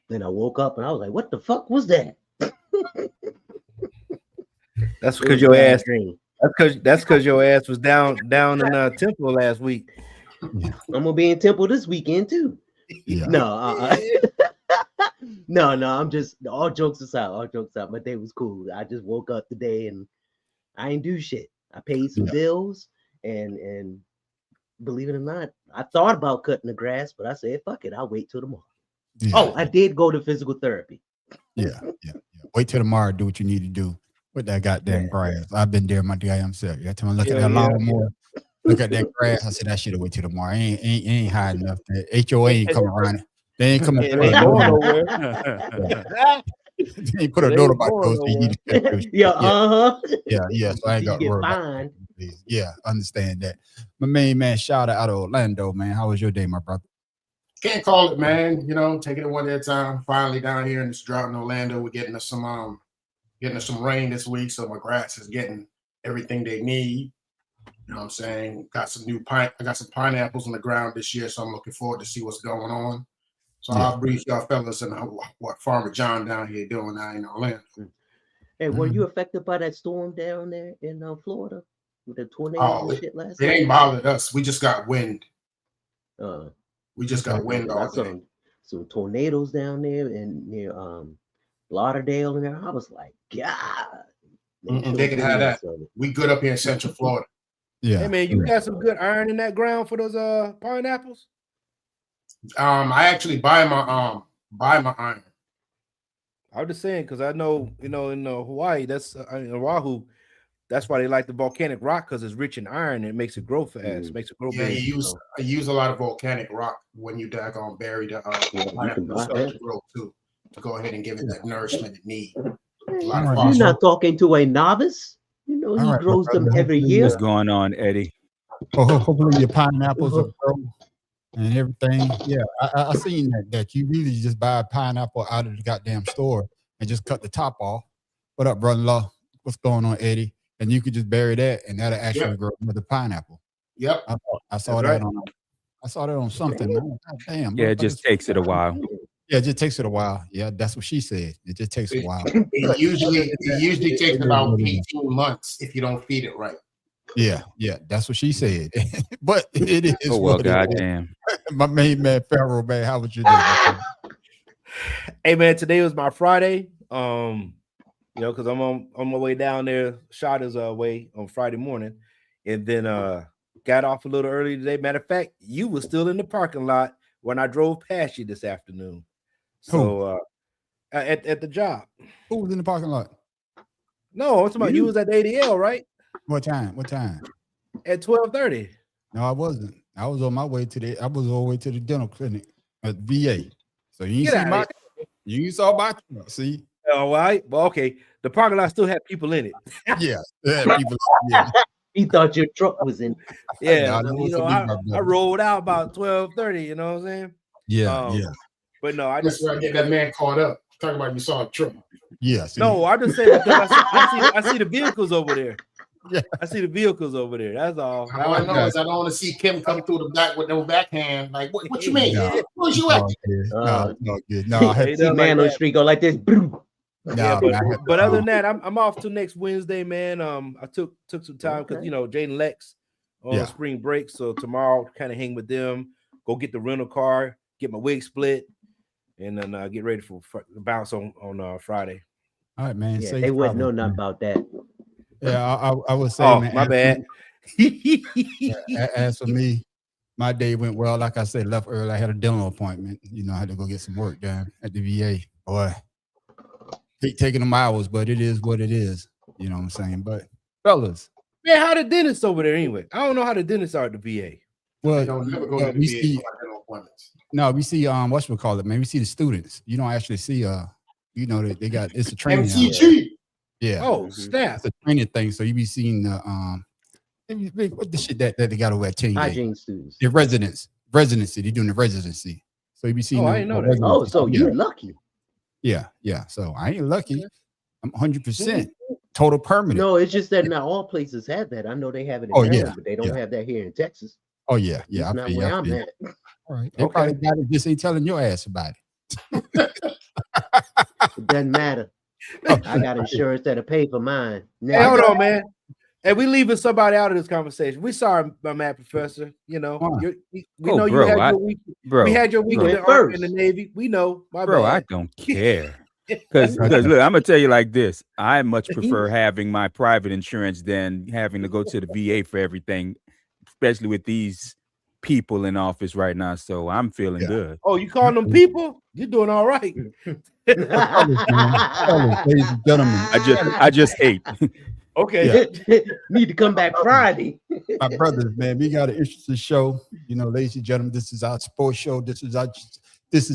Then I woke up and I was like, "What the fuck was that?" That's It because was your a bad ass. dream. That's because your ass was down in Temple last week. Yeah. I'm gonna be in Temple this weekend too. Yeah. No, no. I'm just all jokes aside. All jokes aside. My day was cool. I just woke up today and I ain't do shit. I paid some Yeah. bills and believe it or not, I thought about cutting the grass, but I said, "Fuck it, I'll wait till tomorrow." Yeah. Oh, I did go to physical therapy. Yeah. Wait till tomorrow. Do what you need to do with that goddamn grass. I've been there my damn self. You tell me, look at that lawnmower. Look at that grass. I said, I should have waited till tomorrow. Ain't high enough. The HOA ain't coming around. They ain't coming. It ain't going nowhere. They ain't put a note about those. Yeah, Yeah. So I ain't got to get worry about fined. that. Yeah, understand that. My main man, shout out of Orlando, man. How was your day, my brother? Can't call it, man. You know, taking it one at a time. Finally down here in this drought in Orlando, we're getting us some rain this week, so my grass is getting everything they need. You know what I'm saying? I got some pineapples on the ground this year, so I'm looking forward to see what's going on. So I'll brief y'all fellas and what Farmer John down here doing now in Orlando. Hey, were you affected by that storm down there in Florida with the tornadoes and shit last night? It ain't bothered us. We just got wind. We just got wind all day. Some tornadoes down there and near Lauderdale and there. I was like, God. They can have that. We good up here in Central Florida. Yeah. Hey man, you got some good iron in that ground for those pineapples? I actually buy my iron. I was just saying because I know in Hawaii, that's in Oahu, that's why they like the volcanic rock because it's rich in iron and it makes it grow fast. Makes it grow big. I use a lot of volcanic rock when you bury the pineapple to grow too, to go ahead and give it that nourishment it needs. You're not talking to a novice. You know he grows them every year. What's going on, Eddie? Hopefully your pineapples will grow and everything. Yeah, I seen that you really just buy a pineapple out of the goddamn store and just cut the top off. What up, brother-in-law? What's going on, Eddie? And you could just bury that, and that'll actually grow another pineapple. Yep, I saw that on something. Man. God damn. Yeah, it just takes it a while. Yeah, it just takes it a while. Yeah, that's what she said. It just takes a while. It usually takes about 18 months if you don't feed it right. Yeah, that's what she said. But it is. Oh well, goddamn. My main man, Pharaoh, man, how was your day? Hey man, today was my Friday. Because I'm on my way down there, Shada's way on Friday morning, and then got off a little early today. Matter of fact, you were still in the parking lot when I drove past you this afternoon. So at the job. Who was in the parking lot? No, I'm talking about you was at the ADL, right? What time? At 12:30. No, I wasn't. I was on my way to the dental clinic at VA. So you saw my truck, see? All right. Well, okay. The parking lot still had people in it. Yeah, people. Yeah. He thought your truck was in. Yeah, I rolled out about 12:30. You know what I'm saying? Yeah. But no, I just get that man caught up. Talking about you saw a truck. Yeah. No, I just said because I see the vehicles over there. Yeah, I see the vehicles over there. That's all. All I know is I don't want to see Kim come through the back with no backhand. Like, what you mean? Where's you at? No, I see man on the street go like this. But other than that, I'm off till next Wednesday, man. I took some time because Jaden Lex on spring break, so tomorrow kind of hang with them, go get the rental car, get my wig split, and then get ready for bounce on Friday. All right, man. Yeah, they wouldn't know nothing about that. Yeah, I would say, man. My bad. As for me, my day went well. Like I said, left early. I had a dental appointment. I had to go get some work done at the VA. Boy, taking them hours, but it is what it is. You know what I'm saying? But fellas, man, how the dentists over there anyway? I don't know how the dentists are at the VA. Well, we see whatchamacallit, man. We see the students. You don't actually see they got it's a training. MTG. Yeah. Oh, snap. It's a training thing. So you be seeing the what the shit that they got over at hygiene students. The residency. They're doing the residency. So you be seeing. I didn't know that. Oh, so you're lucky. Yeah. So I ain't lucky. I'm 100% total permanent. No, it's just that not all places have that. I know they have it in Maryland, but they don't have that here in Texas. Oh yeah. That's not where I'm at. All right. They probably got it, just ain't telling your ass about it. Doesn't matter. I got insurance that'll pay for mine. Hey, hold on, man. Hey, we leaving somebody out of this conversation. We sorry, my mad professor. You know, we know you had your week. We had your week in the Army and the Navy. We know, my bro. bad. I don't care. Because look, I'm gonna tell you like this. I much prefer having my private insurance than having to go to the VA for everything, especially with these people in office right now. So I'm feeling good. Oh, you calling them people? You're doing all right. Ladies and gentlemen, I just ate. Okay. Need to come back Friday. My brothers, man, we got an interesting show. You know, ladies and gentlemen, this is our sports show. This is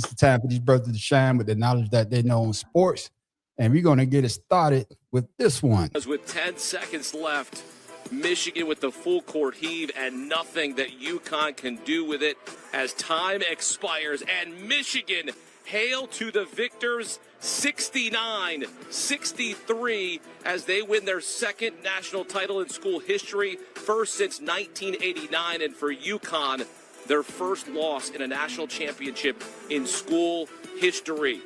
the time for these brothers to shine with the knowledge that they know on sports. And we're going to get it started with this one. With 10 seconds left, Michigan with the full court heave and nothing that UConn can do with it as time expires. And Michigan, hail to the victors, 69-63 as they win their second national title in school history, first since 1989. And for UConn, their first loss in a national championship in school history.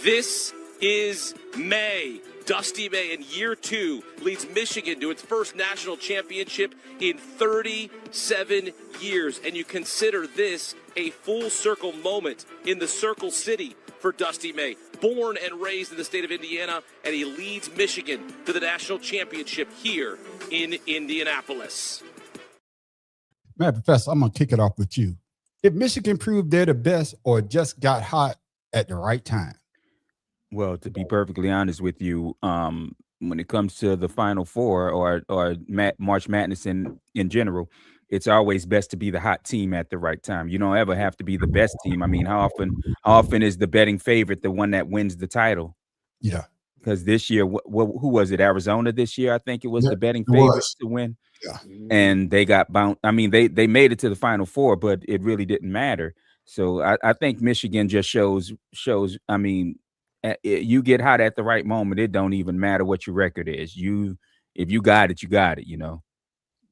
This is May. Dusty May in year 2 leads Michigan to its first national championship in 37 years. And you consider this a full circle moment in the Circle City for Dusty May. Born and raised in the state of Indiana, and he leads Michigan to the national championship here in Indianapolis. Man, Professor, I'm going to kick it off with you. Did Michigan prove they're the best or just got hot at the right time? Well, to be perfectly honest with you, when it comes to the Final Four or March Madness in general, it's always best to be the hot team at the right time. You don't ever have to be the best team. I mean, how often is the betting favorite the one that wins the title? Yeah. Because this year, who was it? Arizona this year, I think it was the betting favorites to win. Yeah. And they got bounced. I mean, they made it to the Final Four, but it really didn't matter. So I think Michigan just shows. I mean, you get hot at the right moment. It don't even matter what your record is. If you got it, you got it. You know.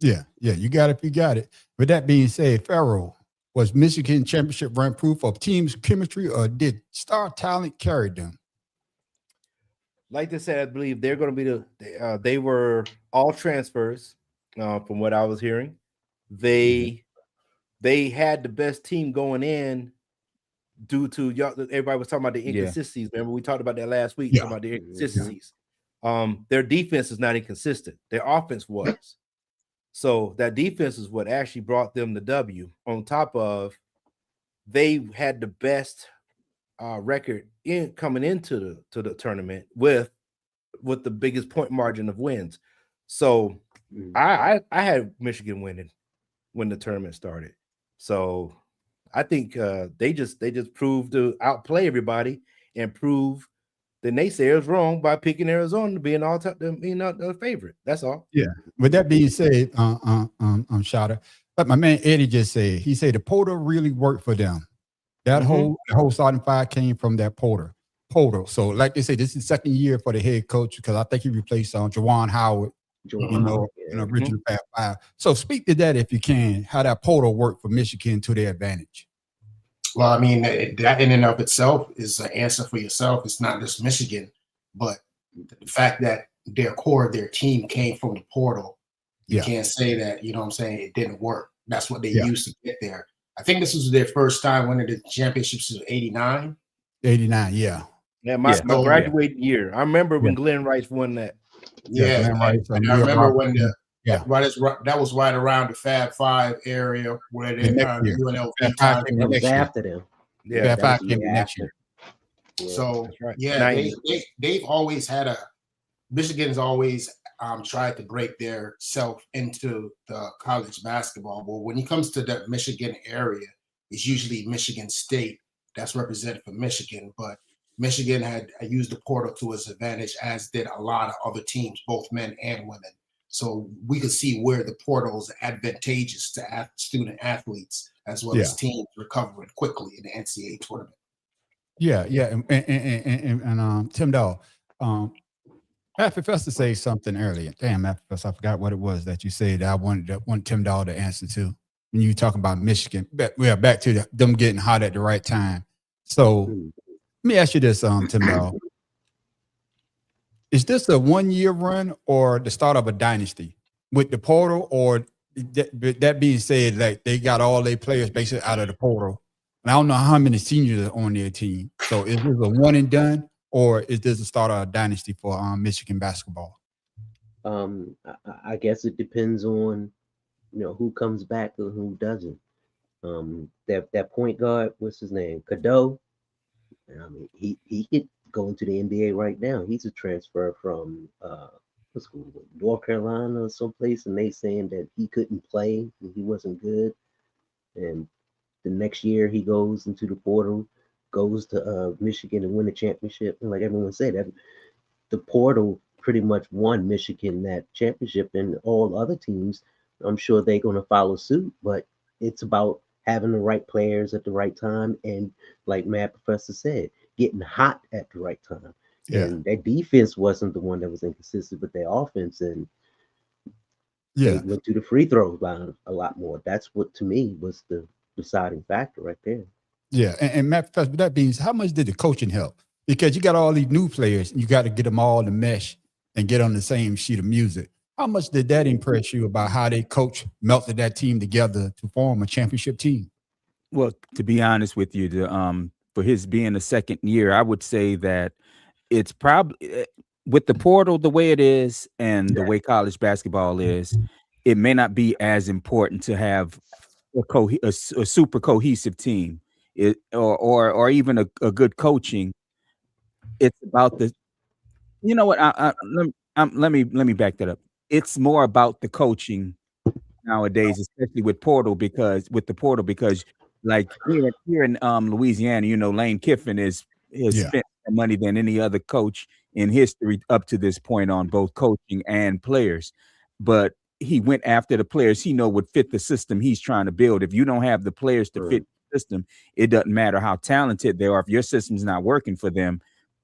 Yeah, you got it. You got it. With that being said, Pharaoh, was Michigan championship run proof of team's chemistry, or did star talent carry them? Like I said, I believe they're going to be they were all transfers, from what I was hearing. They had the best team going in due to everybody was talking about the inconsistencies. Remember, we talked about that last week, talking about the inconsistencies. Their defense is not inconsistent. Their offense was. So that defense is what actually brought them the W. On top of, they had the best record coming into the tournament with the biggest point margin of wins. So I had Michigan winning when the tournament started. So I think they just proved to outplay everybody and prove the naysayers wrong by picking Arizona to be an the favorite. That's all. Yeah. With that being said, Shada, like my man Eddie just said, he said the portal really worked for them. That whole starting five came from that portal. So, like they say, this is the second year for the head coach because I think he replaced Juwan Howard. Original Fab Five. So, speak to that if you can. How that portal worked for Michigan to their advantage. Well, I mean, that in and of itself is an answer for yourself. It's not just Michigan, but the fact that their core of their team came from the portal, you can't say that, you know what I'm saying, it didn't work. That's what they used to get there. I think this was their first time winning the championships in 89. 89, yeah. Yeah, my graduating year. I remember when Glenn Rice won that. Yeah, and I remember when that was right around the Fab Five area where they UNLV was after them. Yeah, Fab Five came next year. So they've always had Michigan's always tried to break their self into the college basketball. Well, when it comes to the Michigan area, it's usually Michigan State that's represented for Michigan, but Michigan had used the portal to its advantage, as did a lot of other teams, both men and women. So we could see where the portal is advantageous to student athletes as well as teams recovering quickly in the NCAA tournament. Yeah, and Tim Dahl, Matt Professor say something earlier. Damn, Matt Professor, I forgot what it was that you said that I want Tim Dahl to answer to when you talk about Michigan. Back to them getting hot at the right time. So let me ask you this, Tim Dahl. Is this a 1-year run or the start of a dynasty with the portal? Or that being said, like they got all their players basically out of the portal, and I don't know how many seniors are on their team. So is this a one and done, or is this the start of a dynasty for Michigan basketball? I guess it depends on who comes back or who doesn't. That point guard, what's his name, Cadeau. I mean, he could go into the NBA right now. He's a transfer from what's school, North Carolina or someplace, and they saying that he couldn't play and he wasn't good. And the next year he goes into the portal, goes to Michigan and win a championship. And like everyone said, that the portal pretty much won Michigan that championship, and all other teams, I'm sure they're going to follow suit. But it's about having the right players at the right time, and like Mad Professor said, getting hot at the right time. Yeah. And their defense wasn't the one that was inconsistent, but their offense, and Yeah. they went to the free throw line a lot more. That's what to me was the deciding factor right there. Yeah. And Matt Professor, with that being said, how much did the coaching help? Because you got all these new players, and you got to get them all to mesh and get on the same sheet of music. How much did that impress you about how they coach melted that team together to form a championship team? Well, to be honest with you, for his being the second year, I would say that it's probably with the portal the way it is and the way college basketball is, it may not be as important to have a super cohesive team, or even a good coaching. It's about the, you know what? Let me back that up. It's more about the coaching nowadays, especially with the portal, because like here in Louisiana, Lane Kiffin has spent more money than any other coach in history up to this point on both coaching and players. But he went after the players he know would fit the system he's trying to build. If you don't have the players to fit the system, it doesn't matter how talented they are. If your system's not working for them,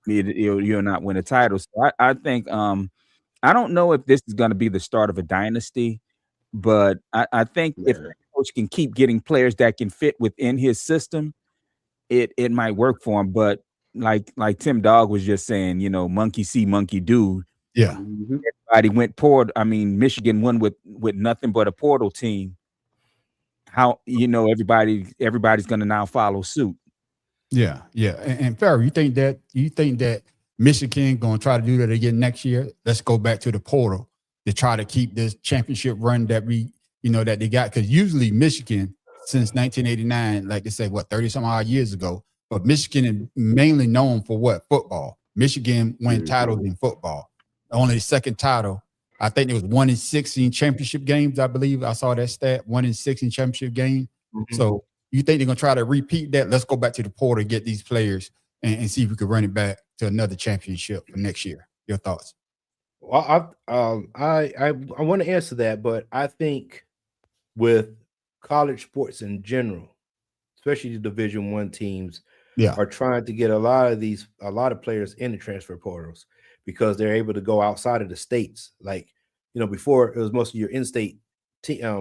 you'll not win a title. So I think I don't know if this is going to be the start of a dynasty, but I think if the coach can keep getting players that can fit within his system, it might work for him. But like Tim Dog was just saying, monkey see, monkey do. Yeah. Everybody went portal. I mean, Michigan won with nothing but a portal team. How everybody's going to now follow suit. Yeah, yeah. And Farrell, you think that Michigan going to try to do that again next year? Let's go back to the portal to try to keep this championship run that that they got. Because usually Michigan, since 1989, like they say, 30 some odd years ago, but Michigan is mainly known for what? Football. Michigan win titles in football. Only the second title, I think it was 1 in 16 championship games. I believe I saw that stat, 1 in 16 championship games. So you think they're gonna try to repeat that? Let's go back to the portal, get these players, and see if we can run it back to another championship for next year. Your thoughts? Well, I want to answer that, but I think with college sports in general, especially the Division I teams, are trying to get a lot of players in the transfer portals because they're able to go outside of the states. Like before it was mostly your in-state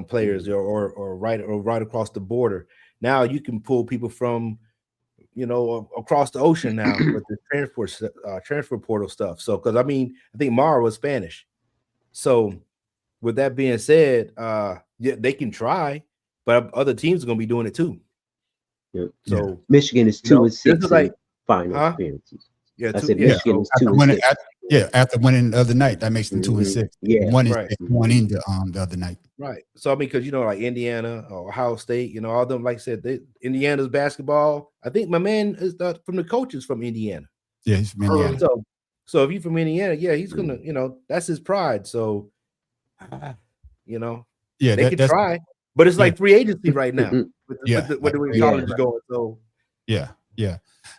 players or right across the border. Now you can pull people from across the ocean now with the transfer portal stuff. So because I think Mara was Spanish. So with that being said, they can try, but other teams are going to be doing it too. Yep. So Michigan is 2 and 6 in final appearances. Yeah, I said Michigan is 2 and 6. After winning the other night, that makes them 2 and 6. Yeah, one in the other night. Right. So because like Indiana or Ohio State, all of them, like I said, Indiana's basketball. I think my man is from the coaches from Indiana. Yeah, he's from Indiana. So if you're from Indiana, he's gonna, that's his pride. So, they can try, but it's like free agency right now. With the way college is going. So yeah.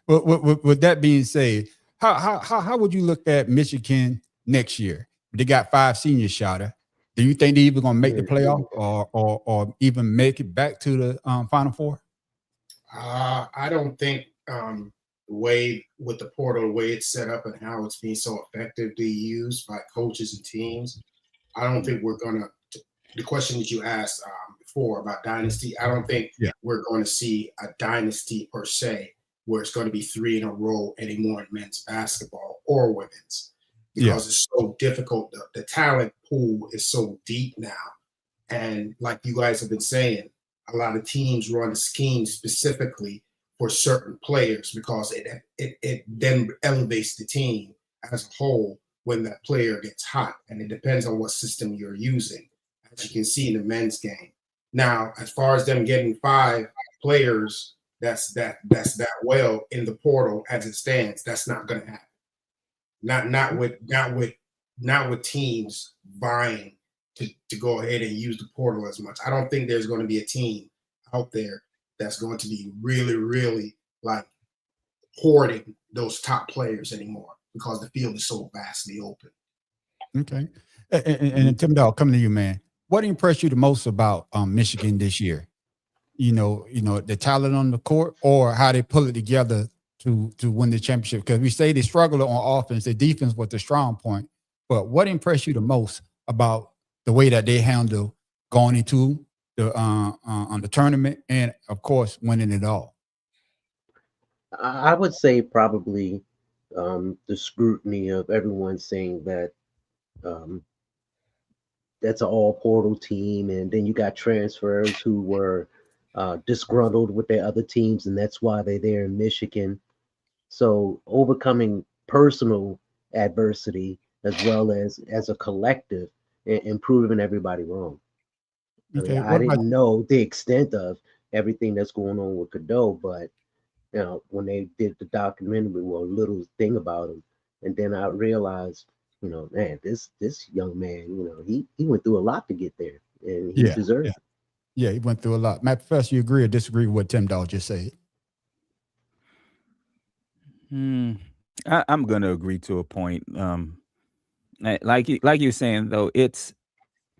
But with that being said, how would you look at Michigan next year? They got 5 senior shotter. Do you think they even gonna make the playoff or even make it back to the Final Four? I don't think the way with the portal, the way it's set up and how it's being so effectively used by coaches and teams, I don't think we're gonna. The question that you asked before about dynasty, I don't think we're going to see a dynasty per se, where it's going to be 3 in a row anymore in men's basketball or women's. because it's so difficult. The talent pool is so deep now. And like you guys have been saying, a lot of teams run schemes specifically for certain players because it then elevates the team as a whole when that player gets hot. And it depends on what system you're using, as you can see in the men's game. Now, as far as them getting 5 players that's that well in the portal as it stands, that's not going to happen. Not with teams vying to go ahead and use the portal as much. I don't think there's going to be a team out there that's going to be really, really like hoarding those top players anymore because the field is so vastly open. Okay. And Tim Dog, coming to you, man. What impressed you the most about Michigan this year? You know, the talent on the court or how they pull it together to win the championship? Because we say they struggle on offense, their defense was the strong point. But what impressed you the most about the way that they handle going into the tournament and, of course, winning it all? I would say probably the scrutiny of everyone saying that that's an all portal team, and then you got transfers who were disgruntled with their other teams, and that's why they're there in Michigan. So overcoming personal adversity as well as a collective and proving everybody wrong. Okay, I didn't know the extent of everything that's going on with Cadeau, but when they did the documentary, well, little thing about him, and then I realized, man, this young man, he went through a lot to get there, and he deserved it. Yeah, he went through a lot. Matt, Professor, you agree or disagree with what Tim Dog just said? I'm going to agree to a point. Like you're saying, though,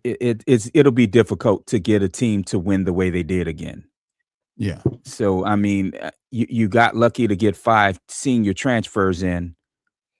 it'll be difficult to get a team to win the way they did again. Yeah. So, I mean, you got lucky to get 5 senior transfers in.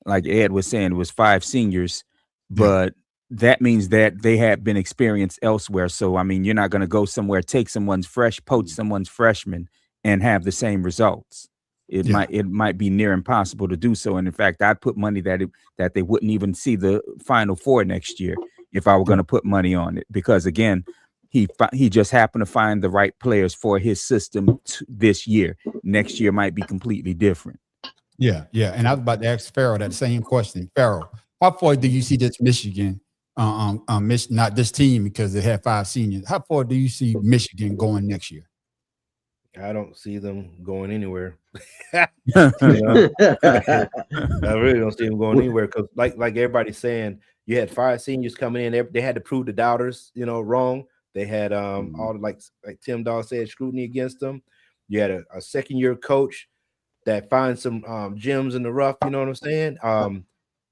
Like Ed was saying, it was 5 seniors, but that means that they had been experienced elsewhere. So, I mean, you're not going to go somewhere, take someone's poach someone's freshman and have the same results. It might be near impossible to do so. And in fact, I'd put money that they wouldn't even see the Final Four next year if I were going to put money on it, because again, he just happened to find the right players for his system this year. Next year might be completely different. Yeah. And I was about to ask Farrell that same question. Farrell, how far do you see this Michigan, not this team because they had 5 seniors? How far do you see Michigan going next year? I don't see them going anywhere. I really don't see them going anywhere because, like everybody's saying, you had 5 seniors coming in. They had to prove the doubters, wrong. They had all the, like Tim Dog said, scrutiny against them. You had a second-year coach that finds some gems in the rough. You know what I'm saying?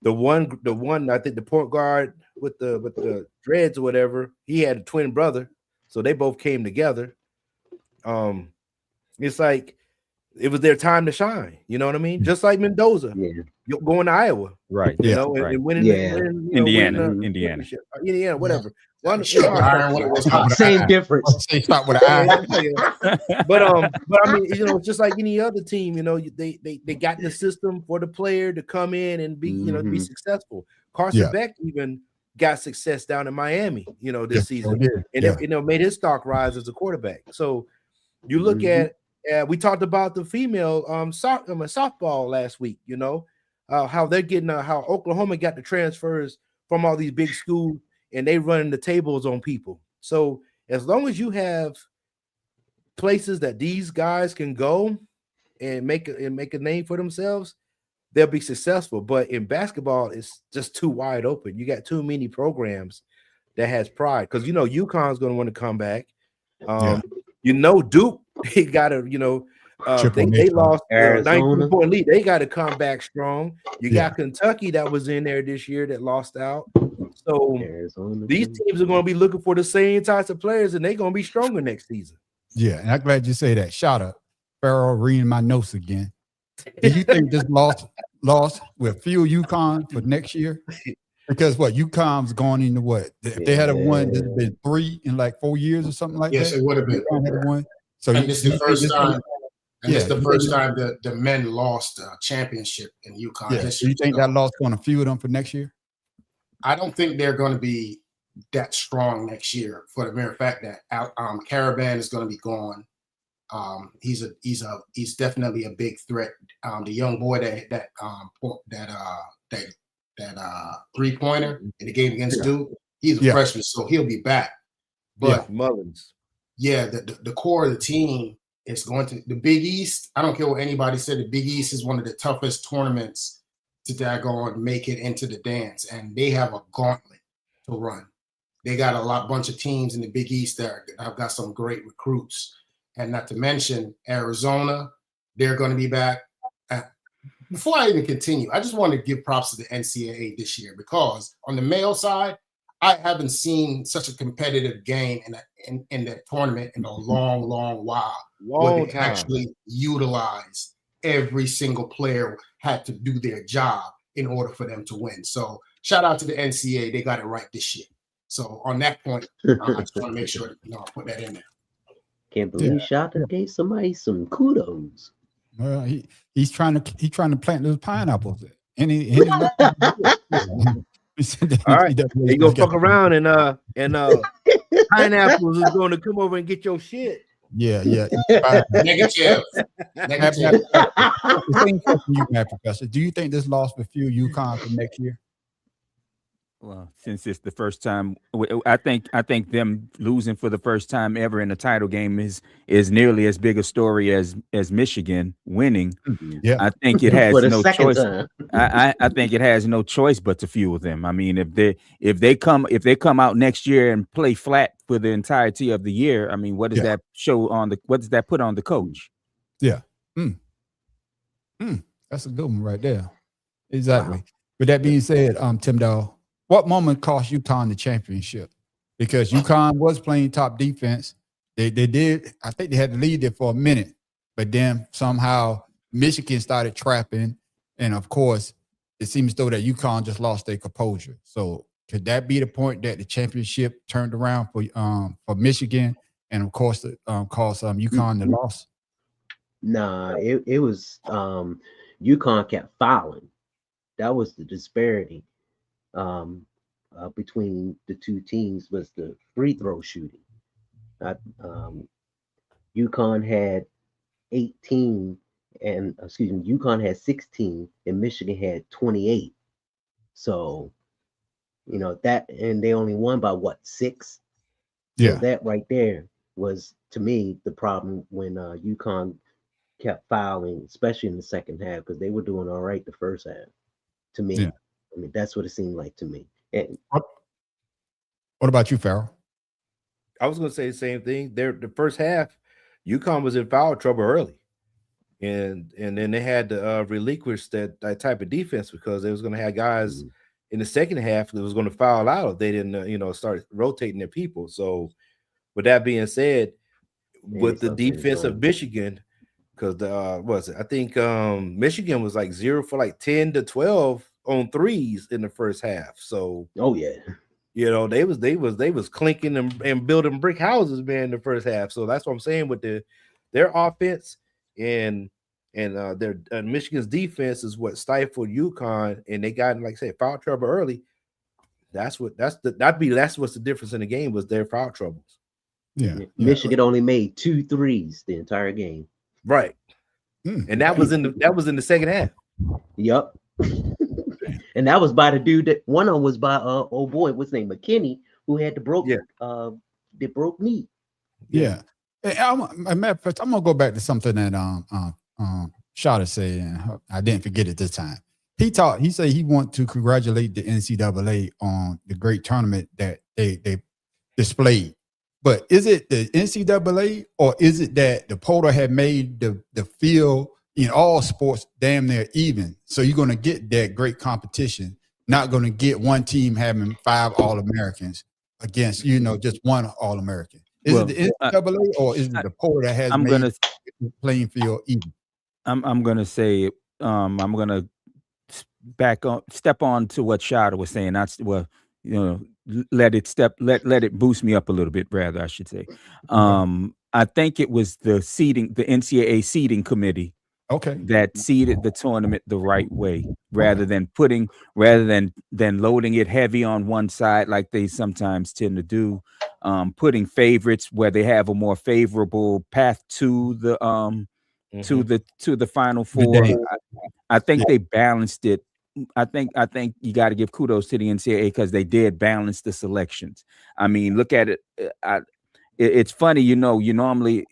The one I think the point guard with the dreads or whatever, he had a twin brother, so they both came together. It's like it was their time to shine. You know what I mean? Just like Mendoza, going to Iowa, right? And winning, Indiana, whatever. Same difference. Start with an I. But I mean, just like any other team, they got the system for the player to come in and be, to be successful. Carson Beck even got success down in Miami, this season, and made his stock rise as a quarterback. So you look at. We talked about the female softball last week, how they're getting how Oklahoma got the transfers from all these big schools and they running the tables on people. So as long as you have places that these guys can go and make a name for themselves, they'll be successful. But in basketball, it's just too wide open. You got too many programs that has pride because UConn's going to want to come back. Duke, he got to, they lost 19-point lead. They got to come back strong. You got Kentucky that was in there this year that lost out. So these teams are going to be looking for the same types of players, and they're going to be stronger next season. Yeah, and I'm glad you say that. Shout out, Farrell, reading my notes again. Do you think this loss will fuel UConn for next year? Because UConn's going into what? If they had a one, there's been 3 in like 4 years or something like that. Yes, it would have been. Had one. So this is the first time And it's the you first think- time the men lost a championship in UConn Yeah. Do history. you think So that loss going to fuel them for next year? I don't think they're going to be that strong next year for the mere fact that Caravan is going to be gone. He's definitely a big threat. The young boy that 3-pointer in the game against Duke, he's a freshman, so he'll be back. But Mullins. yeah, the core of the team is going to the Big East. I don't care what anybody said. The Big East is one of the toughest tournaments to daggone make it into the dance, and they have a gauntlet to run. They got a bunch of teams in the Big East that have got some great recruits, and not to mention Arizona. They're going to be back. Before I even continue, I just want to give props to the NCAA this year, because on the male side, I haven't seen such a competitive game in that tournament in a long while. Where they actually utilize every single player had to do their job in order for them to win. So shout out to the NCAA. They got it right this year. So on that point, I just want to make sure that I put that in there. Can't believe Shaka gave somebody some kudos. Well, he's trying to plant those pineapples. All right, you gonna fuck around and pineapples is going to come over and get your shit. Yeah. Negative. Same question you, Matt Professor. Do you think this loss will fuel UConn for next year? Well, since it's the first time, I think them losing for the first time ever in a title game is nearly as big a story as Michigan winning. Yeah, I think it has no choice. Time. I think it has no choice but to fuel them. I mean, if they come out next year and play flat for the entirety of the year, I mean, what does that show on what does that put on the coach? Yeah, that's a good one right there. Exactly. Wow. With that being said, Tim Dahl, what moment cost UConn the championship? Because UConn was playing top defense. They did. I think they had to lead there for a minute, but then somehow Michigan started trapping, and of course, it seems though that UConn just lost their composure. So could that be the point that the championship turned around for Michigan, and of course, caused UConn the loss? Nah, it was UConn kept fouling. That was the disparity. Between the two teams was the free throw shooting. UConn had 18 and UConn had 16 and Michigan had 28. So, that, and they only won by 6? Yeah. So that right there was, to me, the problem when UConn kept fouling, especially in the second half, because they were doing all right the first half. To me, I mean, that's what it seemed like to me. And what about you, Farrell? I was going to say the same thing. The first half, UConn was in foul trouble early, and then they had to relinquish that type of defense because they was going to have guys in the second half that was going to foul out if they didn't, start rotating their people. So, with that being said, with the defense of Michigan, because I think Michigan was like 0 for 10 to 12 on threes in the first half. So they was clinking and building brick houses, man, in the first half. So that's what I'm saying with their offense and their Michigan's defense is what stifled UConn, and they got, like I said, foul trouble early. That's what's the difference in the game was their foul troubles. Yeah. Michigan only made 2 threes the entire game. Right. And that was in the second half. Yep. And that was by the dude that one of them was by what's his name, McKinney, who had the broke knee. Yeah. Hey, I'm gonna go back to something that Shada said, and I didn't forget it this time. He said he want to congratulate the NCAA on the great tournament that they displayed. But is it the NCAA or is it that the portal had made the field in all sports damn near even? So you're going to get that great competition, not going to get one team having 5 All-Americans against, just one All-American. Is it the NCAA or is it the portal that has made the playing field even? I'm going to say, I'm going to step on to what Shada was saying. That's let it boost me up a little bit, rather, I should say. I think it was the NCAA seeding committee Okay. that seeded the tournament the right way, rather than loading it heavy on one side like they sometimes tend to do, putting favorites where they have a more favorable path to the to the Final Four. day. I think they balanced it. I think you got to give kudos to the NCAA because they did balance the selections. I mean, look at it. It's funny, you normally,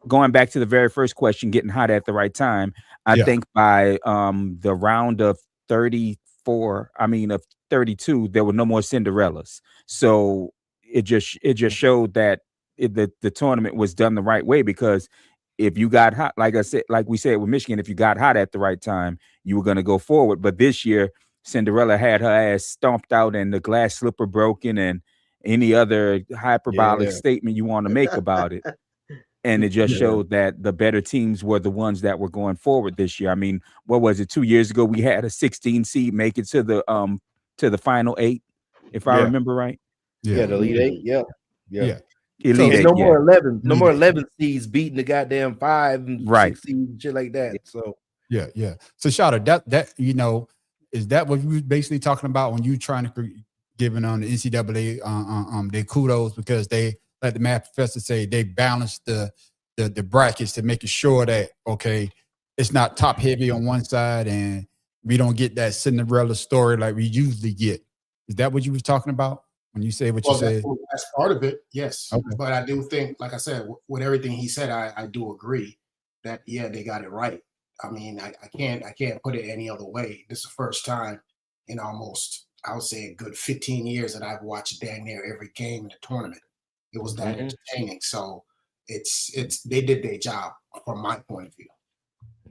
going back to the very first question, getting hot at the right time. I think by the round of 32, there were no more Cinderellas. So it just showed that the tournament was done the right way, because if you got hot, like we said with Michigan, if you got hot at the right time, you were going to go forward. But this year, Cinderella had her ass stomped out and the glass slipper broken and any other hyperbolic statement you want to make about it. And it just showed that the better teams were the ones that were going forward this year. I mean, what was it? 2 years ago, we had a 16 seed make it to the final 8, if I remember right. Yeah, the Elite 8. Yeah. Elite 8, no more 11. No more 11 seeds beating the goddamn 5 and 6 seeds, shit like that. So yeah. So Shada, that is that what you was basically talking about when you trying to giving on the NCAA their kudos, because they, like the math professor say, they balanced the brackets to make sure that it's not top heavy on one side and we don't get that Cinderella story like we usually get. Is that what you was talking about when you say what you said? That's part of it, yes. Okay. But I do think, like I said, with everything he said, I do agree that they got it right. I mean, I can't put it any other way. This is the first time in almost, I would say, a good 15 years that I've watched dang near every game in the tournament. It was that entertaining. So it's they did their job from my point of view.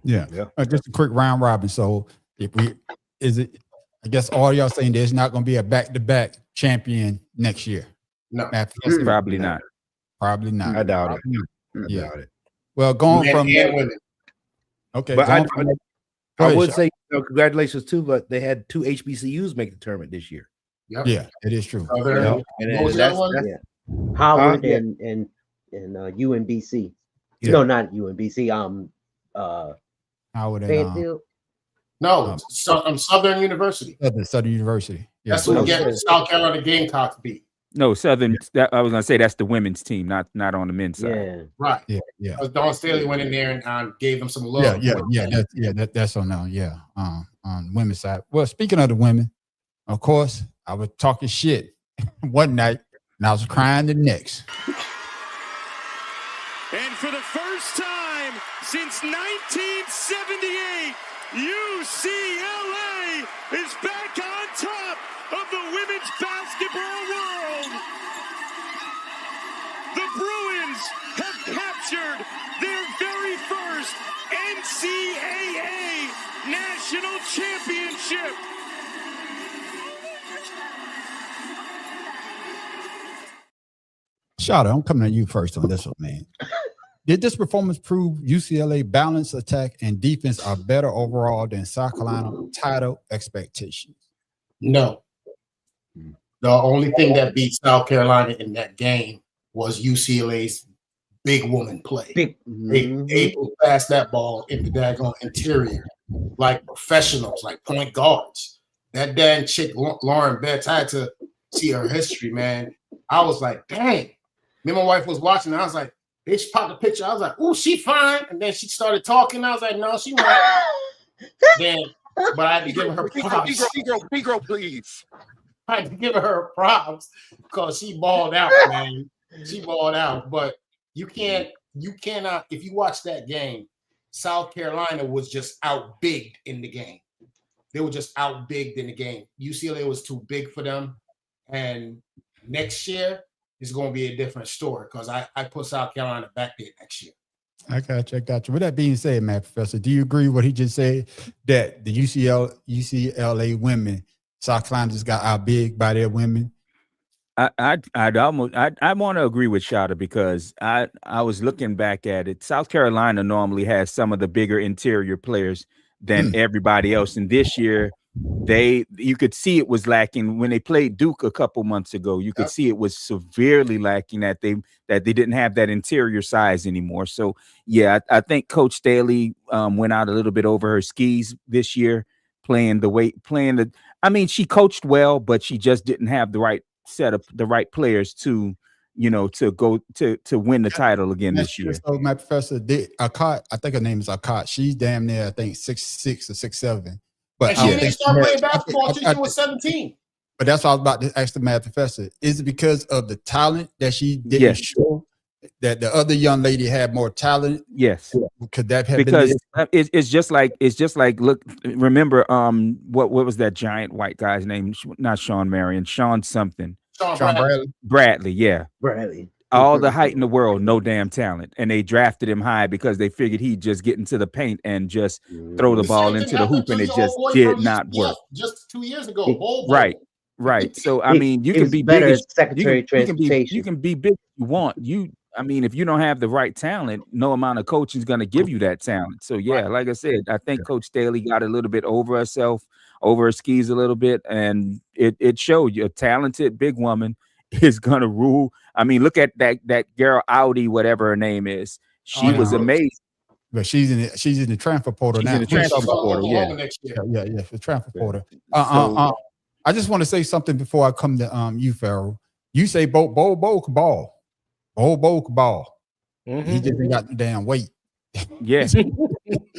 Yeah. Just a quick round robin. So I guess all y'all saying there's not going to be a back-to-back champion next year? No, probably not. Probably not. I doubt it. Yeah. I doubt it. Well, going from women. Okay, but I would Sean. say congratulations too, but they had 2 HBCUs make the tournament this year. Yep. Yeah, it is true. So there- And what was that one? Howard yeah. and UMBC. Yeah. No, not UMBC. Howard and Fayetteville. No, Southern University. Southern University. Yeah. That's what South Carolina Gamecocks beat. No, Southern. I was gonna say that's the women's team, not on the men's side. Yeah. Right. Yeah. Because Dawn Staley went in there and gave them some love. That's on now. Yeah. On women's side. Well, speaking of the women, of course, I was talking shit one night and I was crying the next. And for the first time since 1978, UCLA is back on top of the women's basketball world. The Bruins have captured their very first NCAA national championship. Shada, I'm coming at you first on this one, man. Did this performance prove UCLA balance, attack, and defense are better overall than South Carolina title expectations? No. The only thing that beat South Carolina in that game was UCLA's big woman play. They passed that ball in the daggone interior like professionals, like point guards. That damn chick, Lauren Betts, I had to see her history, man. I was like, dang. Me and my wife was watching, and I was like, bitch, popped a picture. I was like, ooh, she fine. And then she started talking. I was like, no, she not. Then, but I had to give her props. Negro, please. I had to give her props because she balled out, man. She balled out. But you cannot, if you watch that game, South Carolina was just outbigged in the game. They were just outbigged in the game. UCLA was too big for them. And next year is going to be a different story because I put South Carolina back there next year. I got you. With that being said, Matt Professor, do you agree with what he just said, that the UCLA women, South Carolina just got outbig by their women? I want to agree with Shada because I was looking back at it. South Carolina normally has some of the bigger interior players than everybody else, and this year you could see it was lacking when they played Duke a couple months ago. You could see it was severely lacking that they didn't have that interior size anymore. So yeah, I think Coach Staley went out a little bit over her skis this year, I mean, she coached well, but she just didn't have the right setup, the right players to go to win the title again this year. So my professor did Akat, I think her name is Akat. She's damn near, I think 6'6" or 6'7". But And she didn't start playing basketball until she was 17. But that's what I was about to ask the math professor. Is it because of the talent that she didn't show? That the other young lady had more talent? Yes. Could that have because been it's just like look, remember what was that giant white guy's name? Not Sean Marion, Sean something. Sean Bradley, yeah. Bradley. All the height in the world, no damn talent. And they drafted him high because they figured he'd just get into the paint and just throw the ball into the hoop, and it just did not work. Just 2 years ago. Right. So I mean, you can be better big as Secretary of Transportation. You can be big if you want. I mean, if you don't have the right talent, no amount of coaching is going to give you that talent. So yeah, like I said, I think Coach Staley got a little bit over herself, over her skis a little bit, and it showed. You a talented big woman is going to rule. I mean, look at that girl Audi, whatever her name is. She was amazing. But she's in the transfer portal now. In the transfer portal, yeah, for transfer portal. I just want to say something before I come to you, Farrell. You say Bo could ball. Bo could ball. He just ain't got the damn weight. Yeah,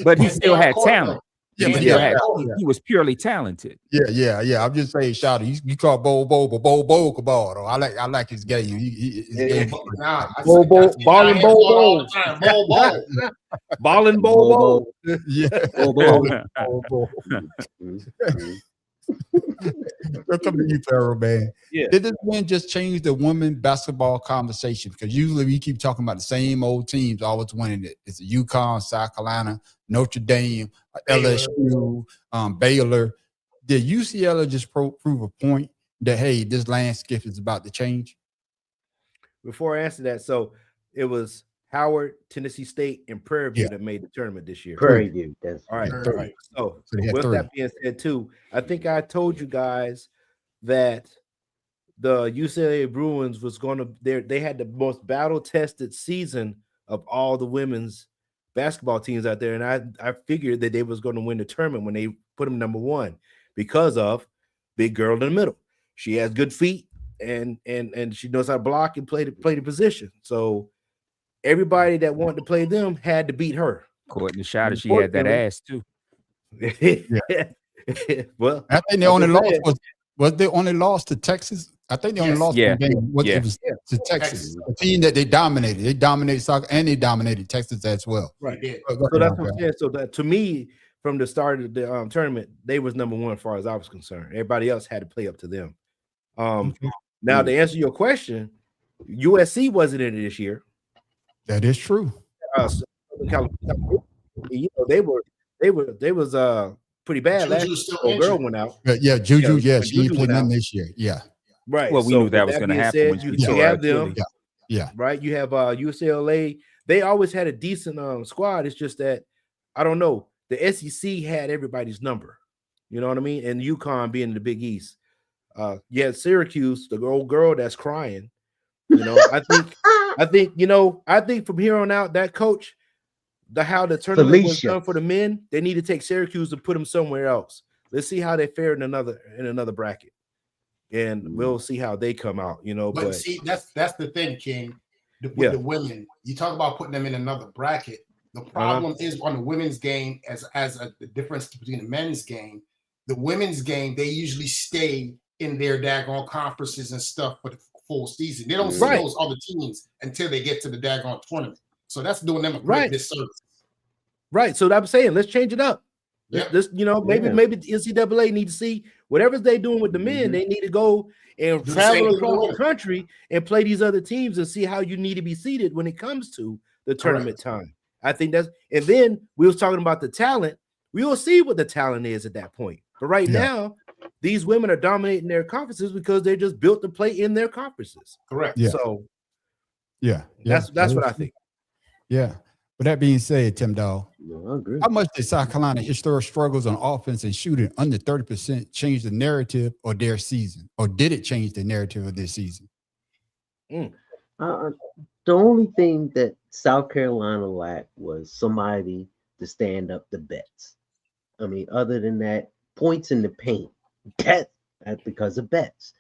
but he still had talent. Yeah, he was purely talented. Yeah. I'm just saying, Shawty, you call Bo, but Bo could ball though. I like his game. Balling Bo. Balling Bo. Yeah. Bo. We'll come to you, Farrell, man. Yeah. Did this win just change the women basketball conversation? Because usually we keep talking about the same old teams always winning it. It's the UConn, South Carolina, Notre Dame, LSU, Baylor. Did UCLA just prove a point that, hey, this landscape is about to change? Before I answer that, so it was Howard, Tennessee State, and Prairie View that made the tournament this year. Prairie View. That's all right. All right. So with that being said, too, I think I told you guys that the UCLA Bruins was going to they had the most battle-tested season of all the women's basketball teams out there, and I figured that they was going to win the tournament when they put them number one because of big girl in the middle. She has good feet and she knows how to block and play the position. So everybody that wanted to play them had to beat her. Courtney Schroeder, she had that ass too. Well, I think they only lost was they only lost to Texas. I think they only lost one game. It was to Texas, a team that they dominated. They dominated soccer and they dominated Texas as well. Right. So that's what I'm saying. So that, to me, from the start of the tournament, they was number one as far as I was concerned. Everybody else had to play up to them. Now to answer your question, USC wasn't in it this year. That is true. You know, they was pretty bad last year. Girl went out. Juju. Yeah, she ain't played none this year. Yeah. Right. Well, we knew that was going to happen. You have them. Yeah. Right. You have UCLA. They always had a decent squad. It's just that I don't know. The SEC had everybody's number. You know what I mean? And UConn being in the Big East. You had Syracuse, the old girl that's crying. You know, I think from here on out, that coach, how the tournament was done for the men, they need to take Syracuse and put them somewhere else. Let's see how they fare in another bracket, and we'll see how they come out. You know, but see, that's the thing, King. With the women, you talk about putting them in another bracket. The problem is on the women's game, the difference between the men's game. The women's game, they usually stay in their daggone conferences and stuff for the full season. They don't see those other teams until they get to the daggone tournament. So that's doing them a great disservice. Right. So I'm saying, let's change it up. Maybe the NCAA need to see whatever they're doing with the men. They need to go and travel across the country and play these other teams and see how you need to be seated when it comes to the tournament time. I think and then we was talking about the talent. We will see what the talent is at that point. But right now, these women are dominating their conferences because they're just built to play in their conferences. Correct. Yeah. So that's what I think. Yeah. With that being said, Tim Dog, No, I agree. how much did South Carolina historic struggles on offense and shooting under 30% change the narrative of their season? Or did it change the narrative of their season? The only thing that South Carolina lacked was somebody to stand up the Betts. I mean, other than that, points in the paint. That's because of Betts.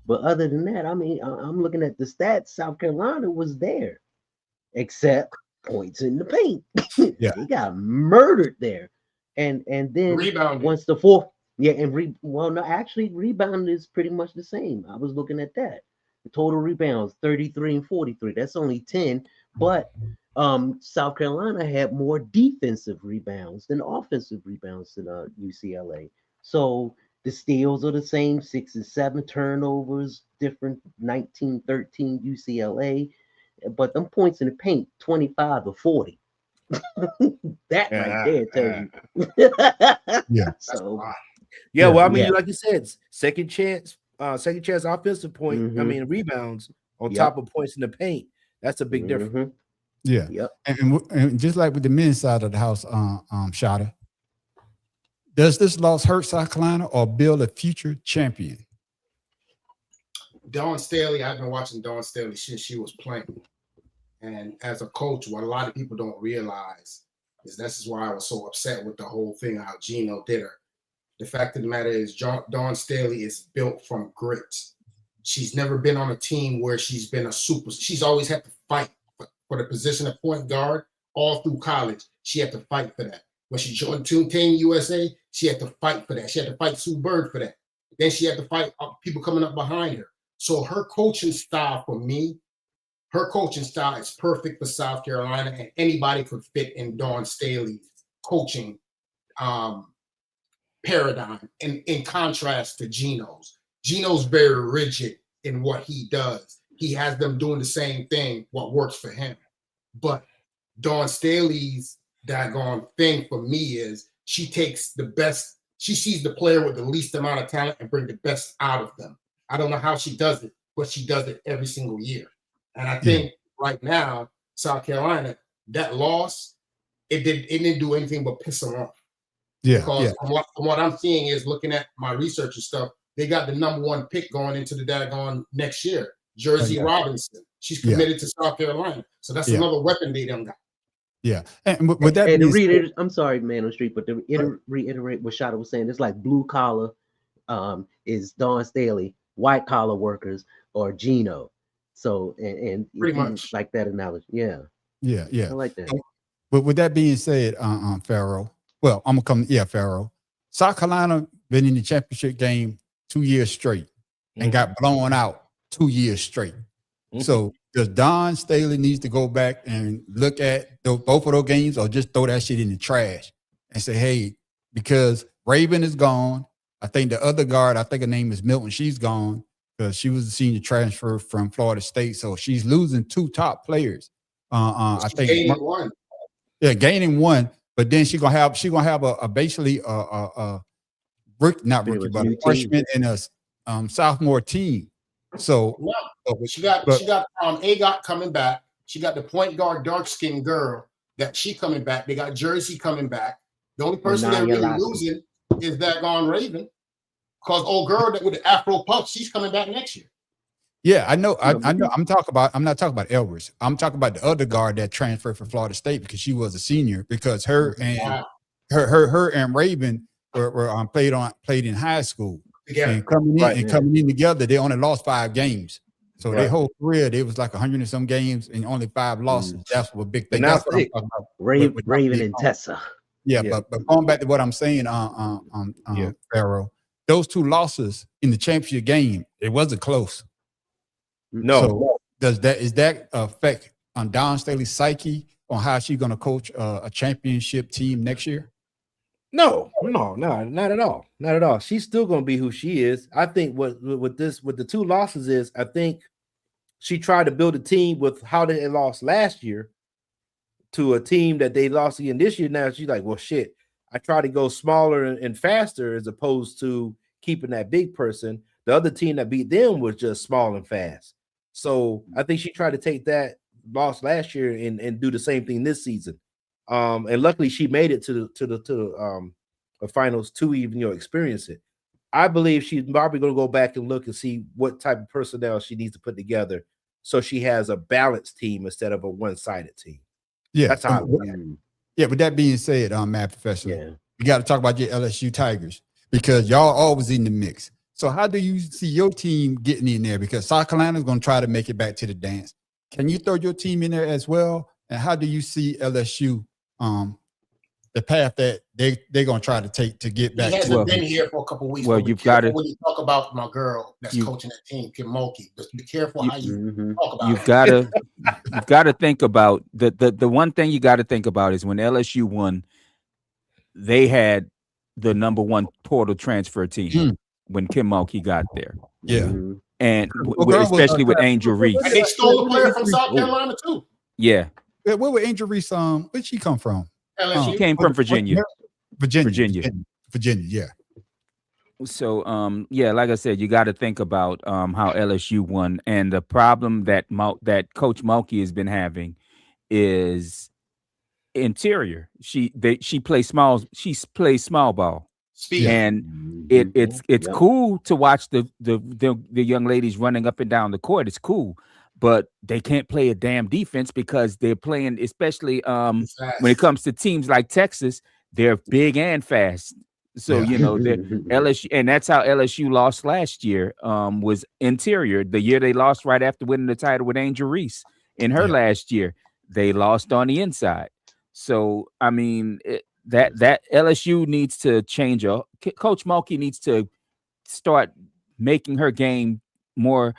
But other than that, I mean, I'm looking at the stats. South Carolina was there, except points in the paint. Yeah. They got murdered there. And then Rebounding. once the fourth, yeah, and rebound is pretty much the same. I was looking at that. The total rebounds 33 and 43. That's only 10, but South Carolina had more defensive rebounds than offensive rebounds than UCLA. So the steals are the same, 6 and 7 turnovers, different 19-13 UCLA, but them points in the paint 25 to 40. That right there tells you. Yeah. So Yeah, well, I mean, yeah. like you said, second chance offensive point. I Mhm. mean, rebounds on Yep. top of points in the paint. That's a big difference. Mhm. Yeah. Yep. And just like with the men's side of the house, Shada, does this loss hurt South Carolina or build a future champion? Dawn Staley, I've been watching Dawn Staley since she was playing. And as a coach, what a lot of people don't realize is this is why I was so upset with the whole thing, how Gino did her. The fact of the matter is Dawn Staley is built from grit. She's never been on a team where she's been a super. She's always had to fight for the position of point guard all through college. She had to fight for that. When she joined Team USA, she had to fight for that. She had to fight Sue Bird for that. Then she had to fight people coming up behind her. So her coaching style, for me, her coaching style is perfect for South Carolina, and anybody could fit in Dawn Staley's coaching paradigm. And in contrast to Gino's. Gino's very rigid in what he does. He has them doing the same thing, what works for him. But Dawn Staley's daggone thing for me is she takes the best, she sees the player with the least amount of talent and bring the best out of them. I don't know how she does it, but she does it every single year. And I think right now, South Carolina, that loss, it didn't do anything but piss them off. Yeah. Because from what I'm seeing is looking at my research and stuff, they got the #1 pick going into the daggone next year, Jersey Robinson. She's committed to South Carolina. So that's another weapon they done got. Yeah. And with that and being said, I'm sorry, man on the street, but to reiterate what Shada was saying, it's like blue collar is Dawn Staley, white collar workers or Gino. So and pretty much like that analogy. Yeah. Yeah. I like that. But with that being said, Pharaoh, well, I'm gonna come, Pharaoh. South Carolina been in the championship game 2 years straight and got blown out 2 years straight. So does Dawn Staley needs to go back and look at both of those games or just throw that shit in the trash and say, hey, because Raven is gone. I think the other guard, I think her name is Milton, she's gone because she was a senior transfer from Florida State. So she's losing 2 top players. I think gaining one. Yeah, gaining one, but then she's gonna have a basically a freshman and a sophomore team. So she got Agot coming back. She got the point guard dark skinned girl that she coming back. They got Jersey coming back. The only person they're really losing is that gone Raven, because old girl that with the Afro puff, she's coming back next year. Yeah, I know. I know. I'm not talking about Elvers. I'm talking about the other guard that transferred from Florida State because she was a senior. Because her and Raven were played in high school. Together. And coming in together, they only lost 5 games. So their whole career, they was like 100 and some games and only 5 losses. That's a big thing. That's what I'm talking about. Raven and Tessa. Yeah, but going back to what I'm saying, Pharaoh, those 2 losses in the championship game, it wasn't close. No. So is that affect on Dawn Staley's psyche on how she's going to coach a championship team next year? No, not at all. Not at all. She's still going to be who she is. I think with the 2 losses is, I think she tried to build a team with how they lost last year to a team that they lost again this year. Now she's like, well, shit, I try to go smaller and faster as opposed to keeping that big person. The other team that beat them was just small and fast. So I think she tried to take that loss last year and do the same thing this season. And luckily she made it to the finals to even experience it. I believe she's probably going to go back and look and see what type of personnel she needs to put together so she has a balanced team instead of a one-sided team. Yeah, That's how I look at it. Yeah. With that being said, Matt Professor, Yeah. you got to talk about your LSU Tigers because y'all always in the mix. So how do you see your team getting in there? Because South Carolina is going to try to make it back to the dance. Can you throw your team in there as well? And how do you see LSU, the path that they're going to try to take to get back? He hasn't Well, been here for a couple of weeks. well, but be you've gotta- careful when you talk about my girl that's You- coaching that team, Kim Mulkey. Just be careful how you Mhm. talk about You've her. got to think about the one thing you got to think about is when LSU won, they had the #1 portal transfer team when Kim Mulkey got there, Yeah. Mhm. and Well, girl was especially with on- Angel Reese. And they stole a player from South Carolina too. Yeah, Where would Angel Reese, where'd she come from? LSU. she came from Virginia. Virginia. Yeah. So yeah, like I said, you got to think about how LSU won, and the problem that Coach Mulkey has been having is interior. She plays small ball, Speed. and Mhm. it's Yep. cool to watch the young ladies running up and down the court. It's cool, but they can't play a damn defense because they're playing, especially when it comes to teams like Texas, they're big and fast. So Yeah. they're LSU, and that's how LSU lost last year. Was interior. The year they lost right after winning the title with Angel Reese in her Yeah. last year, they lost on the inside. So I mean, that LSU needs to change. Coach Mulkey needs to start making her game more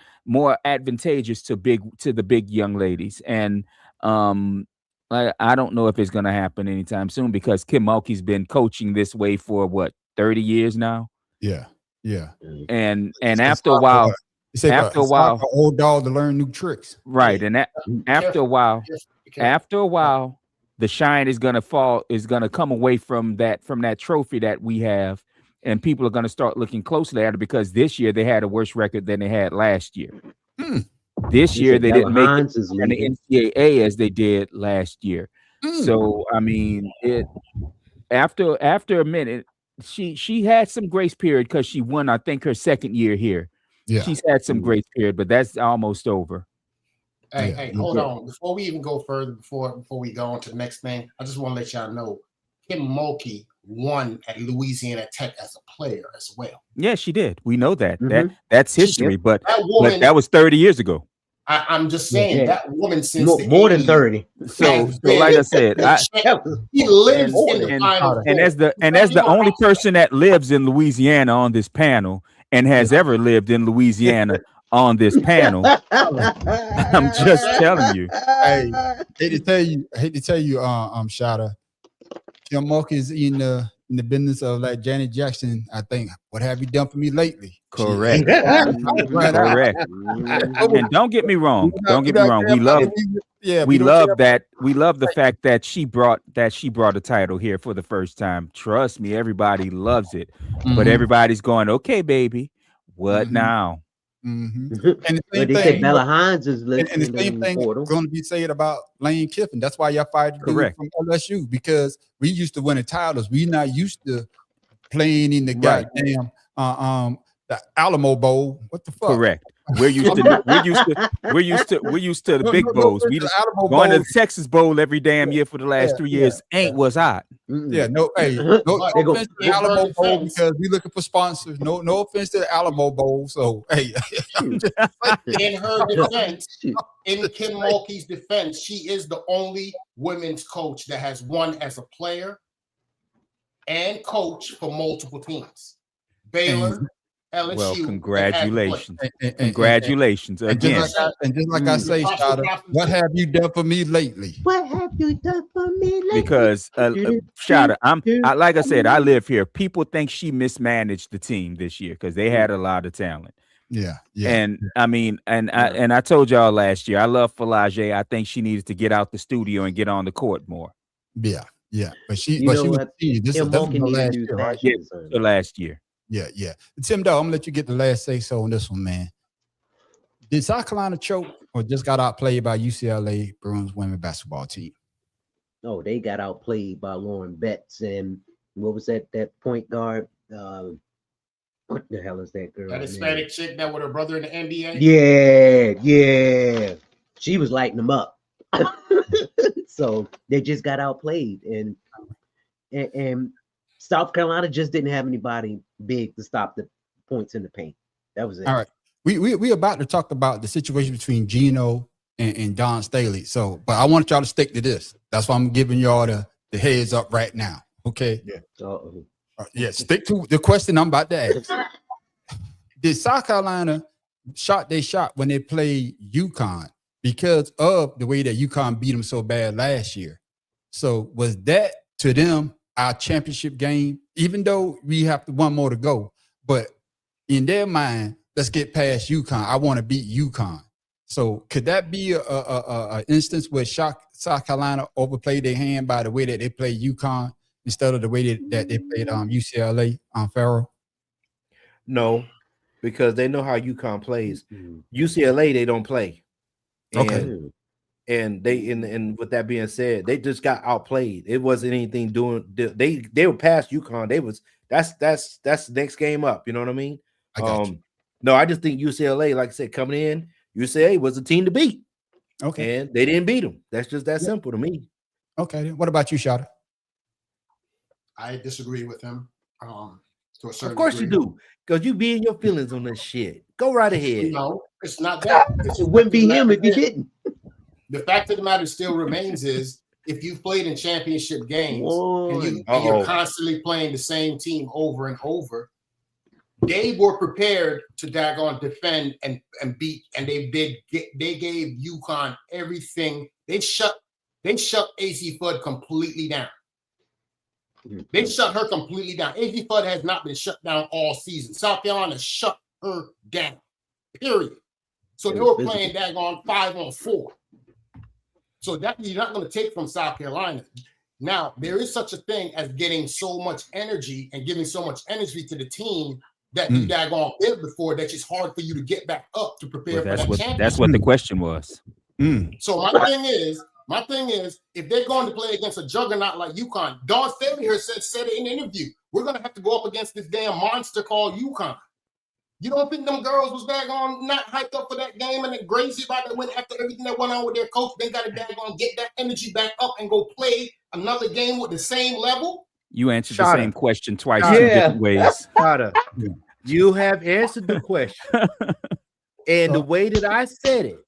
advantageous to the big young ladies. And I don't know if it's going to happen anytime soon because Kim Mulkey's been coaching this way for what 30 years now. Yeah. And It's after a hard while, for- you say after a it's hard while- for old dog to learn new tricks. right? And after a while, the shine is gonna come away from that trophy that we have, and people are gonna start looking closely at it because this year they had a worse record than they had last year. Hmm. This year they didn't make it Hines is in the leaving. NCAA as they did last year. So I mean, after a minute, she had some grace period because she won, I think, her second year here. Yeah. She's had some grace period, but that's almost over. Hey, hold on. Before we even go further, before we go on to the next thing, I just want to let y'all know Kim Mulkey won at Louisiana Tech as a player as well. Yeah, she did. We know that. Mhm. That's history, but That woman, that was 30 years ago. I'm just saying Yeah. that woman since More than 80s 30. So has been like I said, he lives and- in the and- final and four. as the only person that lives in Louisiana on this panel and has ever lived in Louisiana on this panel, I'm just telling you. Hey, hate to tell you, Shada, Kim Mulkey is in the business of like Janet Jackson. I think, what have you done for me lately? Correct. Right out. Correct. Mhm. And don't get me wrong. Don't get me wrong. We We love that. We love the fact that she brought a title here for the first time. Trust me, everybody loves it. But everybody's going, okay, baby, what Mhm. now? And the But same they thing, said Bella Hines is and listening the same in the thing portal. going to be said about Lane Kiffin. That's why y'all fired the dude Correct. from LSU, because we used to winning titles. We not used to playing in the Right. goddamn the Alamo Bowl. What the fuck? Correct. We're used to the big bowls. We just Alamo going to Bowl. the Texas Bowl every damn year for the last Yeah, 3 years. Ain't was hot. Mm-mm. Yeah, no, hey, no They go- offense to they the Alamo burn Bowl fence. because we looking for sponsors. No offense to the Alamo Bowl. So hey, In her defense, Shoot. in Kim Mulkey's defense, she is the only women's coach that has won as a player and coach for multiple teams. Baylor, LSU. Well, and congratulations. and Congratulations just again. like I say, Shada, what have you done for me lately? What have you done for me lately? Because Shada, like I said, I live here. People think she mismanaged the team this year because they had a lot of talent. Yeah. And I mean, I told y'all last year, I love Falage. I think she needed to get out the studio and get on the court more. Yeah. But she You know was what? this Kim is Mulkey the needs to last do year, right? fashion design. So last year. Yeah. Tim Dog, I'm gonna let you get the last say so on this one, man. Did South Carolina choke or just got outplayed by UCLA Bruins women basketball team? Oh, they got outplayed by Lauren Betts and what was that point guard? What the hell is that girl? That Hispanic chick that with her brother in the NBA. Yeah. She was lighting them up. So they just got outplayed, and South Carolina just didn't have anybody big to stop the points in the paint. That was it. All right. We about to talk about the situation between Gino and Don Staley. So, but I want y'all to stick to this. That's why I'm giving y'all the heads up right now. Okay. Yeah. Yeah. Stick to the question I'm about to ask. Did South Carolina shot when they played UConn because of the way that UConn beat them so bad last year? So was that to them our championship game? Even though we have one more to go, but in their mind, let's get past UConn. I want to beat UConn. So could that be a instance where South Carolina overplayed their hand by the way that they played UConn instead of the way that they played UCLA on Farrell? No, because they know how UConn plays. UCLA, they don't play. Okay. And they and with that being said, they just got outplayed. It wasn't anything doing. They were past UConn. That's the next game up. You know what I mean? I got you. No, I just think UCLA, like I said, coming in, UCLA was a team to beat. Okay. And they didn't beat them. That's just that simple to me. Okay. What about you, Shada? I disagree with him. To a certain Of course degree. you do, because you be in your feelings on this shit. Go right ahead. No, it's not that. It wouldn't be him if he didn't. The fact of the matter still remains is if you've played in championship games and you're constantly playing the same team over and over, they were prepared to daggone defend and beat, and they gave UConn everything. They shut AZ Fudd completely down. They shut her completely down. AZ Fudd has not been shut down all season. South Carolina shut her down. Period. So they were playing daggone 5-on-4. So that you're not going to take from South Carolina. Now, there is such a thing as getting so much energy and giving so much energy to the team that you daggone built before that it's hard for you to get back up to prepare for that championship. That's what the question was. So my thing is, if they're going to play against a juggernaut like UConn, Dawn Staley here said it in an interview, we're going to have to go up against this damn monster called UConn. You don't think them girls was daggone not hyped up for that game and then crazy about it went after everything that went on with their coach? They got to daggone get that energy back up and go play another game with the same level? You answered the same question twice, Shada. two different ways. Shada. You have answered the question. And the way that I said it,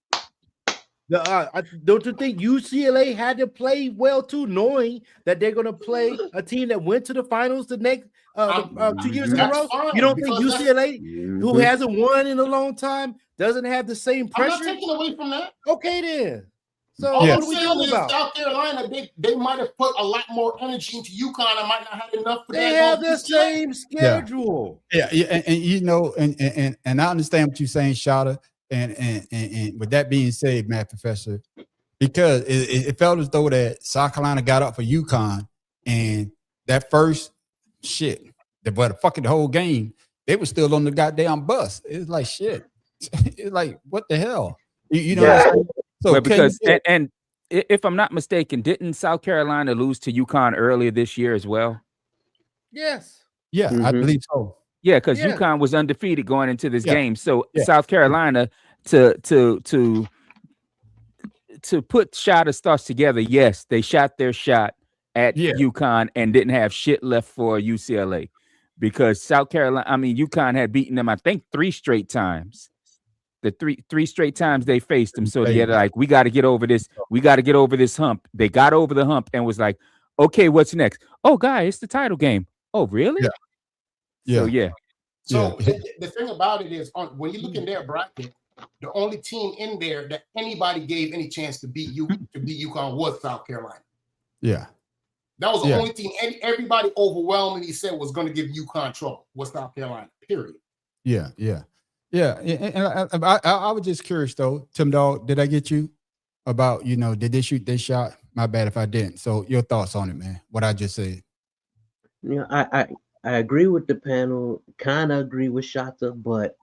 don't you think UCLA had to play well too, knowing that they're going to play a team that went to the finals the next 2 years in a row? You don't think UCLA, who hasn't won in a long time, doesn't have the same pressure? I'm not taking away from that. Okay, then. So all what I'm are we saying talking is about? South Carolina, they might have put a lot more energy into UConn and might not have enough for that. They have the same schedule. Yeah, and you know, and I understand what you're saying, Shada. And with that being said, Matt Professor, because it felt as though that South Carolina got up for UConn, and that first shit, but fucking the whole game, they were still on the goddamn bus. It's like shit. It's like what the hell, you know? What I'm saying? So well, because and if I'm not mistaken, didn't South Carolina lose to UConn earlier this year as well? Yes. Yeah, I believe so. Yeah, because UConn was undefeated going into this game. So Yeah. South Carolina to put shot of stars together, yes, they shot their shot at UConn and didn't have shit left for UCLA because South Carolina, UConn had beaten them, I think, 3 straight times. The three straight times they faced them. So they're like, we got to get over this. We got to get over this hump. They got over the hump and was like, okay, what's next? Oh, guy, it's the title game. Oh, really? Yeah. So the thing about it is, when you look in their bracket, the only team in there that anybody gave any chance to beat UConn was South Carolina. Yeah. That was the only team everybody overwhelmingly said was going to give UConn trouble was South Carolina, period. Yeah. And I was just curious though, Tim Dog, did I get you about, did they shoot their shot? My bad if I didn't. So your thoughts on it, man, what I just said. I agree with the panel, kind of agree with Shata, but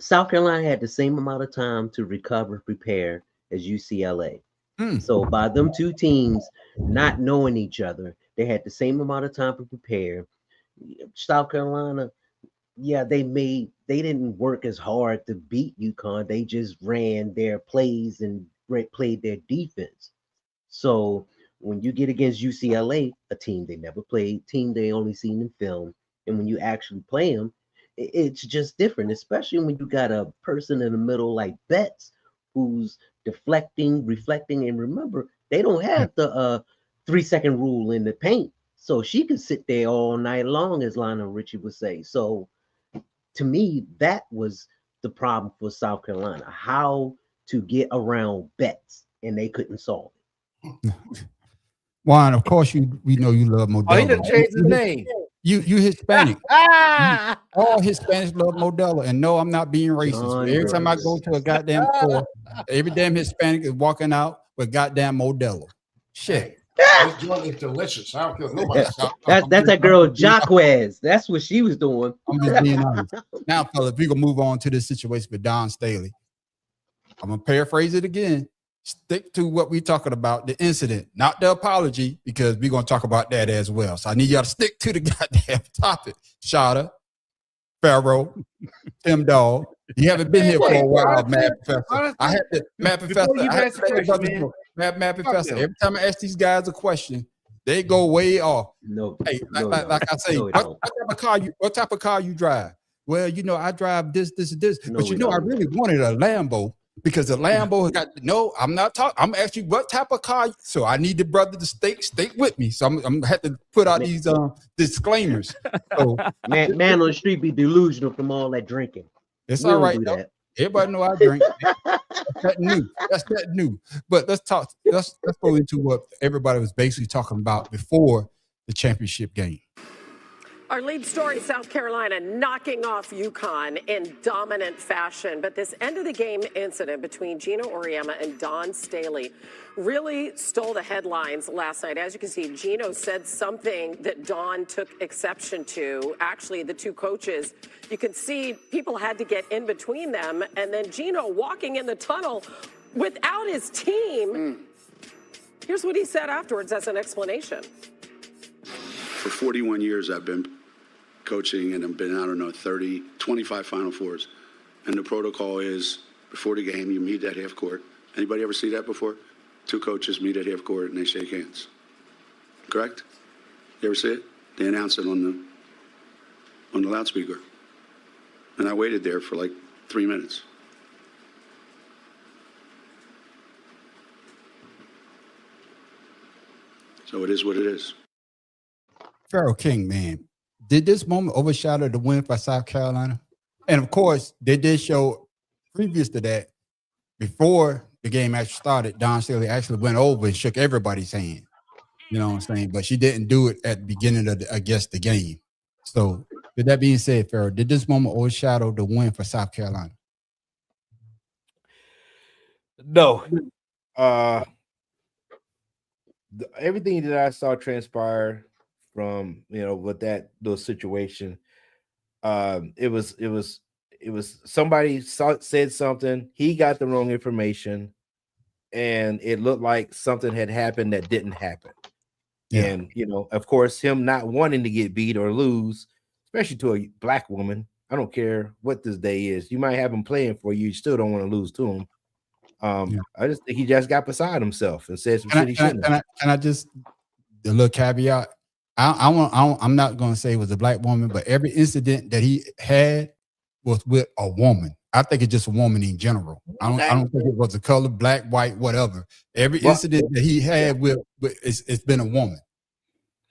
South Carolina had the same amount of time to recover, prepare as UCLA. So by them two teams not knowing each other, they had the same amount of time to prepare. South Carolina, yeah, they didn't work as hard to beat UConn. They just ran their plays and played their defense. So when you get against UCLA, a team they never played, team they only seen in film, and when you actually play them, it's just different, especially when you got a person in the middle like Betts who's deflecting, reflecting, and remember, they don't have the 3-second rule in the paint. So she could sit there all night long, as Lionel Richie would say. So to me, that was the problem for South Carolina, how to get around Betts, and they couldn't solve it. Juan, of course we know you love Modelo. Oh, he done changed his name. You Hispanic. All Hispanics love Modelo. And no, I'm not being racist. Every time I go to a goddamn store, every damn Hispanic is walking out with goddamn Modelo. Shit. This joint is delicious. I don't care nobody. That's that girl Jaquez. That's what she was doing. I'm just being honest. Now, fellas, we gonna move on to this situation with Don Staley. I'm gonna paraphrase it again. Stick to what we're talking about, the incident, not the apology, because we're gonna talk about that as well. So I need y'all to stick to the goddamn topic. Shada, Pharaoh, Tim Dog. You haven't been here for a while, Mad Professor. I had to, Mad Professor. Mad Professor. Every time I ask these guys a question, they go way off. No, hey, like I say, what type of car you drive? Well, you know, I drive this. No, but you know, I really wanted a Lambo because the Lambo got no. I'm not talking. I'm asking you what type of car. So I need the brother to stay with me. So I'm had to put out these disclaimers. So man on the street be delusional from all that drinking. It's all right. Everybody know I drink. That's that new. But let's talk. Let's go into what everybody was basically talking about before the championship game. Our lead story, South Carolina knocking off UConn in dominant fashion. But this end of the game incident between Gino Auriemma and Don Staley really stole the headlines last night. As you can see, Gino said something that Don took exception to. Actually, the two coaches, you can see people had to get in between them. And then Gino walking in the tunnel without his team. Here's what he said afterwards as an explanation. For 41 years, I've been coaching and I've been, 25 Final Fours. And the protocol is before the game, you meet at half court. Anybody ever see that before? Two coaches meet at half court and they shake hands. Correct? You ever see it? They announce it on the loudspeaker. And I waited there for like 3 minutes. So it is what it is. Pharaoh King, man, did this moment overshadow the win for South Carolina? And of course, they did show previous to that, before the game actually started, Don Staley actually went over and shook everybody's hand. You know what I'm saying? But she didn't do it at the beginning of, the game. So with that being said, Pharaoh, did this moment overshadow the win for South Carolina? No. Everything that I saw transpire from, with that little situation, it was somebody said something, he got the wrong information, and it looked like something had happened that didn't happen. Yeah. And of course, him not wanting to get beat or lose, especially to a black woman, I don't care what this day is, you might have him playing for you, you still don't want to lose to him. I just think he just got beside himself and said some shit he shouldn't. Can I just, a little caveat, I'm not going to say it was a black woman, but every incident that he had was with a woman. I think it's just a woman in general. I don't think it was a color, black, white, whatever. Every incident that he had with it's been a woman.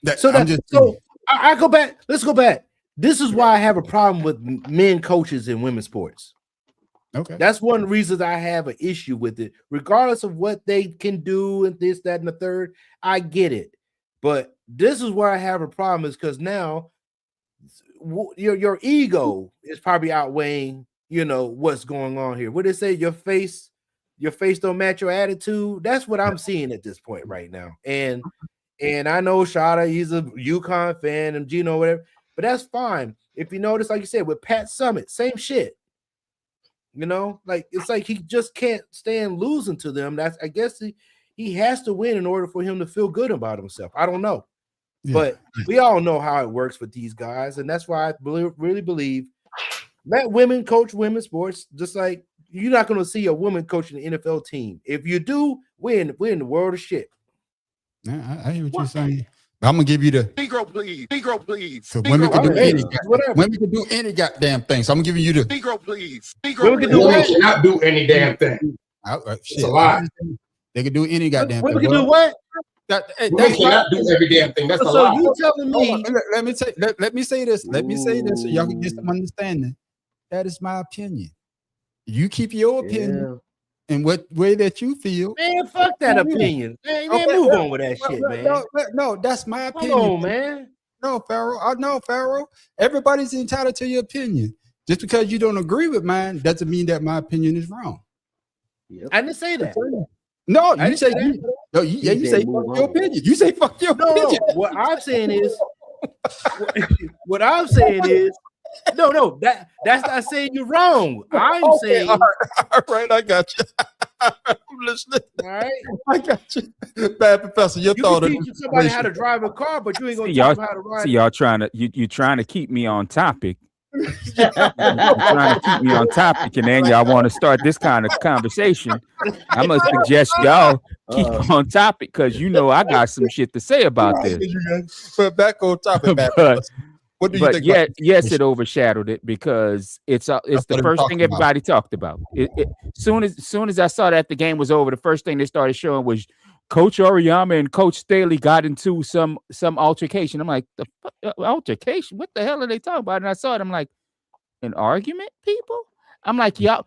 I go back. Let's go back. This is why I have a problem with men coaches in women's sports. Okay, that's one of the reasons I have an issue with it. Regardless of what they can do and this, that, and the third, I get it. But this is where I have a problem, is because now your ego is probably outweighing, what's going on here. What they say, your face don't match your attitude. That's what I'm seeing at this point right now. And I know Shada, he's a UConn fan, and Gino, whatever, but that's fine. If you notice, like you said, with Pat Summitt, same shit. Like it's like he just can't stand losing to them. That's, I guess, he has to win in order for him to feel good about himself. I don't know. Yeah. But we all know how it works with these guys, and that's why I really believe let women coach women's sports. Just like you're not going to see a woman coaching the NFL team. If you do, we're in the world of shit. Yeah, I hear what you're saying. But I'm gonna give you the Negro, please. Negro, please. so women can do Hey, any whatever. women can do any goddamn thing. So I'm giving you the Negro, please. Women can do Women what? cannot do any damn thing. shit. a lie. They can do any goddamn Women thing. can do what? Women That's cannot do every damn thing. That's a So lie. you telling Hold me? on, let me say this. Let me say this so y'all can get some understanding. That is my opinion. You keep your opinion in what way that you feel. Man, fuck that opinion. Man, Okay, move on with that shit, man. No, that's my Come opinion. on, man. No, Pharaoh. I know, Pharaoh. Everybody's entitled to your opinion. Just because you don't agree with mine doesn't mean that my opinion is wrong. I didn't say that. No, I you say didn't say you say fuck your opinion. You say fuck your No, opinion. what I'm saying is, what I'm saying is, no, that's not saying you're wrong. I'm saying, all right, I got you. I'm listening. all right, I got you. Bad professor, your you thought can of teach somebody how to drive a car, but you ain't gonna See, teach y'all, them how to ride. see, y'all trying to you trying to keep me on topic. You're trying to keep me on topic, and then y'all want to start this kind of conversation. I'm gonna suggest y'all keep on topic because you know I got some shit to say about this. But back on topic, bad But- professor. What do you But think? yeah, about yes, it overshadowed it because it's what the they were first talking thing about. everybody talked about. Soon as I saw that the game was over, the first thing they started showing was Coach Auriemma and Coach Staley got into some altercation. I'm like, the altercation? What the hell are they talking about? And I saw it. I'm like, an argument, people? I'm like, y'all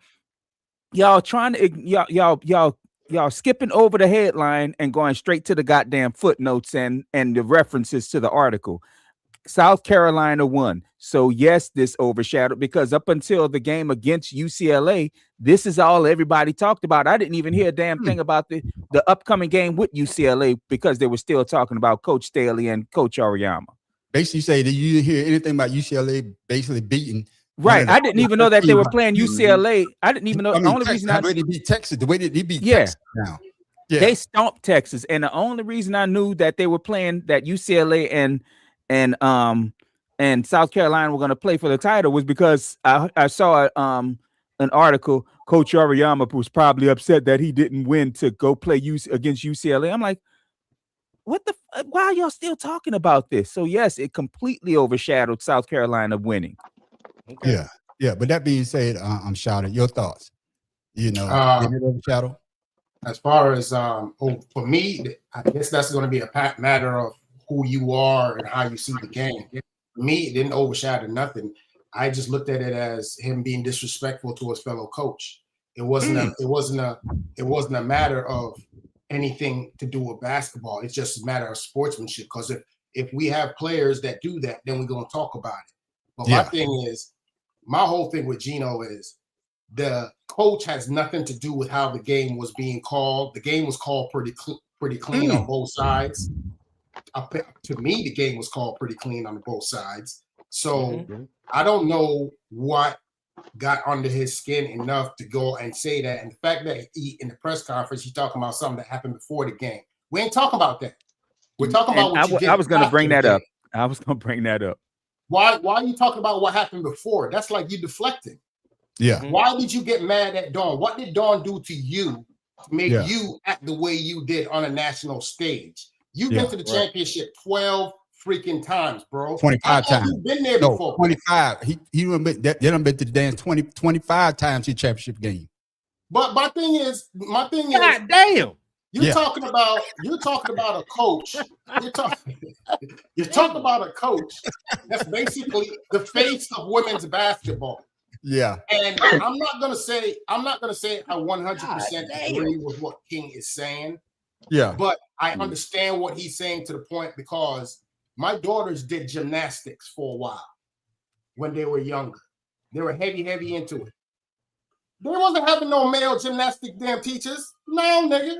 trying to y'all skipping over the headline and going straight to the goddamn footnotes and the references to the article. South Carolina won. So yes, this overshadowed because up until the game against UCLA, this is all everybody talked about. I didn't even hear a damn thing about the upcoming game with UCLA because they were still talking about Coach Staley and Coach Auriemma. Basically, say that you didn't hear anything about UCLA basically beating. Right. I didn't even know that they were playing UCLA. I didn't even know. I mean, The only Texas, reason how they beat Texas, the way that they beat Yeah. Texas now. Yeah. they stomped Texas, and the only reason I knew that they were playing that UCLA and South Carolina were going to play for the title was because I saw an article. Coach Auriemma was probably upset that he didn't win to go play against UCLA. I'm like, what the? Why are y'all still talking about this? So yes, it completely overshadowed South Carolina winning. Okay. Yeah. But that being said, I'm shouting your thoughts. You know, did it overshadow? As far as for me, I guess that's going to be a matter of who you are and how you see the game. For me, it didn't overshadow nothing. I just looked at it as him being disrespectful to his fellow coach. It wasn't a matter of anything to do with basketball. It's just a matter of sportsmanship. Because if we have players that do that, then we're going to talk about it. But my whole thing with Gino is the coach has nothing to do with how the game was being called. The game was called pretty clean on both sides. To me, the game was called pretty clean on both sides. So I don't know what got under his skin enough to go and say that. And the fact that he, in the press conference, he's talking about something that happened before the game. We ain't talking about that. We're talking about what you did. I was going to bring that up. Why are you talking about what happened before? That's like you deflecting. Yeah. Why did you get mad at Dawn? What did Dawn do to you to make you act the way you did on a national stage? You've been to the championship 12 freaking times, bro. 25 times. You've been there before. 25. He done been to the dance 25 times in championship game. But my thing is, God damn. You're talking about a coach. You're talking about a coach that's basically the face of women's basketball. Yeah. And I'm not gonna say I 100% agree with what King is saying. Yeah. But I understand what he's saying to the point because my daughters did gymnastics for a while when they were younger. They were heavy into it. They wasn't having no male gymnastic damn teachers. No, nigga.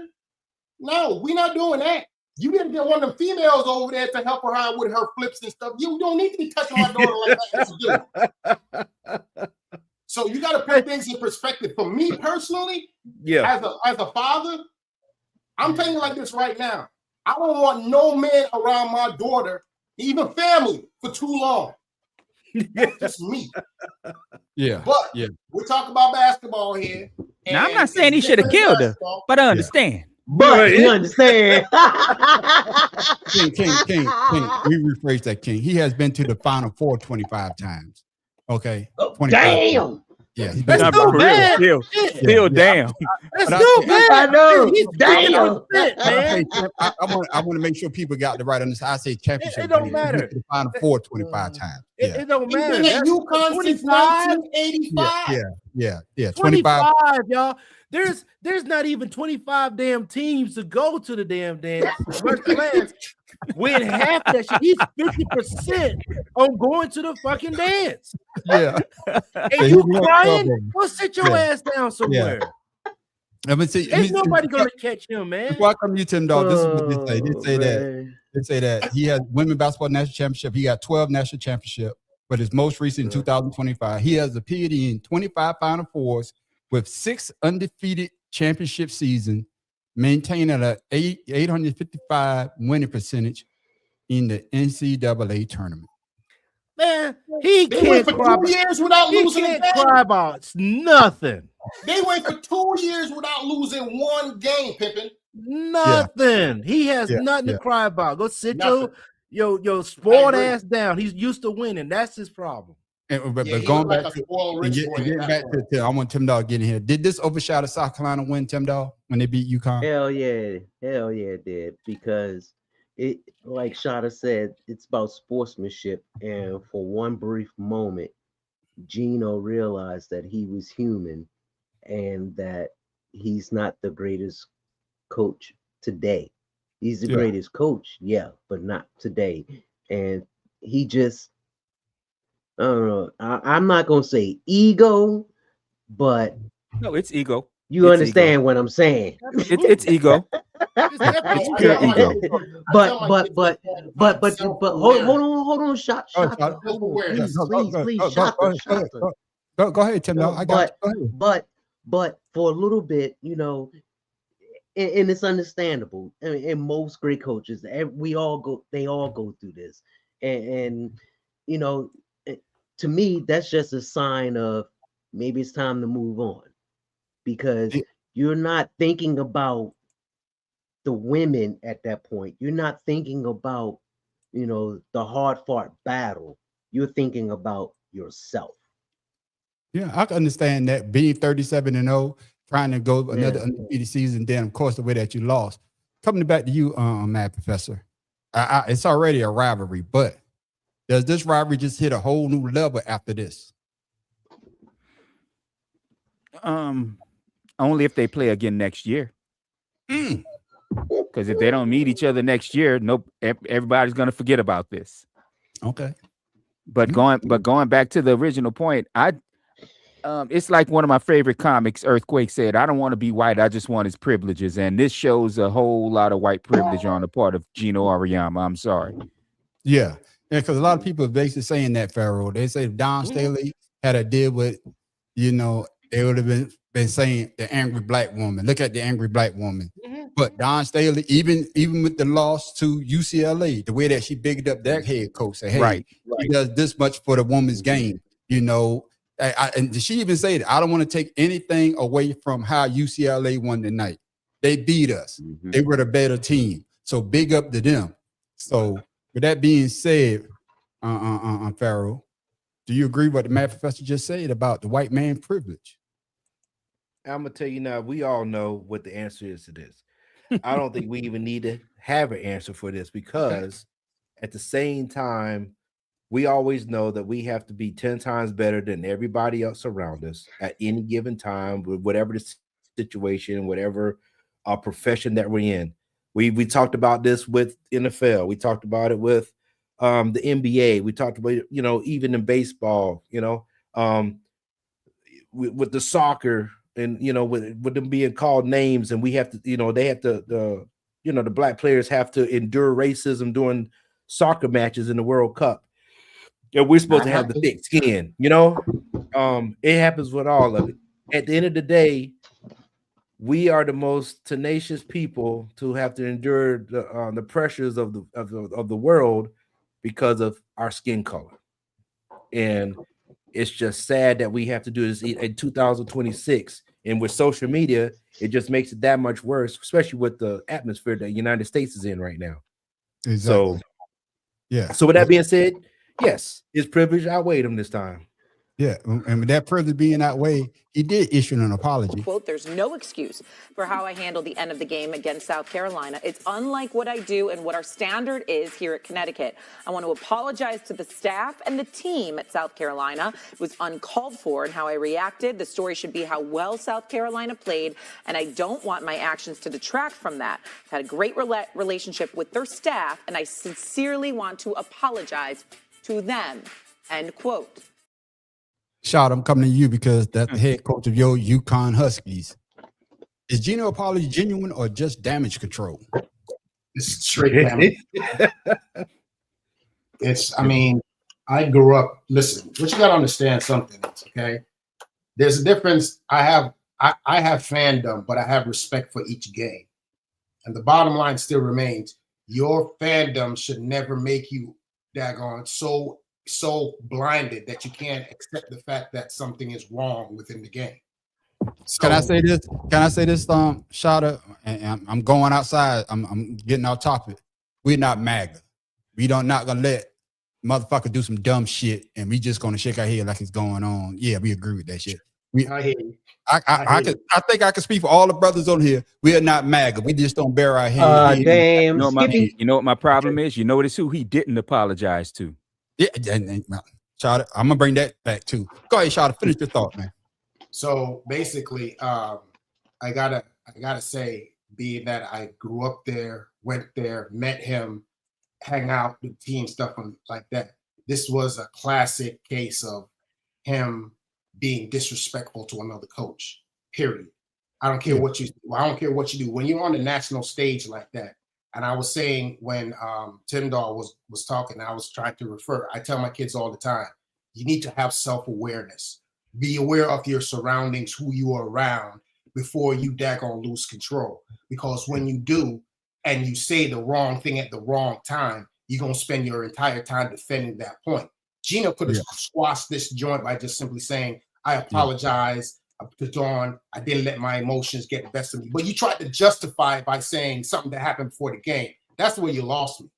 No, we not doing that. You gotta get one of them females over there to help her out with her flips and stuff. You don't need to be touching my daughter like that. You do. So you got to put things in perspective. For me personally, as a father, I'm telling you like this right now. I don't want no man around my daughter, even family, for too long. That's just me. Yeah. But yeah. we're talking about basketball here. Now, I'm and not saying he it's should have different killed her, basketball. but I understand. But you understand. King, we rephrase that, King. He has been to the Final Four 25 times. Okay. 25 Damn. times. Yeah. He's That's been still bad. Still damn. That's But still bad. I know. He's Damn. man. I want to make sure people got the right understanding. I say championship. It don't but he went matter. to the Final Four 25 times. Yeah. It don't He's matter. been at That's UConn since 25? 1985. Yeah. 25, y'all. There's not even 25 damn teams to go to the damn dance. First class win half that shit. He's 50% on going to the fucking dance. Yeah. And Yeah, you he's crying? trouble. Go sit your ass down somewhere. Let me see. Ain't nobody gonna catch him, man. Before I come to you, Tim Dog, this is what they say. They say that man. they say that he has women basketball national championship. He got 12 national championship, but his most recent in 2025. He has appeared in 25 Final Fours with 6 undefeated championship season, maintaining a 855 winning percentage in the NCAA tournament. Man, he They went can't for cry. 2 years without He losing a can't game. cry about nothing. They went for 2 years without losing one game, Pippin. Nothing. He has nothing to cry about. Go sit your spoiled ass down. He's used to winning. That's his problem. But Yeah, he going looked back like a to spoiled rich boy. getting back to I want Tim Dog getting here. Did this overshadow South Carolina win, Tim Dog, when they beat UConn? Hell yeah, it did, because it, like Shada said, it's about sportsmanship. And for one brief moment, Gino realized that he was human and that he's not the greatest coach today. He's the greatest coach, yeah, but not today. And he just, I don't know. I'm not gonna say ego, but No, it's ego. you It's understand ego. what I'm saying. It's ego. It's pure ego. But hold on, shot. Please, Shaka. Go ahead, Tim Dog. I got you. Go ahead. But for a little bit, you know, and it's understandable. I mean, and most great coaches, they all go through this, and you know, to me, that's just a sign of maybe it's time to move on, because you're not thinking about the women at that point. You're not thinking about, you know, the hard-fought battle. You're thinking about yourself. Yeah, I can understand that, being 37-0, trying to go another undefeated season. Then, of course, the way that you lost. Coming back to you, Mad Professor, it's already a rivalry, but does this rivalry just hit a whole new level after this? Only if they play again next year. Because if they don't meet each other next year, everybody's gonna forget about this. Okay. But going back to the original point, it's like one of my favorite comics, Earthquake, said, "I don't want to be white, I just want his privileges." And this shows a whole lot of white privilege on the part of Gino Auriemma. I'm sorry. Yeah, because a lot of people are basically saying that, Pharaoh. They say if Don Staley had a deal with, you know, they would have been saying the angry black woman. Look at the angry black woman. But Don Staley, even with the loss to UCLA, the way that she bigged up that head coach, said, "Hey, he does this much for the women's game," you know. And she even said, "I don't want to take anything away from how UCLA won tonight. They beat us. They were the better team. So big up to them." So with that being said, Pharaoh, do you agree with what the Mad Professor just said about the white man privilege? I'm gonna tell you now, we all know what the answer is to this. I don't think we even need to have an answer for this, because at the same time, we always know that we have to be 10 times better than everybody else around us at any given time, with whatever the situation, whatever profession that we're in. We talked about this with NFL. We talked about it with the NBA. We talked about, you know, even in baseball, you know, with the soccer, and, you know, with them being called names, and we have to, you know, they have to, the black players have to endure racism during soccer matches in the World Cup. And we're supposed to have the thick skin, you know. It happens with all of it. At the end of the day, we are the most tenacious people to have to endure the pressures of the world because of our skin color. And it's just sad that we have to do this in 2026. And with social media, it just makes it that much worse, especially with the atmosphere that the United States is in right now. Exactly. So, yeah. So with that being said, yes, his privilege outweighed him this time. Yeah, and with that privilege being that way, he did issue an apology. Quote, there's no excuse for how I handled the end of the game against South Carolina. It's unlike what I do and what our standard is here at Connecticut. I want to apologize to the staff and the team at South Carolina. It was uncalled for in how I reacted. The story should be how well South Carolina played, and I don't want my actions to detract from that. I've had a great relationship with their staff, and I sincerely want to apologize to them, end quote. Shot, I'm coming to you because that's the head coach of your UConn Huskies. Is Gino apology genuine or just damage control? It's straight damage. I mean, I grew up, listen, what you got to understand something, okay? There's a difference. I have fandom, but I have respect for each game. And the bottom line still remains, your fandom should never make you daggone so blinded that you can't accept the fact that something is wrong within the game. So, Can I say this? Shada? And I'm going outside. I'm getting off topic. We're not MAGA. We not gonna let motherfucker do some dumb shit, and we just gonna shake our head like it's going on. Yeah, we agree with that shit. I hear you. I think I can speak for all the brothers on here. We are not MAGA. We just don't bear our head. Damn. You know what my problem is? You notice who he didn't apologize to? Yeah, Shada, I'm gonna bring that back too. Go ahead, Shada. Finish your thought, man. So basically, I gotta say, being that I grew up there, went there, met him, hang out with team, stuff like that. This was a classic case of him being disrespectful to another coach. Period. I don't care what you do. When you're on the national stage like that, and I was saying when Tyndall was talking, I was trying to refer. I tell my kids all the time, you need to have self-awareness. Be aware of your surroundings, who you are around, before you daggone lose control. Because when you do, and you say the wrong thing at the wrong time, you're going to spend your entire time defending that point. Gino could have squashed this joint by just simply saying, I apologize to Dawn. I didn't let my emotions get the best of me. But you tried to justify it by saying something that happened before the game. That's where you lost me.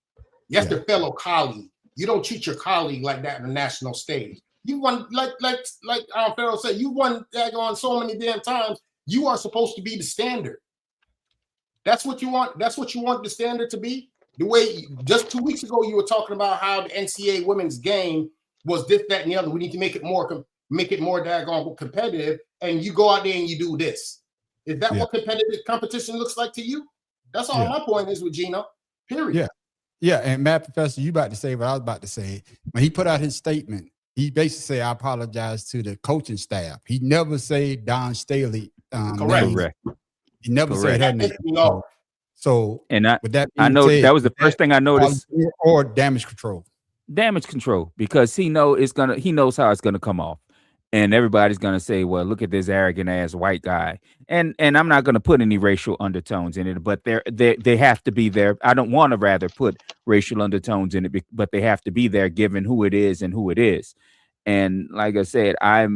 Yes, the fellow colleague. You don't treat your colleague like that on the national stage. You won, like Pharaoh said, you won daggone so many damn times. You are supposed to be the standard. That's what you want. That's what you want the standard to be. The way just 2 weeks ago you were talking about how the NCAA women's game was this, that, and the other. We need to make it more daggone competitive. And you go out there and you do this. Is that what competitive competition looks like to you? That's all my point is with Gino. Period. Yeah. And Matt Professor, you about to say what I was about to say. When he put out his statement, he basically said, I apologize to the coaching staff. He never said Dawn Staley. Correct. He never said her name. So, and I know that was the first thing I noticed. Or damage control. Damage control, because he knows how it's gonna come off. And everybody's gonna say, well, look at this arrogant ass white guy. And I'm not gonna put any racial undertones in it, but they have to be there. I don't want to rather put racial undertones in it, but they have to be there given who it is and who it is. And like I said, I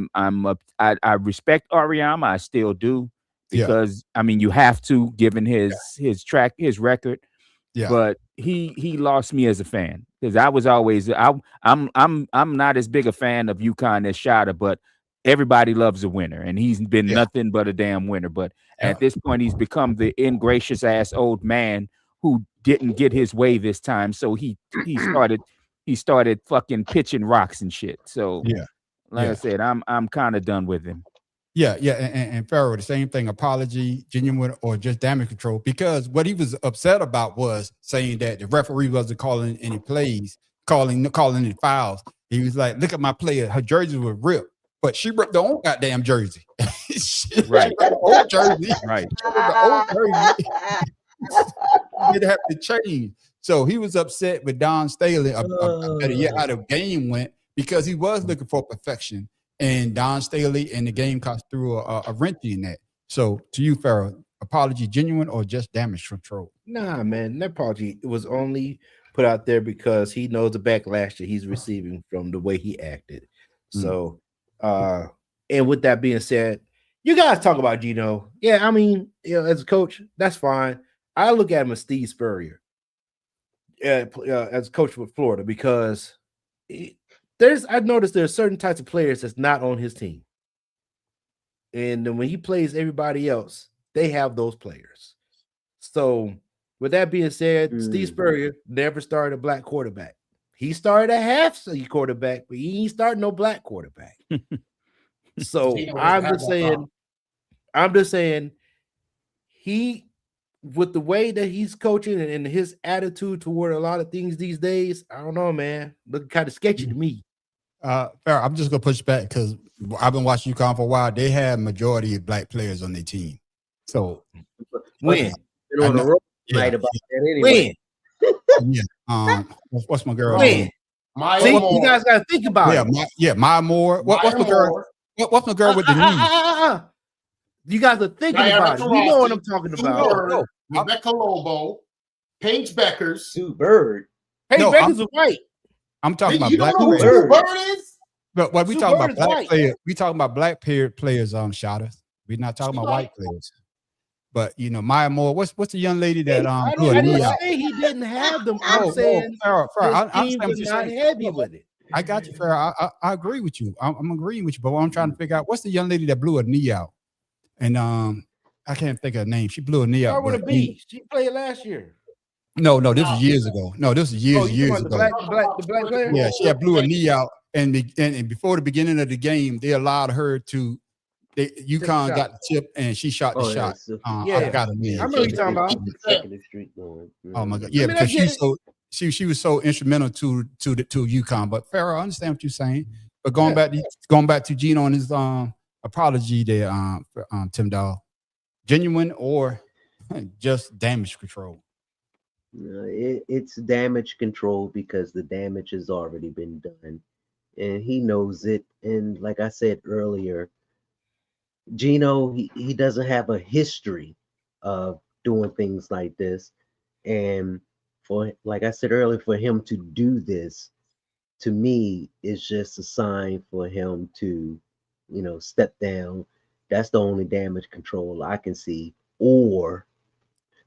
respect Auriemma, I still do, because I mean you have to, given his record. Yeah. But he lost me as a fan, because I was always I'm not as big a fan of UConn as Shada, but everybody loves a winner, and he's been nothing but a damn winner. But at this point, he's become the ingracious ass old man who didn't get his way this time. So he started fucking pitching rocks and shit. So I said, I'm kind of done with him. Yeah, and Pharaoh, the same thing, apology, genuine or just damage control, because what he was upset about was saying that the referee wasn't calling any plays, calling any fouls. He was like, look at my player, her jersey was ripped, but she ripped her own goddamn jersey. Right. The old jersey. Right. The old jersey. It had to change. So he was upset with Dawn Staley how the game went, because he was looking for perfection. And Dawn Staley and the game cost threw a wrench in that. So to you, Farrell, apology genuine or just damage control? Nah, man, that apology was only put out there because he knows the backlash that he's receiving from the way he acted. So, and with that being said, you guys talk about Gino. Yeah, I mean, as a coach, that's fine. I look at him as Steve Spurrier as a coach for Florida because I've noticed there's certain types of players that's not on his team. And then when he plays everybody else, they have those players. So with that being said, Steve Spurrier never started a black quarterback. He started a half-season quarterback, but he ain't starting no black quarterback. So I'm just saying he, with the way that he's coaching and his attitude toward a lot of things these days, I don't know, man. Looking kind of sketchy to me. Fair. I'm just gonna push back because I've been watching UConn for a while. They have majority of black players on their team. So when on the road night about that anyway. Yeah. What's my girl? When? See, you guys got to think about it. Maya Moore. What's my girl? What's my girl with the knee? You guys are thinking about it. You know what I'm talking about. Rebecca Lobo, Paige Beckers, Sue Bird. Paige Beckers is white. I'm talking about you black don't know players. who Sue Bird is? But what we Sue talking Bird about is black white. players. We talking about black players on Shotters. We're not talking about white players. But Maya Moore, what's the young lady that I blew a knee didn't out? say he didn't have them. I'm saying I'm team was not heavy with it. I got you, Farrell. I agree with you. I'm agreeing with you. But what I'm trying to figure out, what's the young lady that blew a knee out? And I can't think of her name. She blew a knee out. With a B. She played last year. No, this was years ago. No, this was years ago. The black player? Yeah, she had blew a knee out, and before the beginning of the game, they allowed her to. UConn got the tip, and she shot the shot. I got her name. I know you're talking about. Oh my God! Yeah, because she was so instrumental to UConn. But Farrell, I understand what you're saying. But going back to Gino and his apology there, Tim Dahl, genuine or just damage control? It's damage control because the damage has already been done, and he knows it. And like I said earlier, Gino, he doesn't have a history of doing things like this. And like I said earlier, for him to do this, to me, is just a sign for him to, step down. That's the only damage control I can see. Or,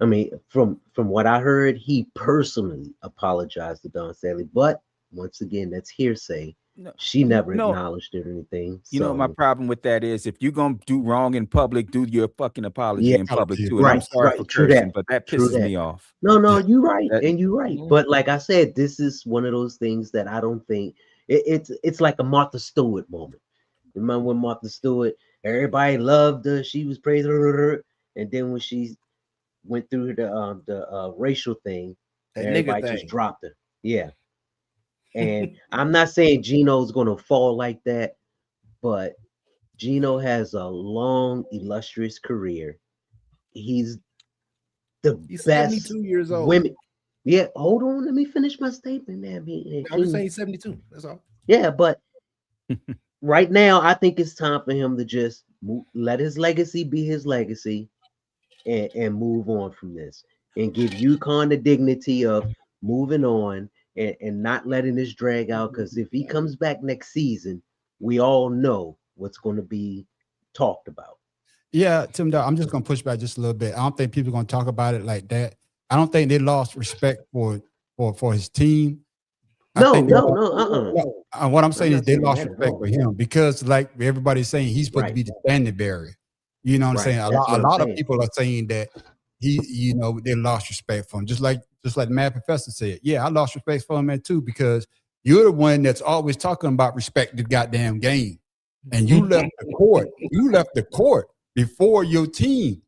I mean, from what I heard, he personally apologized to Dawn Staley. But once again, that's hearsay. She never acknowledged it or anything. You know, my problem with that is if you're gonna do wrong in public, do your fucking apology in public too. And I'm sorry for cursing, but that pisses me off. No, you're right, and you're right. But like I said, this is one of those things that I don't think it's like a Martha Stewart moment. Remember when Martha Stewart, everybody loved her, she was praising her, and then when she went through the racial thing, everybody just dropped her. Yeah. And I'm not saying Gino's going to fall like that, but Gino has a long, illustrious career. He's best 72 years old. Women. Yeah, hold on. Let me finish my statement, man. I'm just saying he's 72. That's all. Yeah, but right now, I think it's time for him to just let his legacy be his legacy and move on from this and give UConn the dignity of moving on. And not letting this drag out, because if he comes back next season, we all know what's going to be talked about. Yeah, Tim, I'm just going to push back just a little bit. I don't think people are going to talk about it like that. I don't think they lost respect for his team. No. What I'm saying is they lost respect for him because, like everybody's saying, he's supposed to be the standard bearer. You know what I'm saying? A lot of people are saying that they lost respect for him. Just like the Mad Professor said, yeah, I lost respect for him too, because you're the one that's always talking about respect the goddamn game. And you left the court. You left the court before your team.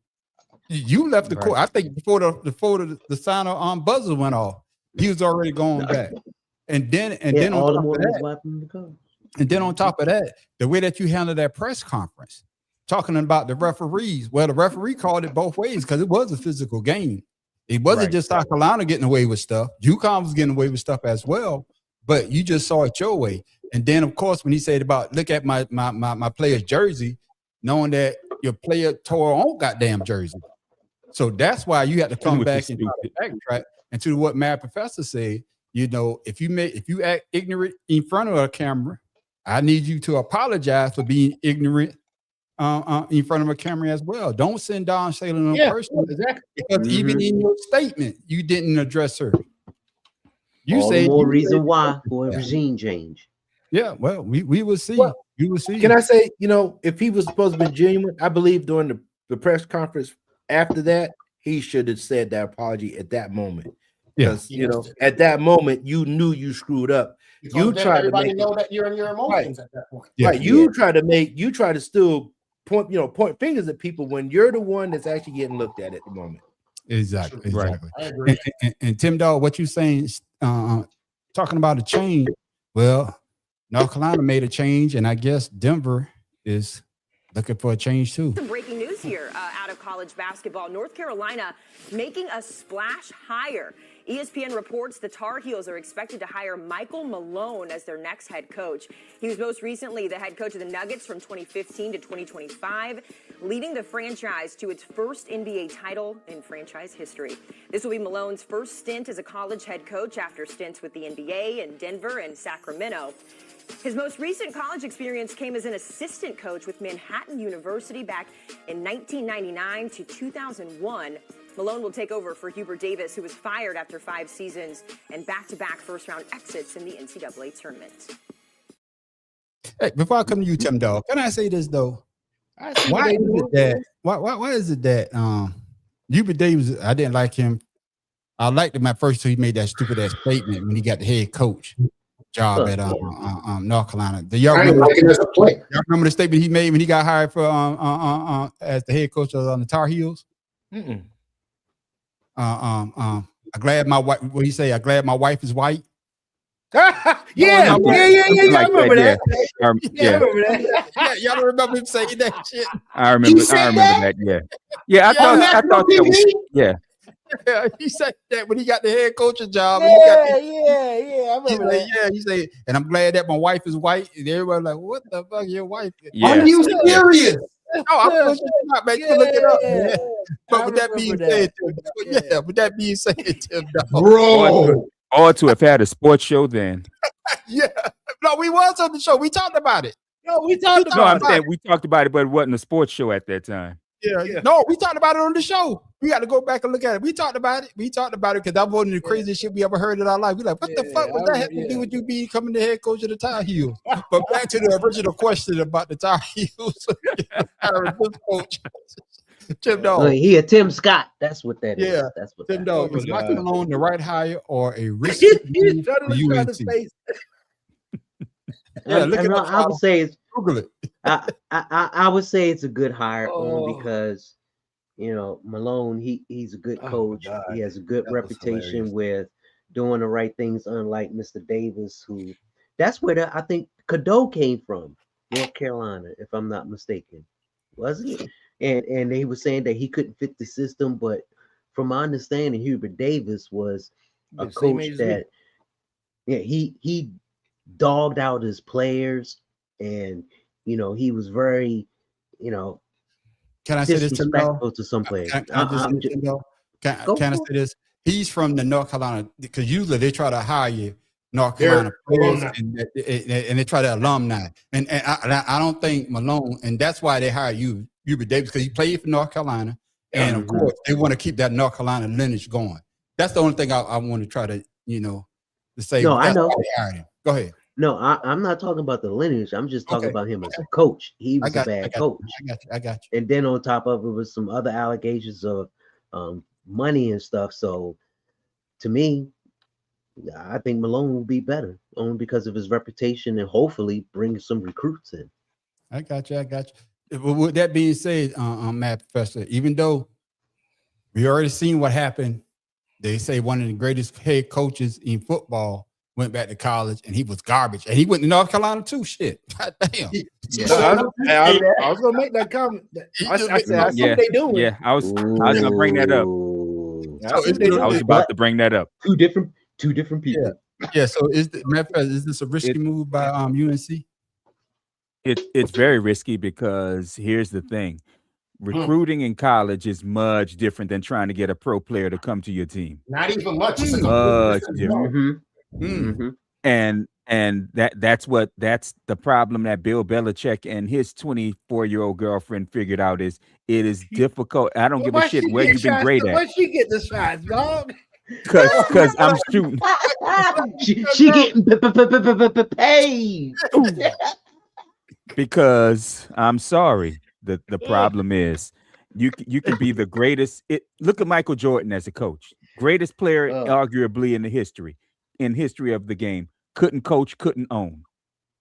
You left the court. I think before the signer on buzzer went off, he was already going back. And then on top of that, the way that you handled that press conference, talking about the referees. Well, the referee called it both ways because it was a physical game. It wasn't just South Carolina getting away with stuff. UConn was getting away with stuff as well, but you just saw it your way. And then, of course, when he said about look at my player's jersey, knowing that your player tore on goddamn jersey. So that's why you have to come Which is back and try to backtrack. And to what Mad Professor said, you know, if you act ignorant in front of a camera, I need you to apologize for being ignorant in front of a camera as well. Don't send Dawn Staley on person, exactly. because even in your statement, you didn't address her. You All say the more you reason said- why for a regime change. Yeah, well, we will see. Well, we will see. Can I say, you know, if he was supposed to be genuine, I believe during the press conference after that, he should have said that apology at that moment. Because, you know, at that moment, you knew you screwed up. Because You then tried to everybody make know that you're in your emotions at that point. Yeah. right. You try to still point fingers at people when you're the one that's actually getting looked at the moment. Exactly. Right. Exactly. I agree. And Tim Dog, what you saying? Talking about a change. Well, North Carolina made a change, and I guess Denver is looking for a change too. Some breaking news here out of college basketball. North Carolina making a splash hire. ESPN reports the Tar Heels are expected to hire Michael Malone as their next head coach. He was most recently the head coach of the Nuggets from 2015 to 2025, leading the franchise to its first NBA title in franchise history. This will be Malone's first stint as a college head coach after stints with the NBA in Denver and Sacramento. His most recent college experience came as an assistant coach with Manhattan University back in 1999 to 2001. Malone will take over for Hubert Davis, who was fired after 5 seasons and back-to-back first-round exits in the NCAA tournament. Hey, before I come to you, Tim Dog, can I say this though? Why is it that Hubert Davis? I didn't like him. I liked him at first till he made that stupid ass statement when he got the head coach job at North Carolina. Do y'all remember, y'all remember the statement he made when he got hired for as the head coach of the Tar Heels? Mm-mm. I'm glad my wife. What he say? I'm glad my wife is white. yeah. I remember that. Yeah. Yeah, y'all don't remember him saying that shit. I remember that. Yeah. I thought that was, yeah. Yeah, he said that when he got the head coaching job. Yeah. I remember that. Yeah, he said, and I'm glad that my wife is white. And everybody like, what the fuck, your wife? Yeah. Are you serious? No, I'm pushing it out, man. You can look it up. Yeah. But I with that being remember said, that. Tim, with that being said, Tim, Bro. Or to have had a sports show then. yeah, no, we was on the show. We talked about it. No, we talked No, I'm about saying we talked about it, but it wasn't a sports show at that time. Yeah. No, we talked about it on the show. We got to go back and look at it. We talked about it. Because that wasn't the craziest shit we ever heard in our life. We like, what the fuck would that have to do with you becoming the head coach of the Tar Heels? But back to the original question about the Tar Heels. Coach Tim Dog. He a Tim Scott. That's what that is. Yeah. That's what Tim that Dog, is. is Michael Malone the right hire or a risky He's move trying for to look at UNC? his face. Yeah, look at I would say it's Google it. I would say it's a good hire only Oh. because Malone he's a good Oh, my coach. God. He has a good That was reputation hilarious. with doing the right things, unlike Mr. Davis, who that's where I think Cadeau came from, North Carolina, if I'm not mistaken, wasn't it? And he was saying that he couldn't fit the system, but from my understanding, Hubert Davis was a The same coach age as me. that he dogged out his players, and he was very Can I say this, Tim Dog? disrespectful to some players. Can I just say this, Tim Dog? Can I say this? He's from the North Carolina, because usually they try to hire you North Carolina players and they try to alumni. And I don't think Malone, and that's why they hire you, Hubert Davis, because he played for North Carolina. And of course, they want to keep that North Carolina lineage going. That's the only thing I want to try to, to say. No, I that's know. why they hired him. Go ahead. No, I'm not talking about the lineage. I'm just talking about him as a coach. He was a bad coach. I got you. And then on top of it was some other allegations of money and stuff. So to me, I think Malone will be better only because of his reputation and hopefully bring some recruits in. I got you. But with that being said, Matt Professor, even though we already seen what happened, they say one of the greatest head coaches in football went back to college and he was garbage. And he went to North Carolina too. Shit. God damn. I was gonna make that comment. I said, I see what they doing. Yeah, I was gonna bring that up. I was about to bring that up. Two different people. Yeah. So is this a risky move by UNC? It's very risky because here's the thing. Recruiting in college is much different than trying to get a pro player to come to your team. Not even much. It's a Much complete different. And that's the problem that Bill Belichick and his 24-year-old girlfriend figured out is it is difficult. I don't give a shit where you've been great at. Why she get the shots, dog? Because I'm shooting. She getting paid. Because I'm sorry. The problem is you can be the greatest. Look at Michael Jordan as a coach. Greatest player arguably in history of the game. Couldn't coach, couldn't own.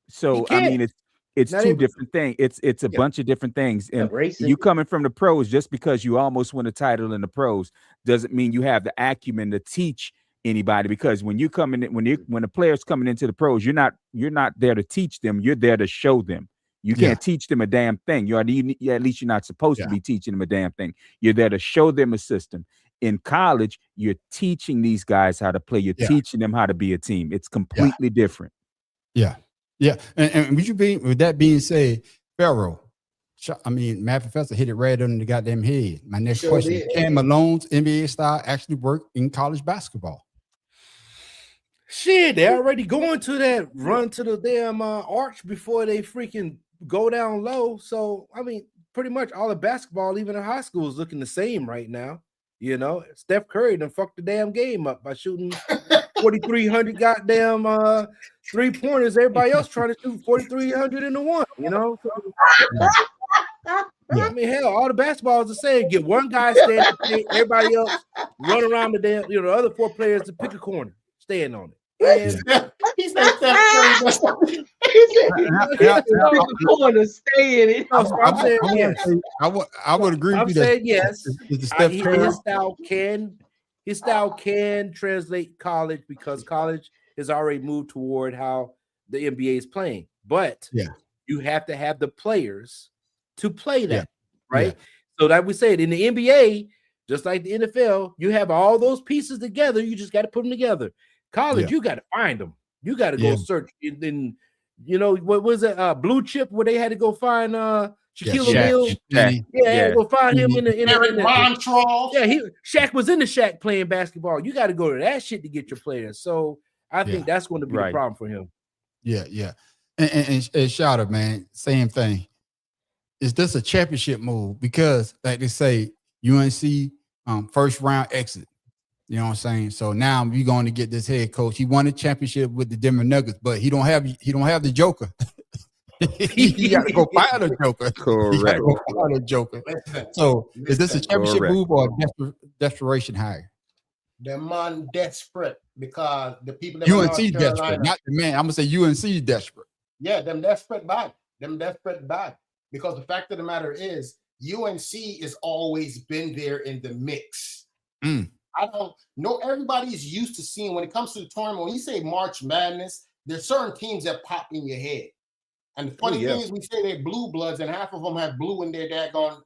So I mean it's two different things. It's a bunch of different things. And you coming from the pros, just because you almost win a title in the pros doesn't mean you have the acumen to teach anybody. Because when you come in, when a player's coming into the pros, you're not there to teach them, you're there to show them. You can't teach them a damn thing. At least you're not supposed to be teaching them a damn thing. You're there to show them a system. In college, you're teaching these guys how to play. You're teaching them how to be a team. It's completely different. Yeah. And with that being said, Pharaoh, Matt Professor hit it right under the goddamn head. My next question: can Malone's NBA style actually work in college basketball? Shit, they're already going to that run to the damn arch before they freaking go down low. So, I mean, pretty much all of basketball, even in high school, is looking the same right now. You know, Steph Curry done fucked the damn game up by shooting 4,300 goddamn 3-pointers. Everybody else trying to shoot 4,300 in the one, you know? So, I mean, hell, all the basketball is the same. Get one guy standing, everybody else run around the damn, the other 4 players to pick a corner, stand on it. He said Steph Curry. Corner, stay in it. I would agree with you. I'm saying yes. His style can translate college, because college has already moved toward how the NBA is playing. But you have to have the players to play that, right? So that we said in the NBA, just like the NFL, you have all those pieces together. You just got to put them together. College, you got to find them. You got to go search. And what was it? Blue Chip, where they had to go find Shaquille O'Neal. Go find him in the Montrose. Shaq was in the Shaq playing basketball. You got to go to that shit to get your players. So I think that's going to be the problem for him. Yeah. And shout out, man. Same thing. Is this a championship move? Because, like they say, UNC first round exit. You know what I'm saying? So now we're going to get this head coach. He won a championship with the Denver Nuggets, but he don't have the Joker. He got to go find a Joker. Correct. Go find a Joker. So is this a championship move or a desperation hire? The man desperate because the people that UNC desperate, not the man. I'm gonna say UNC desperate. Yeah, them desperate bad. Because the fact of the matter is, UNC has always been there in the mix. I don't know. Everybody's used to seeing, when it comes to the tournament, when you say March Madness, there's certain teams that pop in your head. And the funny thing is, we say they're blue bloods, and half of them have blue in their daggone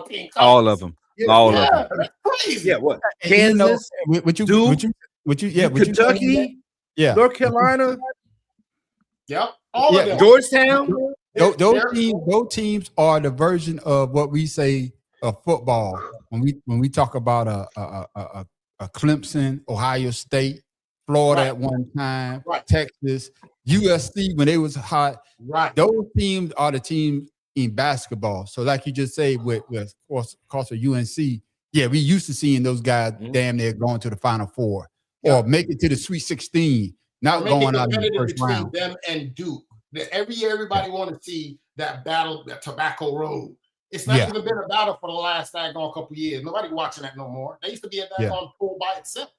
team. All of them. All of them. That's crazy. Yeah, what? Kansas, Kentucky, North Carolina. Yep. All of them. Georgetown. Those teams are the version of what we say of football when we talk about a Clemson, Ohio State, Florida at one time, Texas, USC when they was hot. Right. Those teams are the teams in basketball. So like you just say with of course of UNC, we used to seeing those guys damn near going to the Final Four or make it to the Sweet 16, not going out in the first round. Them and Duke. Every year, everybody want to see that battle, that Tobacco Road. It's not even been a battle for the last couple of years. Nobody watching that no more. They used to be a daggone pool by itself.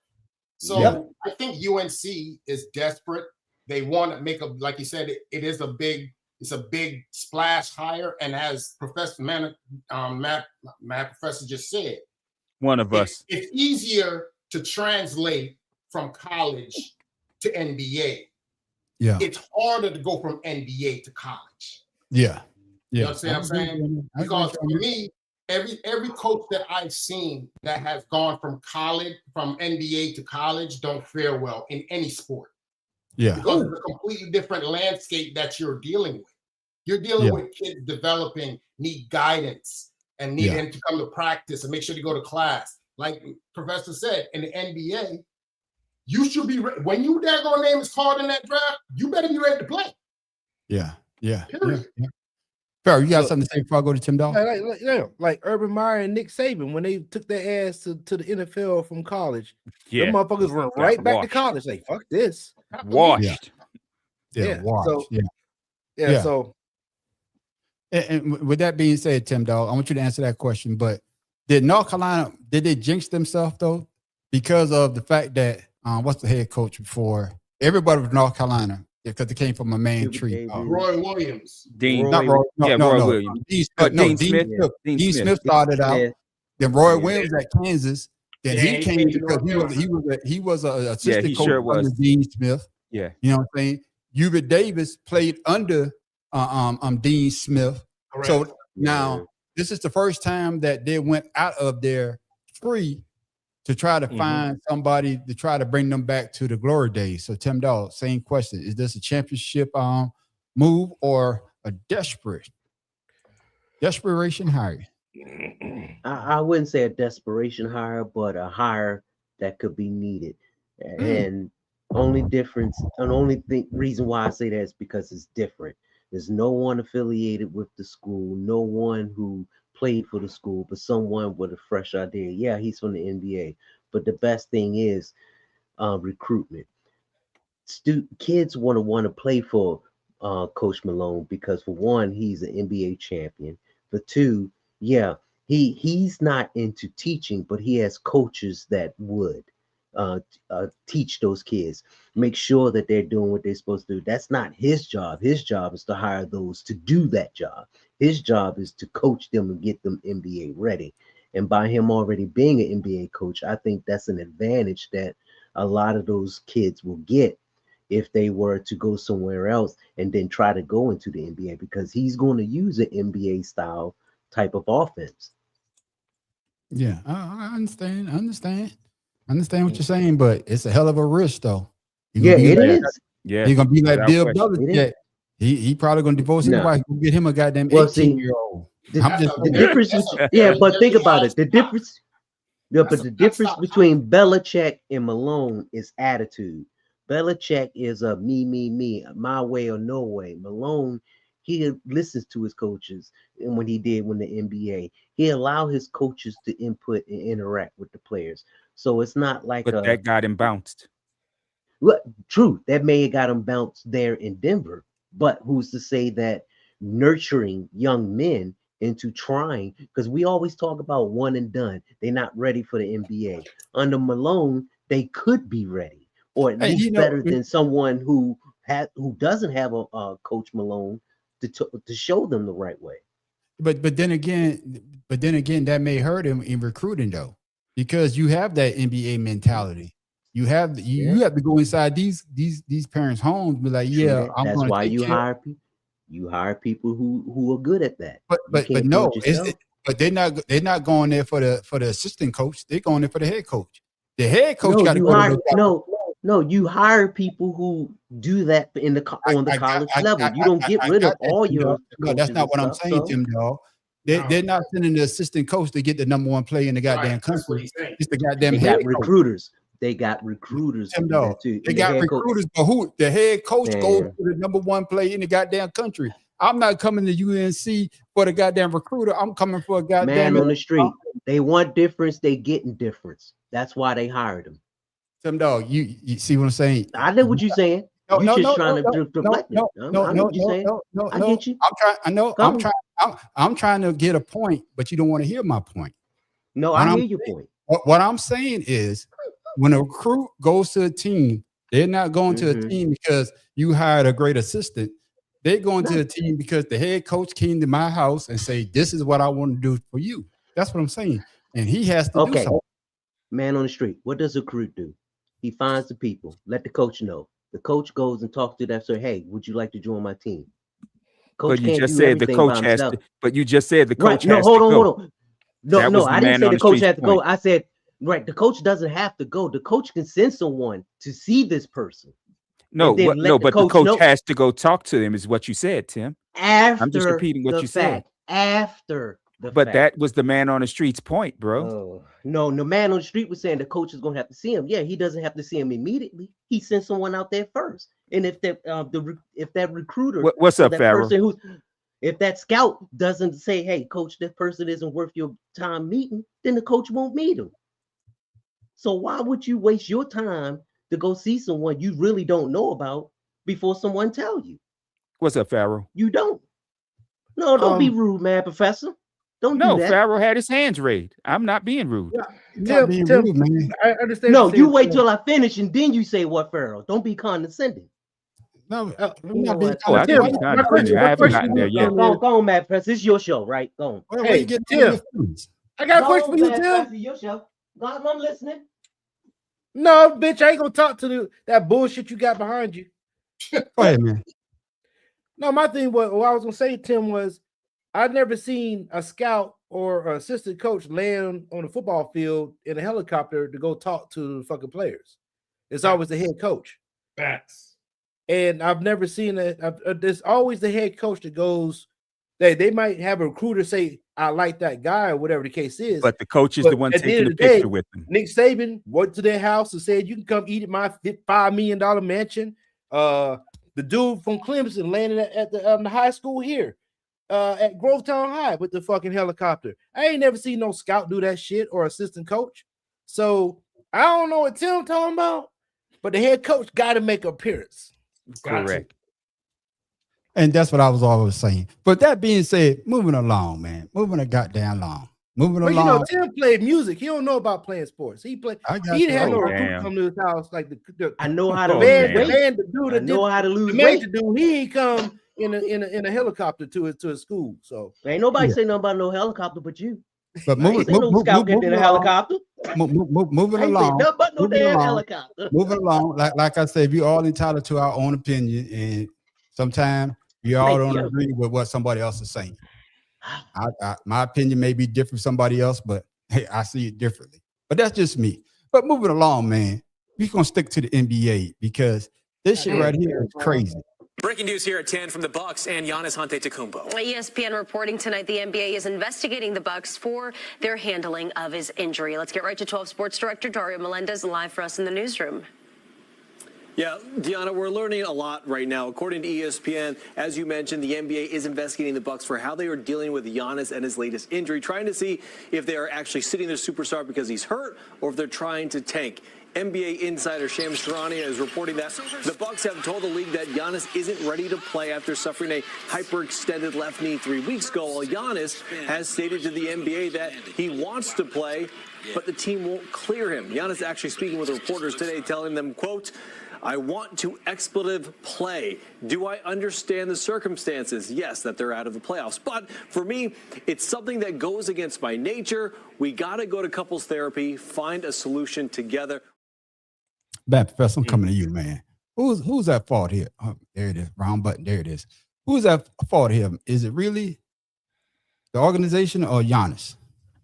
So I think UNC is desperate. They want to make like you said, it's a big splash hire. And as Professor Matt Professor just said, one of us, it's easier to translate from college to NBA. Yeah, it's harder to go from NBA to college. Yeah. You know what I'm saying? Because for me, every coach that I've seen that has gone from NBA to college don't fare well in any sport. Yeah. Because it's a completely different landscape that you're dealing with. You're dealing Yeah. with kids developing, need guidance, and need them to come to practice and make sure to go to class. Like Professor said, in the NBA, you should be when you daggone name is called in that draft, you better be ready to play. Yeah. Period. Farrell, you got something to say before I go to Tim Dawg? Like Urban Meyer and Nick Saban when they took their ass to the NFL from college. Yeah. Them motherfuckers went right back to college. Like, fuck this. Washed. Washed. Yeah. So and with that being said, Tim Dawg, I want you to answer that question. But did North Carolina, did they jinx themselves though? Because of the fact that what's the head coach before? Everybody was North Carolina because they came from a man tree. Roy Williams. Dean. Not Roy, Roy Williams. Dean Smith. Dean Smith started out. Yeah. Then Roy Williams at Kansas. Then he came because he was a assistant he coach sure was. under Dean Smith. Yeah. You know what I'm saying? Hubert Davis played under Dean Smith. Correct. So now this is the first time that they went out of their tree to try to find somebody to try to bring them back to the glory days. So Tim Dawg, same question. Is this a championship move or a desperation hire? I wouldn't say a desperation hire, but a hire that could be needed. And only reason why I say that is because it's different. There's no one affiliated with the school, no one who played for the school, but someone with a fresh idea. Yeah, he's from the NBA, but the best thing is recruitment. Kids want to play for Coach Malone because, for one, he's an NBA champion. For two, he's not into teaching, but he has coaches that would teach those kids, make sure that they're doing what they're supposed to do. That's not his job. His job is to hire those to do that job. His job is to coach them and get them NBA ready. And by him already being an NBA coach, I think that's an advantage that a lot of those kids will get if they were to go somewhere else and then try to go into the NBA, because he's going to use an NBA style type of offense. Yeah, I understand. I understand what you're saying, but it's a hell of a risk, though. It is. Yeah, you're gonna be like Bill question. Belichick. He probably gonna divorce his wife. Go get him a goddamn 18-year-old. The difference is, but think about it. The difference between Belichick and Malone is attitude. Belichick is a me, my way or no way. Malone, he listens to his coaches, and when the NBA, he allowed his coaches to input and interact with the players. So it's not like that got him bounced. Well, true, that may have got him bounced there in Denver, but who's to say that nurturing young men into trying, because we always talk about one and done. They're not ready for the NBA. Under Malone, they could be ready, or at least better than someone who doesn't have a Coach Malone to show them the right way. But then again, that may hurt him in recruiting though, because you have that NBA mentality. You have to go inside these parents' homes, and be like, that's why you hire people. You hire people who are good at that. But they're not going there for the assistant coach. They're going there for the head coach. The head coach got to go. No, you hire people who do that on the college level. You don't get rid of all your. No, that's not what I'm saying, Tim Dawg. They're not sending the assistant coach to get the number one player in the goddamn country. It's the goddamn head recruiters. They got recruiters. They got recruiters, but who the head coach goes to the number one player in the goddamn country. I'm not coming to UNC for the goddamn recruiter. I'm coming for a goddamn man on the street. They want difference. They getting difference. That's why they hired him. Tim Dawg, you see what I'm saying? I know what you're saying. No, I get you. I'm trying to get a point, but you don't want to hear my point. No, I hear your point. What I'm saying is, when a recruit goes to a team, they're not going to a team because you hired a great assistant. They're going to a team because the head coach came to my house and say, "This is what I want to do for you." That's what I'm saying, and he has to do something. Man on the street, what does a recruit do? He finds the people, let the coach know. The coach goes and talks to them, say, "Hey, would you like to join my team?" Coach, but you just said the coach has to. But you just said the coach has to hold go. on. No, I didn't say the coach has to go. I said, right, the coach doesn't have to go. The coach can send someone to see this person. No, but the coach has to go talk to them, is what you said, Tim. after I'm just repeating what the you said. fact. After the But fact. that was the man on the street's point, bro. Oh, no, the man on the street was saying the coach is going to have to see him. Yeah, he doesn't have to see him immediately. He sent someone out there first. And if that if that recruiter, What's up, that Pharaoh? person if that scout doesn't say, "Hey, coach, this person isn't worth your time meeting," then the coach won't meet him. So why would you waste your time to go see someone you really don't know about before someone tell you? What's up, Pharaoh? You don't. No, don't be rude, man, Professor. Don't do that. Pharaoh had his hands raised. I'm not being rude. Tim, man. I understand. No, what you you're wait saying. till I finish and then you say what, Pharaoh. Don't be condescending. No, You know what? Oh, I Tim, can be my condescending. I haven't question gotten there yet. Go on, Matt Press. It's your show, right? Go on. Where Hey, you get Tim, I got a question for you, Matt Tim. Press, it's your show. Go on, I'm listening. No, bitch, I ain't gonna talk to that bullshit you got behind you. Go ahead, man. No, my thing was what I was gonna say, Tim, was I've never seen a scout or an assistant coach land on the football field in a helicopter to go talk to the fucking players. It's always the head coach. Facts. And I've never seen it. There's always the head coach that goes. They might have a recruiter say, "I like that guy," or whatever the case is. But the coach is But the one at the taking end the of the day, picture with them. Nick Saban went to their house and said, "You can come eat at my $5 million mansion." The dude from Clemson landed at the high school here, at Grovetown High with the fucking helicopter. I ain't never seen no scout do that shit or assistant coach. So I don't know what Tim talking about, but the head coach got to make an appearance. Correct. And that's what I was always saying. But that being said, moving along, man. Moving a goddamn long. Moving But along. you know, Tim played music. He don't know about playing sports. He played. I got He you. didn't have no Oh, recruit damn. come to his house like the I know how to Oh, lose man, man. the weight. man, the dude I that know how to the lose major weight. dude. He ain't come in a helicopter to his school. So Ain't nobody Yeah. say nothing about no helicopter but you. But I ain't say no scout getting in a helicopter. Moving I ain't say along. nothing but no moving damn along. helicopter. Moving along. Like I said, we all entitled to our own opinion, and sometimes we all Thank don't you. agree with what somebody else is saying. My opinion may be different from somebody else, but hey, I see it differently. But that's just me. But moving along, man, we're gonna stick to the NBA because this shit right here is crazy. Breaking news here at 10 from the Bucks and Giannis Antetokounmpo. ESPN reporting tonight the NBA is investigating the Bucks for their handling of his injury. Let's get right to 12 Sports Director Dario Melendez live for us in the newsroom. Yeah, Deanna, we're learning a lot right now. According to ESPN, as you mentioned, the NBA is investigating the Bucks for how they are dealing with Giannis and his latest injury, trying to see if they are actually sitting their superstar because he's hurt or if they're trying to tank. NBA insider Shams Charania is reporting that the Bucks have told the league that Giannis isn't ready to play after suffering a hyperextended left knee 3 weeks ago, while Giannis has stated to the NBA that he wants to play, but the team won't clear him. Giannis actually speaking with reporters today, telling them, quote, "I want to expletive play. Do I understand the circumstances? Yes, that they're out of the playoffs. But for me, it's something that goes against my nature. We got to go to couples therapy, find a solution together." Bad Professor, I'm coming to you, man. Who's at fault here? Oh, there it is. Round button. There it is. Who's at fault here? Is it really the organization or Giannis?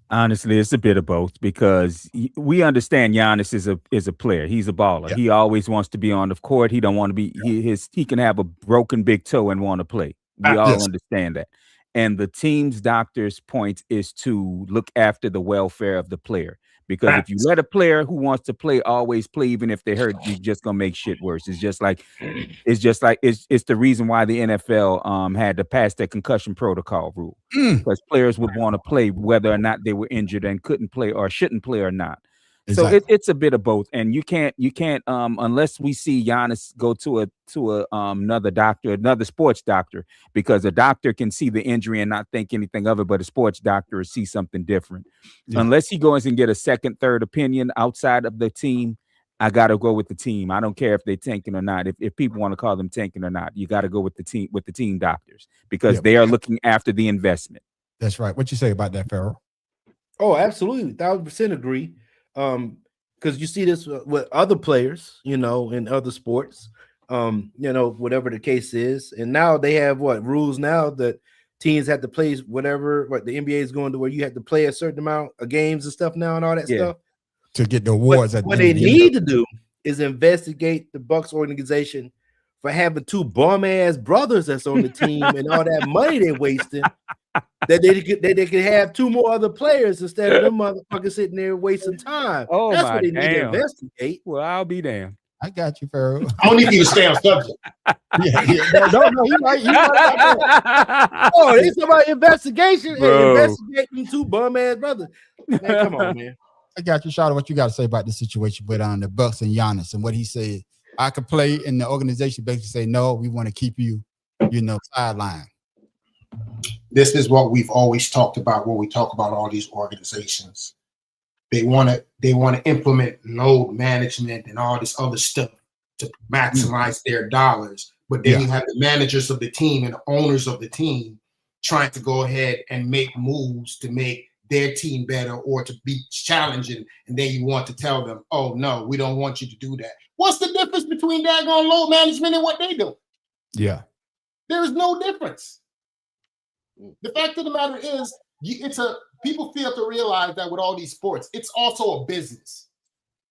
Honestly, it's a bit of both because we understand Giannis is a player. He's a baller. Yeah. He always wants to be on the court. He don't want to be. He can have a broken big toe and want to play. We all Yes. understand that. And the team's doctor's point is to look after the welfare of the player. Because if you let a player who wants to play always play, even if they hurt, you're just gonna make shit worse. It's the reason why the NFL had to pass that concussion protocol rule, because players would want to play whether or not they were injured and couldn't play or shouldn't play or not. Exactly. So it's a bit of both, and you can't unless we see Giannis go to another doctor, another sports doctor, because a doctor can see the injury and not think anything of it, but a sports doctor will see something different. Yeah. Unless he goes and get a second, third opinion outside of the team, I gotta go with the team. I don't care if they're tanking or not. If people want to call them tanking or not, you got to go with the team doctors because they are looking after the investment. That's right. What you say about that, Pharaoh? Oh, absolutely, 1000% agree. Because you see this with other players, in other sports, whatever the case is. And now they have rules now that teams have to play whatever, the NBA is going to where you have to play a certain amount of games and stuff now and all that stuff. To get the awards. What they need to do is investigate the Bucks organization for having two bum ass brothers that's on the team and all that money they're wasting. That they could have two more other players instead of them motherfuckers sitting there wasting time. Oh, that's my what they need to damn. investigate. Well, I'll be damned. I got you, Pharaoh. I don't need you to stay on subject. No, you right. Oh, they talking about investigation Bro. and investigating two bum ass brothers. Man, come on, man. I got you, Shawty. What you got to say about the situation with the Bucks and Giannis and what he said? I could play, and the organization basically say, no, we want to keep you, sideline. This is what we've always talked about when we talk about all these organizations. They want to implement load management and all this other stuff to maximize their dollars. But then you have the managers of the team and the owners of the team trying to go ahead and make moves to make their team better or to be challenging. And then you want to tell them, oh, no, we don't want you to do that. What's the difference between daggone load management and what they do? Yeah. There is no difference. The fact of the matter is, people fail to realize that with all these sports, it's also a business.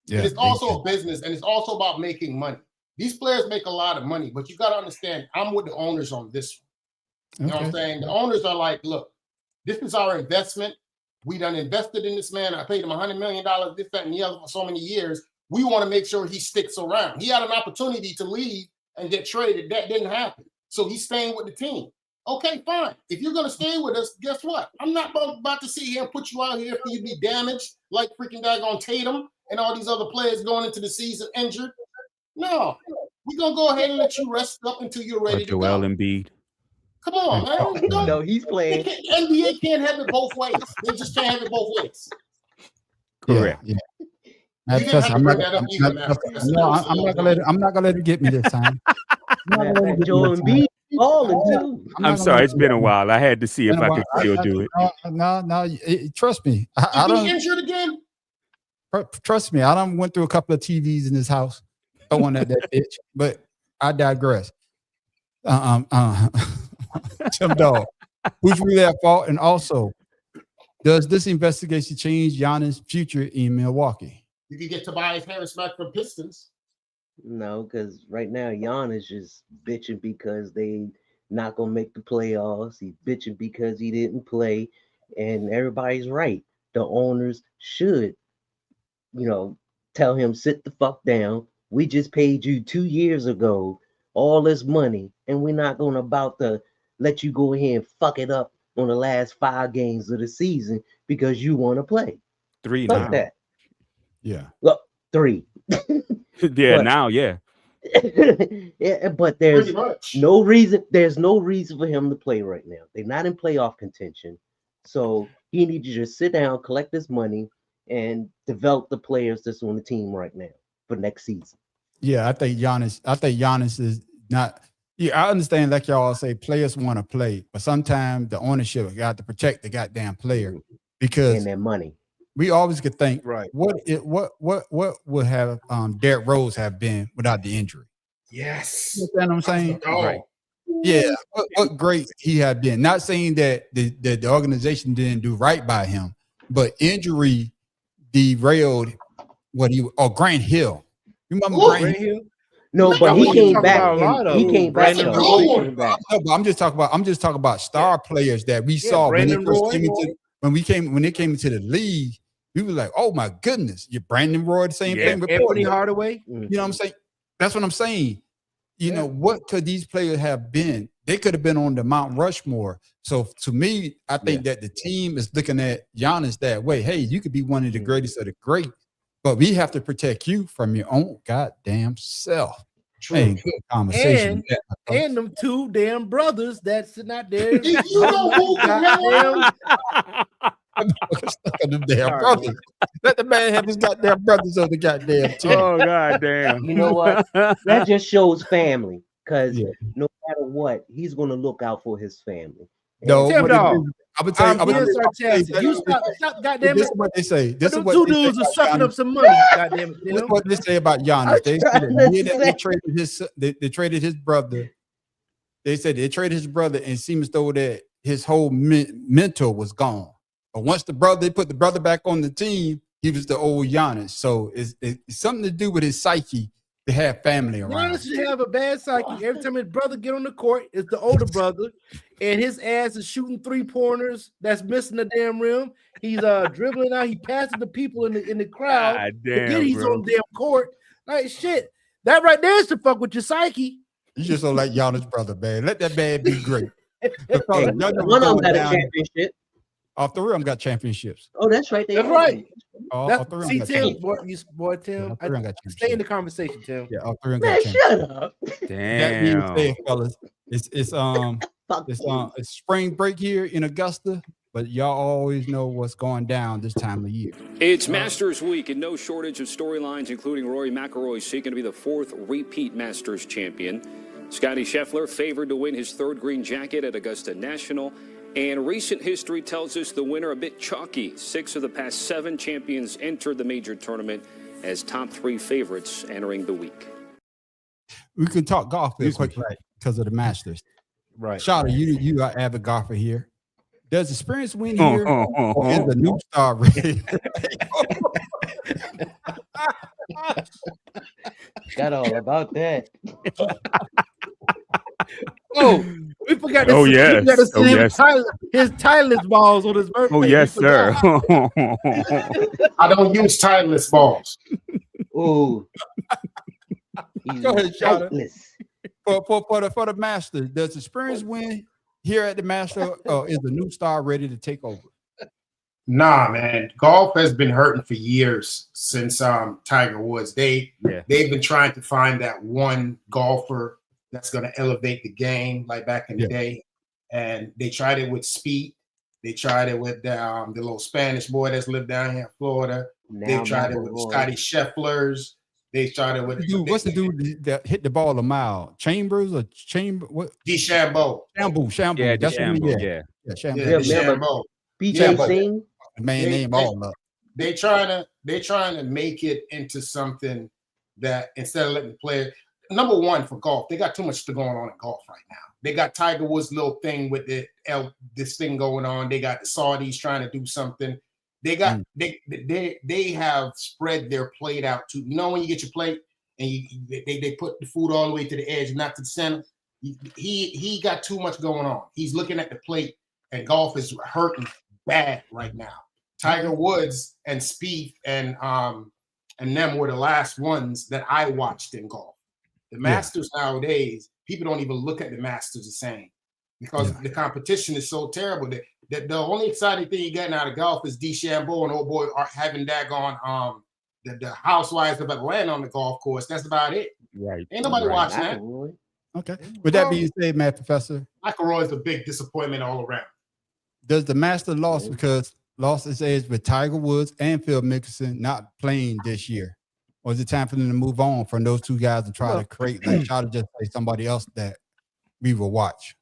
Yeah, it's also a business, and it's also about making money. These players make a lot of money, but you got to understand, I'm with the owners on this one. You know what I'm saying? The owners are like, look, this is our investment. We done invested in this man. I paid him $100 million, this, that, and the other for so many years. We want to make sure he sticks around. He had an opportunity to leave and get traded. That didn't happen. So he's staying with the team. Okay, fine. If you're going to stay with us, guess what? I'm not about to sit here and put you out here for you to be damaged like freaking daggone Tatum and all these other players going into the season injured. No, we're going to go ahead and let you rest up until you're ready to Joel go. Embiid. Come on, man. No, he's playing. NBA can't have it both ways. They just can't have it both ways. Correct. Yeah. You didn't have to bring that up either, man. I'm not gonna let it get me this time. Joel Embiid balling too. I'm sorry, it's been a while. I had to see if I could still do it. No, trust me. I Is don't he injured again? trust me. I done went through a couple of TVs in this house, throwing at that bitch. But I digress. Tim Dog, who's really at fault? And also, does this investigation change Giannis' future in Milwaukee? You can get Tobias Harris back from Pistons. No, because right now Giannis just bitching because they not gonna make the playoffs. He's bitching because he didn't play, and everybody's right. The owners should, tell him sit the fuck down. We just paid you 2 years ago all this money, and we're not gonna about to let you go ahead and fuck it up on the last 5 games of the season because you want to play. 3 Fuck now. that. Yeah. Well, 3. Yeah, But- now, yeah. Yeah, but there's Pretty much. no reason. There's no reason for him to play right now. They're not in playoff contention, so he needs to just sit down, collect his money, and develop the players that's on the team right now for next season. Yeah, I think Giannis is not. Yeah, I understand, like y'all say, players want to play, but sometimes the ownership got to protect the goddamn player because And their money. we always could think, Right. what would have Derrick Rose have been without the injury? Yes. You understand what I'm saying? Oh, Right. Yeah, what great he had been. Not saying that the organization didn't do right by him, but injury derailed Grant Hill. You remember Ooh, Grant Hill? No, but No, he we came talk back. about a lot of He them. came back. Brandon though. He Roy. came back. No, but I'm just talking about star players that we saw when they Brandon first Roy. came into when they came into the league. We were like, oh my goodness, you're Brandon Roy, the same Yeah. thing with Anthony Portland. Hardaway. You know what I'm saying? That's what I'm saying. You know, what could these players have been? They could have been on the Mount Rushmore. So to me, I think that the team is looking at Giannis that way. Hey, you could be one of the greatest of the great, but we have to protect you from your own goddamn self. true. Hey, good conversation. And them two damn brothers that's not there. If you don't move the hell out, Stuck in them damn brothers. Let the man have his goddamn brothers on the goddamn team. Oh, god damn. You know what? That just shows family. Because Yeah. no matter what, he's gonna look out for his family. No, Tim what Dog, it is- I would tell you. I'm being sarcastic. You stop, goddamn This it. is what they say. This is Them what two they say dudes are about sucking Giannis. up some money. Goddamn it. This is what they say about Giannis. They said trying the to year that they say. traded they traded his brother. They said they traded his brother, and it seems as though that his whole mentor was gone. But once they put the brother back on the team, he was the old Giannis. So it's something to do with his psyche They have family around. Giannis should have a bad psyche. Every time his brother get on the court, it's the older brother, and his ass is shooting 3-pointers that's missing the damn rim. He's dribbling out. He passes the people in the crowd. God Again, damn, he's bro. on the damn court. Like shit. That right there is to fuck with your psyche. You just don't like Giannis' brother, man. Let that man be great. Hey, one of them got a championship. All three of them got championships. Oh, that's right. That's right. All three of See, them got Tim, championships. boy, Tim. All three of them got Stay in the conversation, Tim. Yeah, all three of them Man, got shut championships. up. That being Damn. said, fellas, it's spring break here in Augusta, but y'all always know what's going down this time of year. It's Masters Week and no shortage of storylines, including Rory McIlroy seeking to be the 4th repeat Masters champion. Scotty Scheffler favored to win his 3rd green jacket at Augusta National. And recent history tells us the winner a bit chalky. 6 of the past 7 champions entered the major tournament as top 3 favorites entering the week. We can talk golf real quick, right? Because of the Masters. Right. Shawty, you are avid golfer here. Does experience win here, or is the new star ready? Got all about that. Oh, we forgot to Oh, see, yes. we got to see Oh, him yes. his Titleist balls on his birthday. Oh, yes, sir. I don't use Titleist balls. Ooh. Go ahead, Shawty. Titleist. For the Masters, does experience win here at the Masters, or is the new star ready to take over? Nah, man. Golf has been hurting for years since Tiger Woods. They've been trying to find that one golfer that's going to elevate the game, like back in the day. And they tried it with Spieth. They tried it with the little Spanish boy that's lived down here in Florida. They tried it with Scotty Scheffler's. They started with what's the dude that hit the ball a mile? Chambers or Chamber? What? DeChambeau. Shambo. Yeah, That's what DeChambeau, he yeah. DeChambeau. BJ Singh. Man, name all up. They're trying to make it into something that instead of letting the player. Number one for golf, they got too much going on in golf right now. They got Tiger Woods' little thing with this thing going on. They got the Saudis trying to do something. They got they have spread their plate out to when you get your plate and they put the food all the way to the edge, not to the center. He got too much going on. He's looking at the plate, and golf is hurting bad right now. Tiger Woods and Spieth and them were the last ones that I watched in golf. The Masters nowadays, people don't even look at the Masters the same because the competition is so terrible. That the only exciting thing you're getting out of golf is DeChambeau and old boy are having daggone the housewives of Atlanta on the golf course. That's about it. Right. Ain't nobody watching that. Okay. With that being said, Matt Professor, McIlroy is a big disappointment all around. Does the Master lost its edge with Tiger Woods and Phil Mickelson not playing this year? Or is it time for them to move on from those two guys and try to create, try to just play somebody else that we will watch?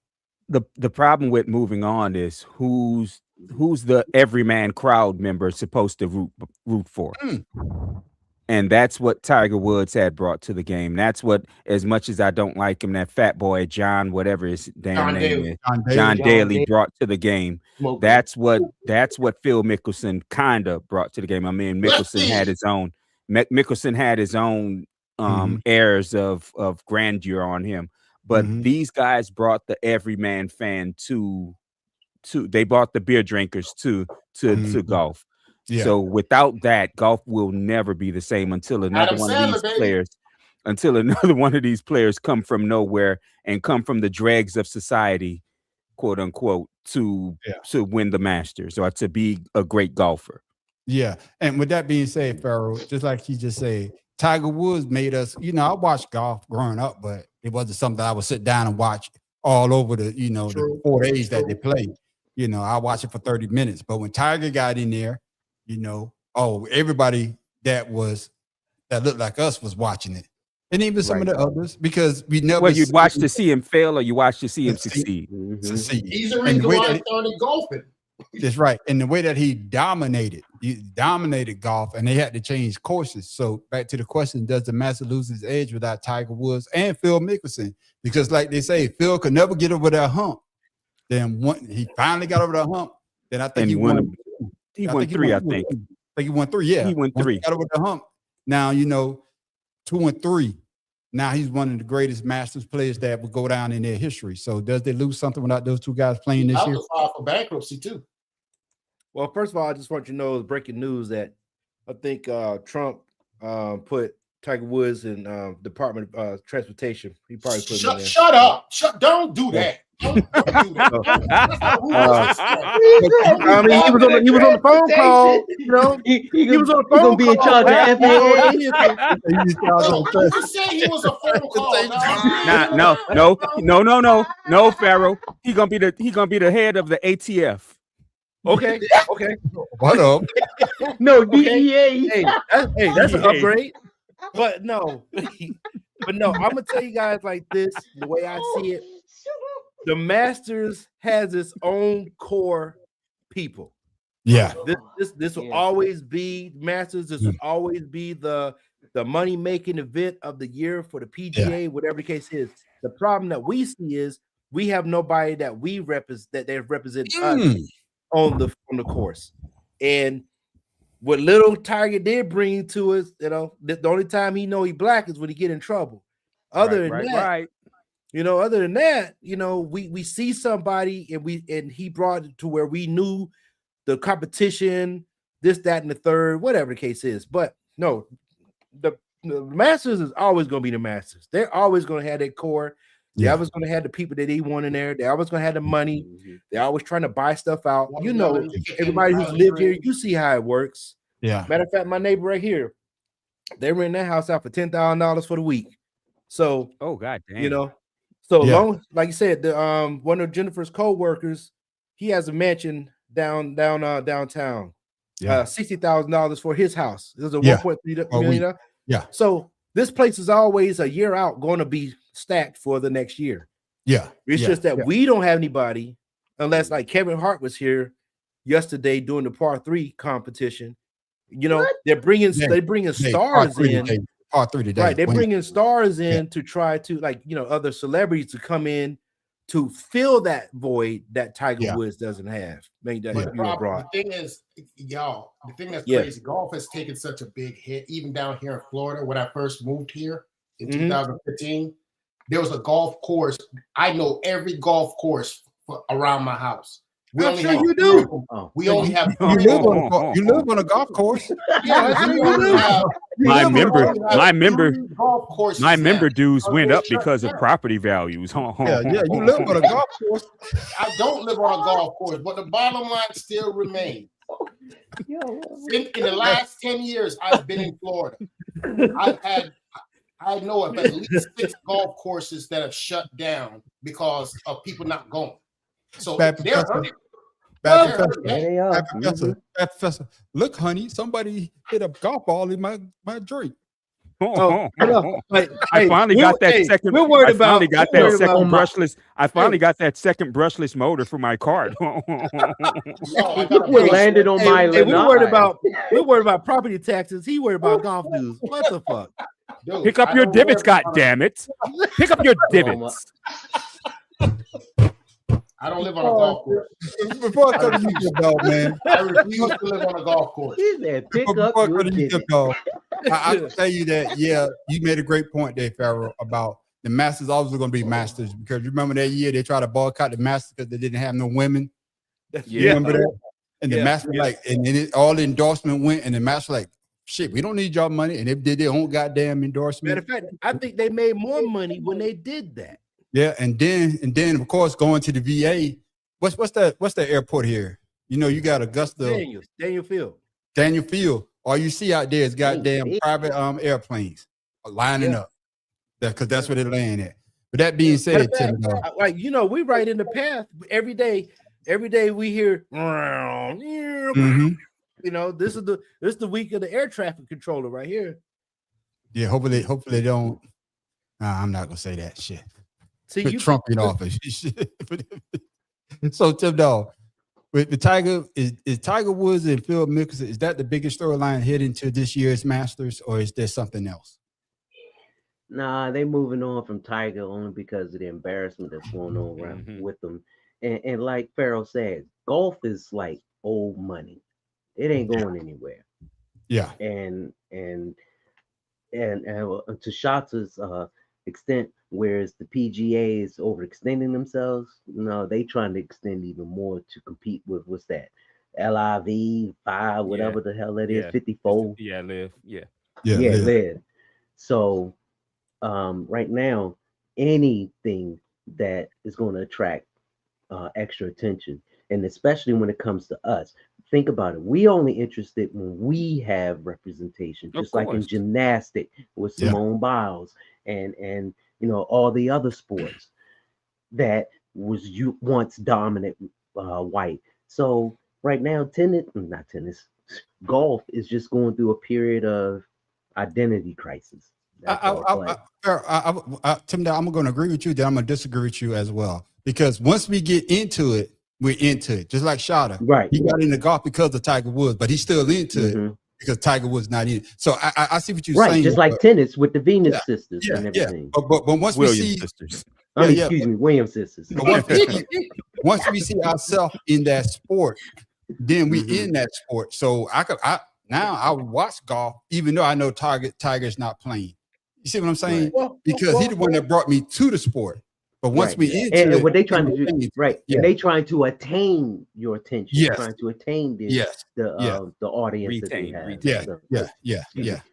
The problem with moving on is who's the everyman crowd member supposed to root for. And that's what Tiger Woods had brought to the game. That's what, as much as I don't like him, that fat boy John, whatever his damn name is, John Daly brought to the game. That's what Phil Mickelson kind of brought to the game. I mean, Mickelson had his own. Mickelson had his own airs of grandeur on him, but these guys brought the everyman fan to they brought the beer drinkers to golf. Yeah. So without that, golf will never be the same until another one of these players come from nowhere and come from the dregs of society, quote unquote, to win the Masters or to be a great golfer. Yeah. And with that being said, Pharaoh, just like he just said, Tiger Woods made us, I watched golf growing up, but it wasn't something I would sit down and watch all over the, the 4 days that they play. I watch it for 30 minutes. But when Tiger got in there, everybody that looked like us was watching it. And even some of the others, because we never. Well, you'd watch to see him fail or you watch to see him succeed. He's the reason why I started golfing. That's right. And the way that he dominated golf, and they had to change courses. So back to the question, does the Master lose his edge without Tiger Woods and Phil Mickelson? Because like they say, Phil could never get over that hump. Then he finally got over that hump. Then I think he won. He won three, I think. I think he won 3. Yeah. He won 3. Got over the hump. Now, 2 and 3. now he's one of the greatest Masters players that would go down in their history. So does they lose something without those two guys playing this year? File for bankruptcy too. Well, first of all, I just want you to know it's breaking news that I think Trump put Tiger Woods in Department of Transportation. He probably put him in there. Shut up! Don't do that. Don't do that. I mean, he was on the phone call. You know, he was on the phone call. Be in charge of FAA. You said he was a phone call. No, Pharaoh. He gonna be the head of the ATF. Okay. What up? No, Okay. DEA. Hey, that's an upgrade. But no, I'm gonna tell you guys like this, the way I see it. The Masters has its own core people. Yeah. This will always be Masters. This will always be the money-making event of the year for the PGA, whatever the case is. The problem that we see is we have nobody that we represent that they represent us on the course. And what little Tiger did bring to us, the only time he black is when he get in trouble. Other than that, we see somebody and he brought it to where we knew the competition, this, that, and the third, whatever the case is. But no, the Masters is always going to be the Masters. They're always going to have that core. They're always going to have the people that they want in there. They're always going to have the money. They're always trying to buy stuff out. Everybody who's lived here, you see how it works. Yeah. Matter of fact, my neighbor right here, they rent that house out for $10,000 for the week. So, God damn. Long, like you said, the one of Jennifer's co-workers, he has a mansion downtown. $60,000 for his house. It was a 1.3 million. Yeah. So this place is always a year out going to be stacked for the next year. Yeah. It's just that we don't have anybody unless like Kevin Hart was here yesterday doing the par 3 competition. They're bringing stars in. Par 3 today. Right. They're bringing stars in to try to other celebrities to come in to fill that void that Tiger Woods doesn't have. The thing is, the thing that's crazy, golf has taken such a big hit, even down here in Florida. When I first moved here in 2015, there was a golf course. I know every golf course around my house. I'm sure you do. We only have. You live on a golf course. My member dues went up because of property values. You live on a golf course. I don't live on a golf course, but the bottom line still remains. In the last 10 years, I've been in Florida. I know of at least 6 golf courses that have shut down because of people not going. So Bad they're Professor. Look, honey, somebody hit a golf ball in my drink. I finally got that second brushless. I finally got that second brushless motor for my cart. Landed on my we're worried about property taxes. He worried about golf dues. What the fuck? Dude, Pick up your divots, goddammit. Pick up your divots. I don't live on a golf course. Before I go to you, dog, man. I refuse to live on a golf course. I can tell you that, you made a great point there, Pharaoh, about the Masters always going to be Masters, because remember that year they tried to boycott the Masters because they didn't have no women. You remember that? And the Masters and then all the endorsement went, and the Masters like, shit, we don't need y'all money, and they did their own goddamn endorsement. Matter of fact, I think they made more money when they did that. Yeah, and then of course going to the VA. What's the airport here? You got Augusta, Daniel Field. All you see out there is goddamn private airplanes lining up. Because that's where they're laying at. But that being said, Tim, we right in the path every day. Every day we hear, this is the week of the air traffic controller right here. Yeah, hopefully they don't. I'm not gonna say that shit. See, put Trump in office. So Tim Dog, with the Tiger, is Tiger Woods and Phil Mickelson, is that the biggest storyline heading to this year's Masters, or is there something else? Nah, they moving on from Tiger only because of the embarrassment that's going on around with them. And like Pharaoh said, golf is like old money. It ain't going anywhere. Yeah. And to Shata's extent, whereas the PGA is overextending themselves. No, they trying to extend even more to compete with what's that? LIV 5, whatever the hell that is, 54. Yeah, live. Yeah. Live. So right now, anything that is going to attract extra attention, and especially when it comes to us, think about it. We only interested when we have representation, just like in gymnastics with Simone Biles and all the other sports that was once dominant white. So right now, golf is just going through a period of identity crisis. Tim, I'm going to agree with you. Then I'm going to disagree with you as well, because once we get into it, we're into it. Just like Shada, right? He got into golf because of Tiger Woods, but he's still into it because Tiger Woods not in it. So I see what you're saying. Just like tennis with the Venus sisters and everything. But once Williams we see sisters. Excuse me, Williams sisters. But once we see ourselves in that sport, then we in that sport. So I would watch golf, even though I know Tiger's not playing. You see what I'm saying? Because he's the one that brought me to the sport. But once we into and what they trying to do, and they trying to attain your attention, trying to attain the audience that they have.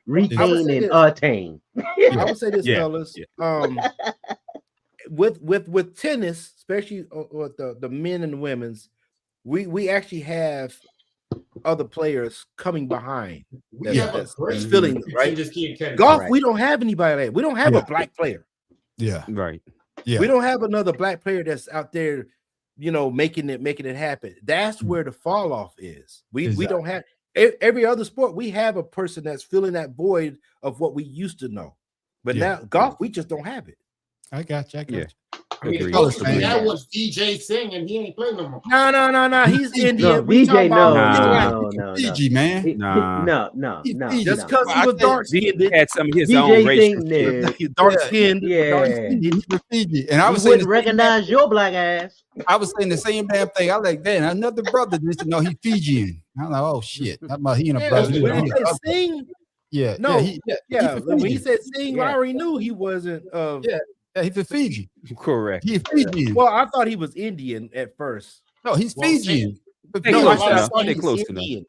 Retain and attain. I would say this, fellas. With tennis, especially with the men and the women's, we actually have other players coming behind. That's filling, right? Golf, we don't have anybody like that. We don't have a black player. Yeah. Right. Yeah. We don't have another black player that's out there, making it happen. That's where the fall off is. We don't have every other sport. We have a person that's filling that void of what we used to know. But now golf, we just don't have it. I got you. I mean, that was DJ Singh, and he ain't playing no more. No. He's Indian. DJ, no. Fiji, man. No. Just because he was dark skinned, he had some of his own racial. Dark skinned, He's from Fiji, and I was wouldn't recognize your black ass. I was saying the same damn thing. I like that. Another brother just know he Fijian. I'm like, oh shit, he and a brother. When he said Singh, when he said Singh, I already knew he wasn't. He's from Fiji. Correct. He's Fijian. Well, I thought he was Indian at first. No, he's Fijian. They're close enough. We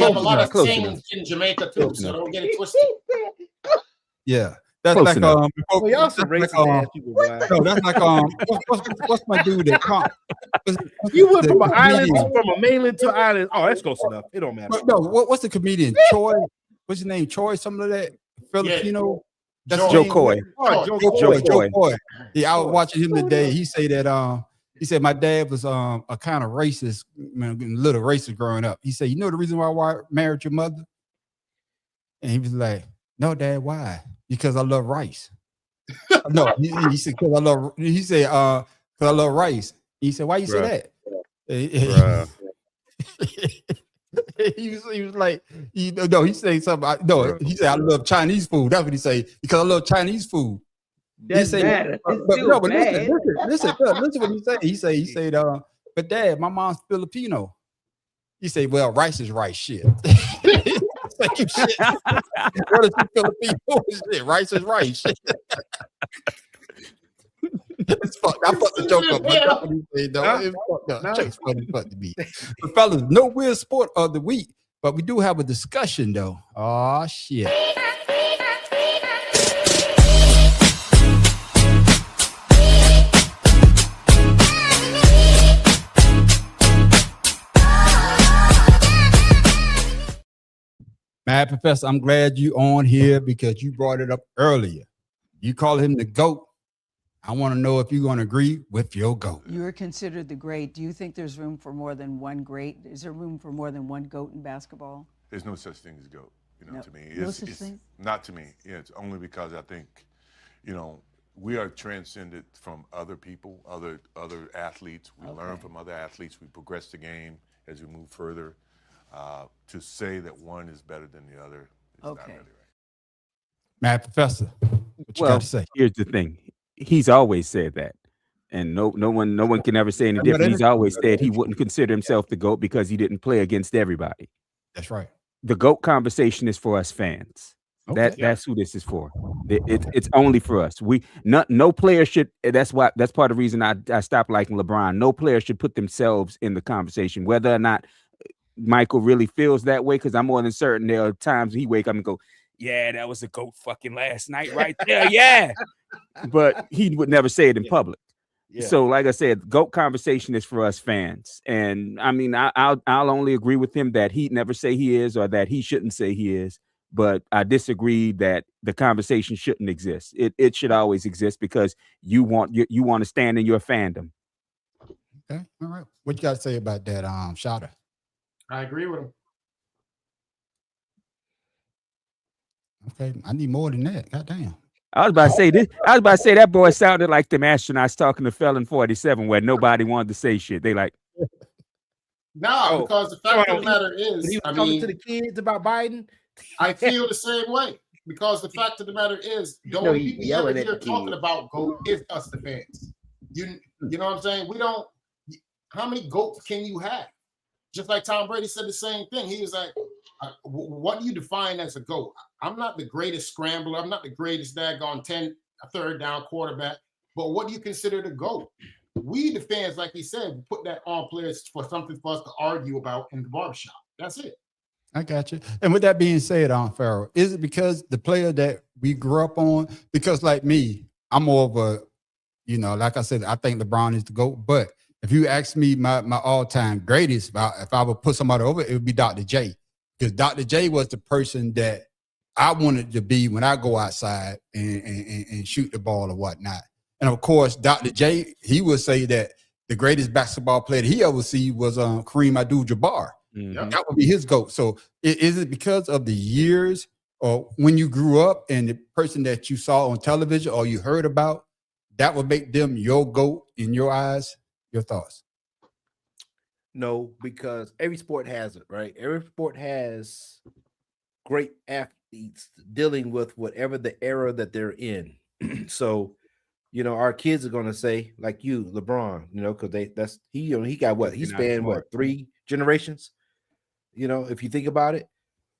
have a lot of things in Jamaica too, so don't get it twisted. Yeah. That's close like enough. Y'all some racist ass people. No, that's like what's my dude that you went from an island, from a mainland to an island. Oh, that's close enough. It don't matter. No, what's the comedian? Troy? What's his name? Troy? Something like that. Filipino. That's Joe Coy. Joe Coy. Yeah, I was watching him today. He said my dad was a kind of racist, little racist growing up. He said, you know the reason why I married your mother? And he was like, no, Dad, why? Because I love rice. No, he said because I love. He said because I love rice. He said, why you say that? He was like, he said something. He said I love Chinese food. That's what he said, because I love Chinese food. Doesn't matter. But listen what he said. He said, but Dad, my mom's Filipino. He said, well, rice is rice shit. Like you shit. What is Filipino shit? Rice is rice shit. It's fucked. I fucked the joke up. But that's what he said, though. It's fucked up. It's funny to me. But fellas, no weird sport of the week, but we do have a discussion though. Oh shit. Mad Professor, I'm glad you on here because you brought it up earlier. You call him the GOAT. I want to know if you're going to agree with your GOAT. You're considered the great. Do you think there's room for more than one great? Is there room for more than one GOAT in basketball? There's no such thing as GOAT, to me. No such thing? Not to me. Yeah, it's only because I think, we are transcended from other people, other athletes. We learn from other athletes. We progress the game as we move further. To say that one is better than the other is not really right. Mad Professor, what you got to say? Here's the thing. He's always said that. And no one can ever say any different. He's always said he wouldn't consider himself the GOAT because he didn't play against everybody. That's right. The GOAT conversation is for us fans. That's who this is for. It's only for us. No player should. That's part of the reason I stopped liking LeBron. No player should put themselves in the conversation, whether or not Michael really feels that way. Because I'm more than certain there are times he wake up and go, "Yeah, that was a GOAT fucking last night right there." Yeah, but he would never say it in public. Yeah. So, like I said, GOAT conversation is for us fans, and I mean, I'll only agree with him that he never say he is, or that he shouldn't say he is. But I disagree that the conversation shouldn't exist. It should always exist because you want to stand in your fandom. Okay, all right. What you got to say about that, Shada? I agree with him. Okay, I need more than that. Goddamn. I was about to say this. I was about to say that boy sounded like them astronauts talking to Felon 47, where nobody wanted to say shit. They like, no, because the fact of the matter is, he was talking to the kids about Biden. I feel the same way because the fact of the matter is, the only people you ever hear talking about GOAT is us, the fans. You know what I'm saying? We don't. How many GOATs can you have? Just like Tom Brady said the same thing. He was like, "What do you define as a GOAT? I'm not the greatest scrambler. I'm not the greatest daggone third down quarterback. But what do you consider the GOAT?" We, the fans, like he said, put that on players for something for us to argue about in the barbershop. That's it. I got you. And with that being said, Pharaoh, is it because the player that we grew up on? Because like me, I'm more of a, like I said, I think LeBron is the GOAT. But if you ask me my all-time greatest, if I would put somebody over, it would be Dr. J. Because Dr. J was the person that I wanted to be when I go outside and shoot the ball or whatnot. And of course, Dr. J, he would say that the greatest basketball player he ever see was Kareem Abdul-Jabbar. Mm-hmm. That would be his GOAT. So is it because of the years or when you grew up and the person that you saw on television or you heard about, that would make them your GOAT in your eyes? Your thoughts? No, because every sport has it, right? Every sport has great athletes dealing with whatever the era that they're in. So, our kids are going to say, like you, LeBron, because he got what? He spanned what, 3 generations? If you think about it,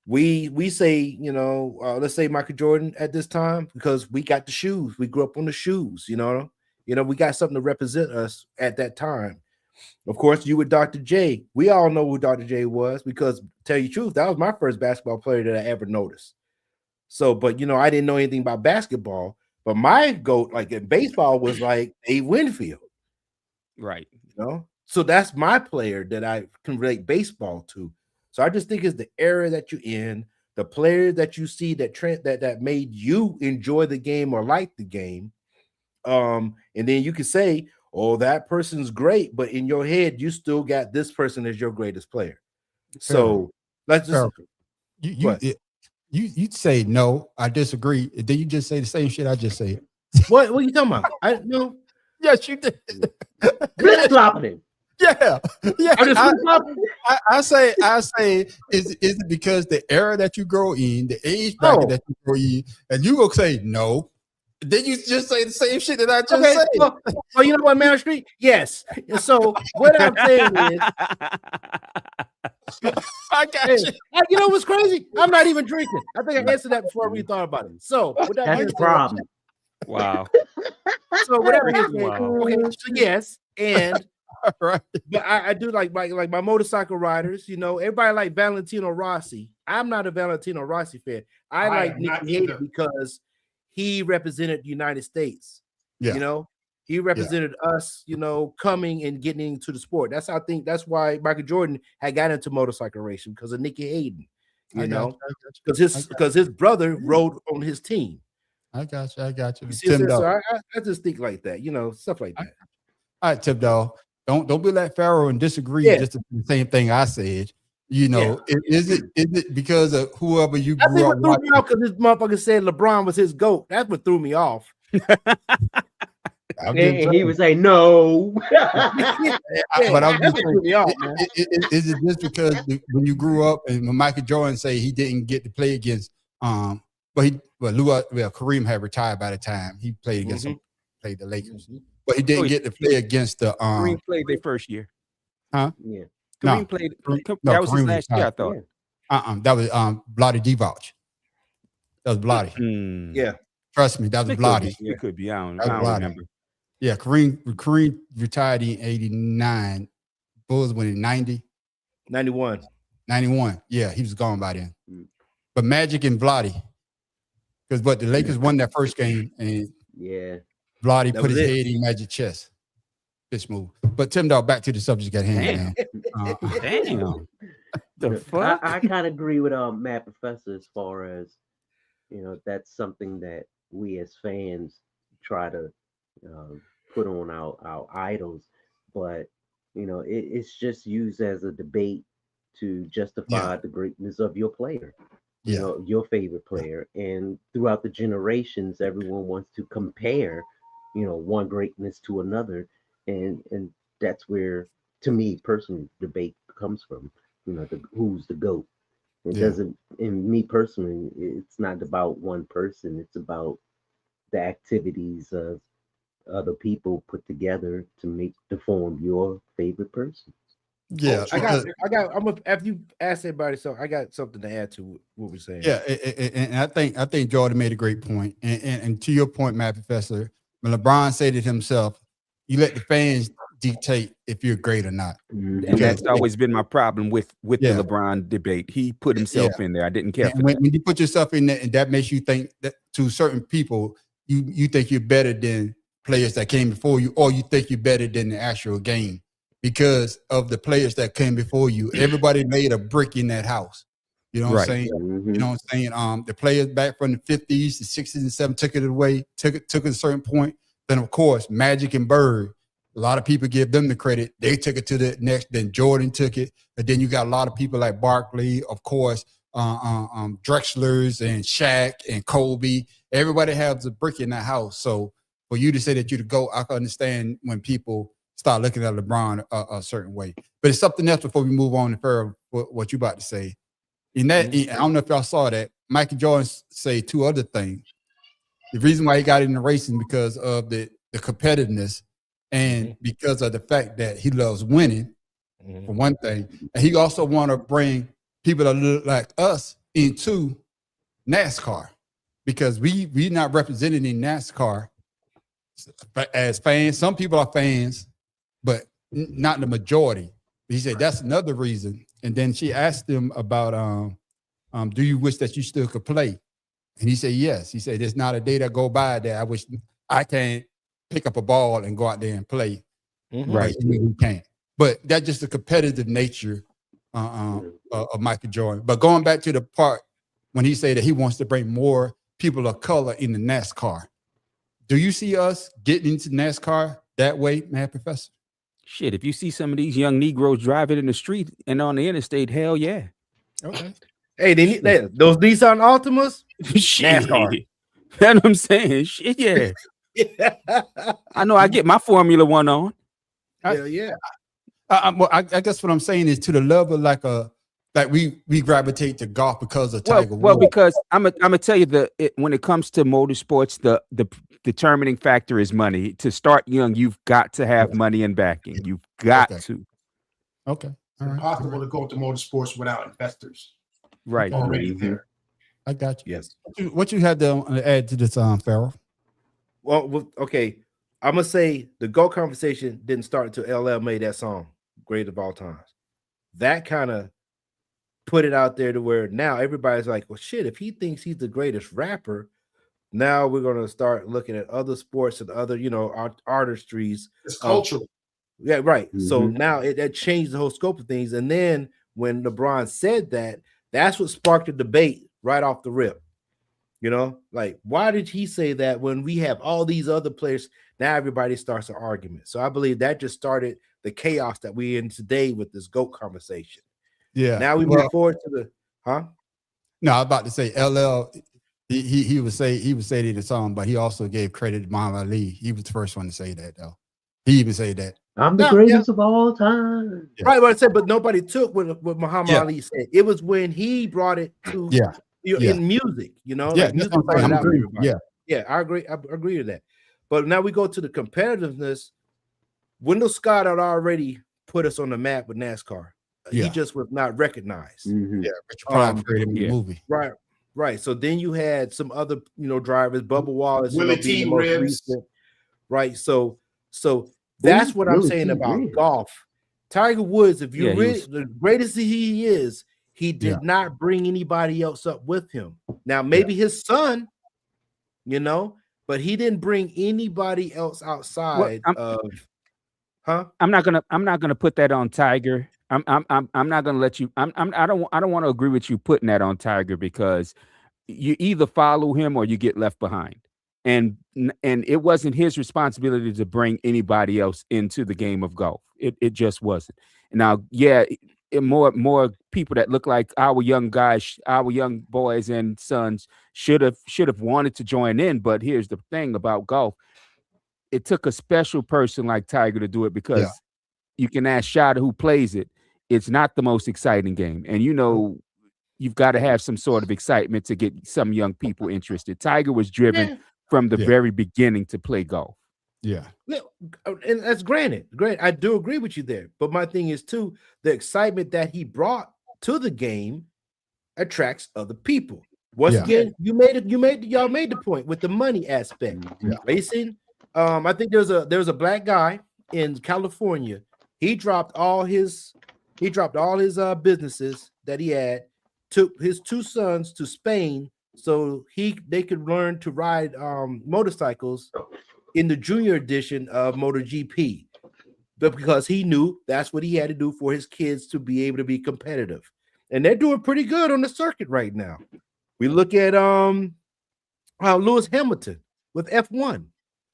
we say, let's say Michael Jordan at this time, because we got the shoes. We grew up on the shoes, we got something to represent us at that time. Of course, you with Dr. J. We all know who Dr. J was because, to tell you the truth, that was my first basketball player that I ever noticed. So, but, I didn't know anything about basketball. But my GOAT, like in baseball, was like Dave Winfield. Right. So that's my player that I can relate baseball to. So I just think it's the era that you're in, the players that you see that made you enjoy the game or like the game. And then you can say, oh, that person's great, but in your head, you still got this person as your greatest player. So let's just you'd say no, I disagree. Then you just say the same shit I just said. What are you talking about? I no. Yes, you did. Flip-flopping him. Yeah. I say, is it because the era that you grow in, the age bracket that you grow in, and you gonna say no? Then you just say the same shit that I just said. Well, you know what, Meryl Streep? Yes. So what I'm saying is, I got you. You know what's crazy? I'm not even drinking. I think I answered that before we thought about it. So that's the problem. Wow. So whatever you say, okay. So yes, and right. But I do like my motorcycle riders. Everybody like Valentino Rossi. I'm not a Valentino Rossi fan. I like Nicky Hayden because he represented the United States. Yeah. He represented us, coming and getting into the sport. That's why Michael Jordan had got into motorcycle racing because of Nicky Hayden. Because his brother rode on his team. I got you. So I just think like that, stuff like that. All right, Tip Dog. Don't be like Pharaoh and disagree just the same thing I said. Is it because of whoever you grew up? I think what threw me off because this motherfucker said LeBron was his GOAT. That's what threw me off. And he was like, no. But I'm just saying, is it just because when you grew up and when Michael Jordan say he didn't get to play against Kareem had retired by the time he played against played the Lakers, but he didn't get to play against the Kareem played their first year, huh? Yeah, Kareem played. That was his last year, I thought. That was Vlade Divac. That was Blotty. Yeah. Trust me, that was Blotty. It could be. I don't That was Blotty. remember. Yeah, Kareem retired in 89. Bulls went in 90. 91. 91. Yeah, he was gone by then. But Magic and Blotty. Because the Lakers won that first game, and Yeah. Blotty That put was his it. head in Magic's chest. Bitch move. But Tim Dog, back to the subject at hand, man. Damn. The fuck? I kind of agree with Matt Professor as far as, that's something that we as fans try to put on our idols, but it's just used as a debate to justify the greatness of your player, your favorite player. And throughout the generations, everyone wants to compare, one greatness to another, and that's where, to me personally, debate comes from. Who's the GOAT? It doesn't, in me personally, it's not about one person. It's about the activities of other people put together to form your favorite person. Yeah, After you ask everybody, so I got something to add to what we're saying. Yeah, and I think Jordan made a great point. And to your point, Matt Professor, when LeBron said it himself, you let the fans dictate if you're great or not. And that's always been my problem with the LeBron debate. He put himself in there. I didn't care. And when you put yourself in there, and that makes you think that to certain people, you think you're better than players that came before you, or you think you're better than the actual game because of the players that came before you. Everybody laid a brick in that house. You know what I'm saying? You know what I'm saying? The players back from the 50s, the 60s, and 70s took it away, took it to a certain point. Then, of course, Magic and Bird, a lot of people give them the credit. They took it to the next. Then Jordan took it. And then you got a lot of people like Barkley, of course, Drexler's and Shaq and Kobe. Everybody has a brick in that house. So for you to say that you're the GOAT, I can understand when people start looking at LeBron a certain way. But it's something else before we move on to what you about to say. In that, I don't know if y'all saw that, Michael Jordan say two other things. The reason why he got in the racing because of the competitiveness and because of the fact that he loves winning, for one thing. And he also want to bring people that look like us into NASCAR because we not represented in NASCAR as fans. Some people are fans, but not the majority. He said that's another reason. And then she asked him about, do you wish that you still could play? And he said, yes. He said, there's not a day that go by that I wish I can't pick up a ball and go out there and play. Right. We can't. But that's just the competitive nature of Michael Jordan. But going back to the part when he said that he wants to bring more people of color in the NASCAR, do you see us getting into NASCAR that way, man, Professor? Shit, if you see some of these young Negroes driving in the street and on the interstate, hell yeah. Okay. Hey, those Nissan Altimas? NASCAR. That's what I'm saying. Shit, yeah. I know I get my Formula One on. Hell yeah. Well, I guess what I'm saying is to the level like we gravitate to golf because of Tiger Woods. Well, because I'm gonna tell you when it comes to motorsports, the determining factor is money. To start young, you've got to have money and backing. You've got to. Okay. It's impossible to go into motorsports without investors. Right. Already there. I got you. Yes. What you had to add to this, Farrell? Well, okay. I'm gonna say the GOAT conversation didn't start until LL made that song, "Great of All Times." That kind of put it out there to where now everybody's like, well, shit, if he thinks he's the greatest rapper, now we're gonna start looking at other sports and other, artistries. It's cultural. Yeah, right. So now that changed the whole scope of things. And then when LeBron said that, that's what sparked the debate right off the rip. Like, why did he say that when we have all these other players? Now everybody starts an argument. So I believe that just started the chaos that we're in today with this GOAT conversation. Yeah. Now we move forward to the No, I was about to say LL. He would say that in the song, but he also gave credit to Muhammad Ali. He was the first one to say that, though. He even said that. I'm the greatest of all time. Yeah. Right, what I said, but nobody took what Muhammad Ali said. It was when he brought it to in music, like music I'm agreeing. Yeah, I agree. I agree with that. But now we go to the competitiveness. Wendell Scott had already put us on the map with NASCAR. He just was not recognized. Yeah, Richard Pryor created the movie. Right. Right. So then you had some other, drivers, Bubba Wallace, Willie being T. the most Ribs. recent. Right. So that's what I'm Willie saying T. about Ribs? golf. Tiger Woods, if you Yeah, he really was- the greatest he is, he did not bring anybody else up with him. Now, maybe his son, but he didn't bring anybody else outside of. I'm not gonna put that on Tiger. I'm not gonna let you. I don't want to agree with you putting that on Tiger, because you either follow him or you get left behind. And it wasn't his responsibility to bring anybody else into the game of golf. It just wasn't. Now, more people that look like our young guys, our young boys and sons should have wanted to join in. But here's the thing about golf: it took a special person like Tiger to do it, because you can ask Shada, who plays it. It's not the most exciting game, and you've got to have some sort of excitement to get some young people interested. Tiger was driven from the very beginning to play golf. Yeah. And that's granted. I do agree with you there. But my thing is too, the excitement that he brought to the game attracts other people. Once again, y'all made the point with the money aspect. Racing. I think there's a black guy in California. He dropped all his businesses that he had, took his two sons to Spain so they could learn to ride motorcycles in the junior edition of MotoGP, but because he knew that's what he had to do for his kids to be able to be competitive. And they're doing pretty good on the circuit right now. We look at Lewis Hamilton with F1.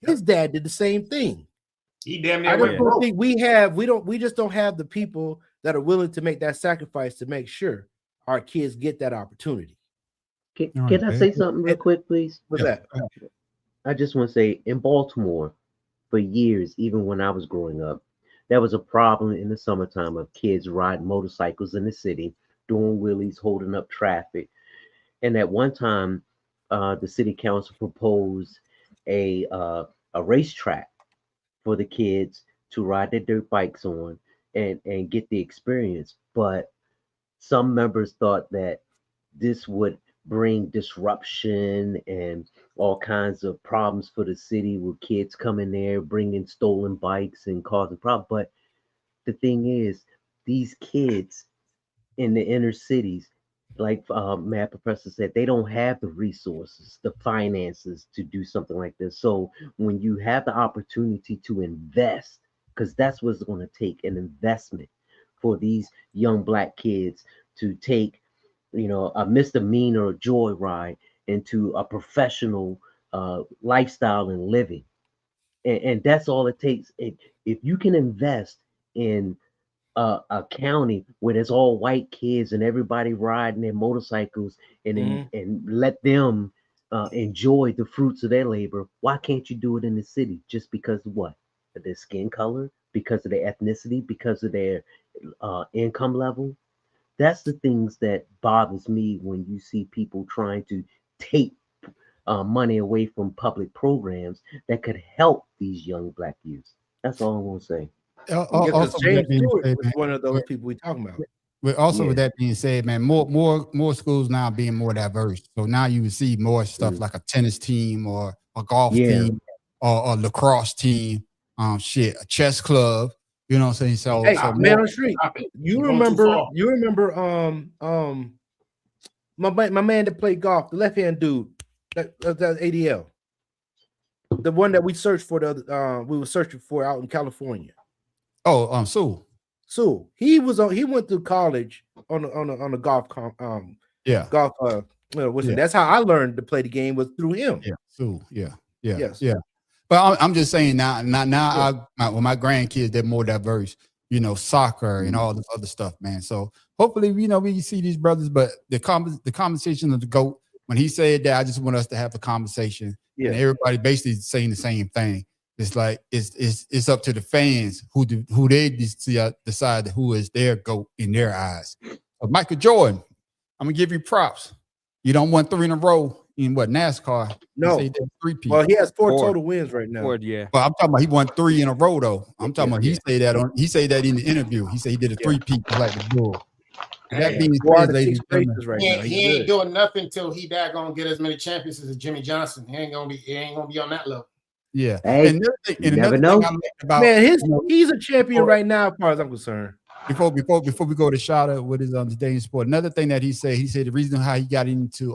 His dad did the same thing. He damn near I went don't broke. think we just don't have the people that are willing to make that sacrifice to make sure our kids get that opportunity. Can I say something real quick, please? What's that? I just want to say, in Baltimore, for years, even when I was growing up, there was a problem in the summertime of kids riding motorcycles in the city, doing wheelies, holding up traffic. And at one time, the city council proposed a racetrack for the kids to ride their dirt bikes on and get the experience. But some members thought that this would bring disruption and all kinds of problems for the city, with kids coming there bringing stolen bikes and causing problems. But the thing is, these kids in the inner cities, like Mad Professor said, they don't have the resources, the finances to do something like this. So when you have the opportunity to invest, because that's what's going to take, an investment for these young black kids to take, a misdemeanor or joyride into a professional lifestyle and living. And that's all it takes. If you can invest in a county where there's all white kids and everybody riding their motorcycles and let them enjoy the fruits of their labor, why can't you do it in the city? Just because of what? Of their skin color, because of their ethnicity, because of their income level? That's the things that bothers me when you see people trying to take money away from public programs that could help these young black youth. That's all I want to say. Also, James with that being Stewart said, was man, one of those people we talking about. But also with that being said, man, more schools now being more diverse. So now you would see more stuff like a tennis team or a golf team or a lacrosse team, a chess club. You know what I'm saying? So, Hey, so man on the street. You remember my man that played golf, the left-hand dude, that ADL. The one that we searched for we were searching for out in California. Oh, Sewell. He went to college on a golf golf what's it? That's how I learned to play the game, was through him. Sewell. Yes. But I'm just saying now my grandkids, they're more diverse, soccer and all this other stuff, man. So hopefully, we see these brothers, but the conversation of the GOAT, when he said that, I just want us to have a conversation. And everybody basically saying the same thing. It's like it's up to the fans who they decide who is their GOAT in their eyes. Michael Jordan, I'm gonna give you props. You don't won 3 in a row in what, NASCAR? No. He said 3 people. Well, he has 4 total wins right now. But I'm talking about he won 3 in a row though. I'm talking about he said that in the interview. He said he did a 3-peat like the Bull. That being Four out said, of ladies six and gentlemen, races right He now. ain't, He's he ain't good. doing nothing till he gonna get as many championships as Jimmy Johnson. He ain't gonna be on that level. yeah. Hey, And another thing, you and never another thing know. I liked about Man, you know, he's a champion right now, as far as I'm concerned. before we go to shout out with his today in sport. Another thing that he said the reason how he got into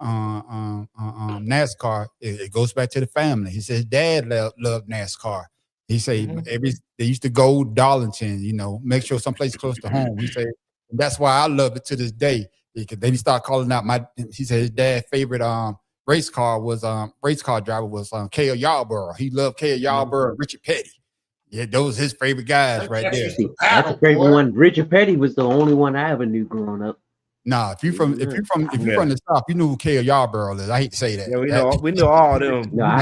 NASCAR, it goes back to the family. He said his dad loved NASCAR. He said they used to go Darlington, you know, make sure someplace close to home. He said that's why I love it to this day. Because then he started calling out he said his dad's favorite race car driver was Cale Yarborough. He loved Cale Yarborough and Richard Petty. Yeah, those his favorite guys right there. That's a favorite one. Richard Petty was the only one I ever knew growing up. Nah, if you're from the South, you know who Cale Yarborough is. I hate to say that. Yeah, we know all them. No, I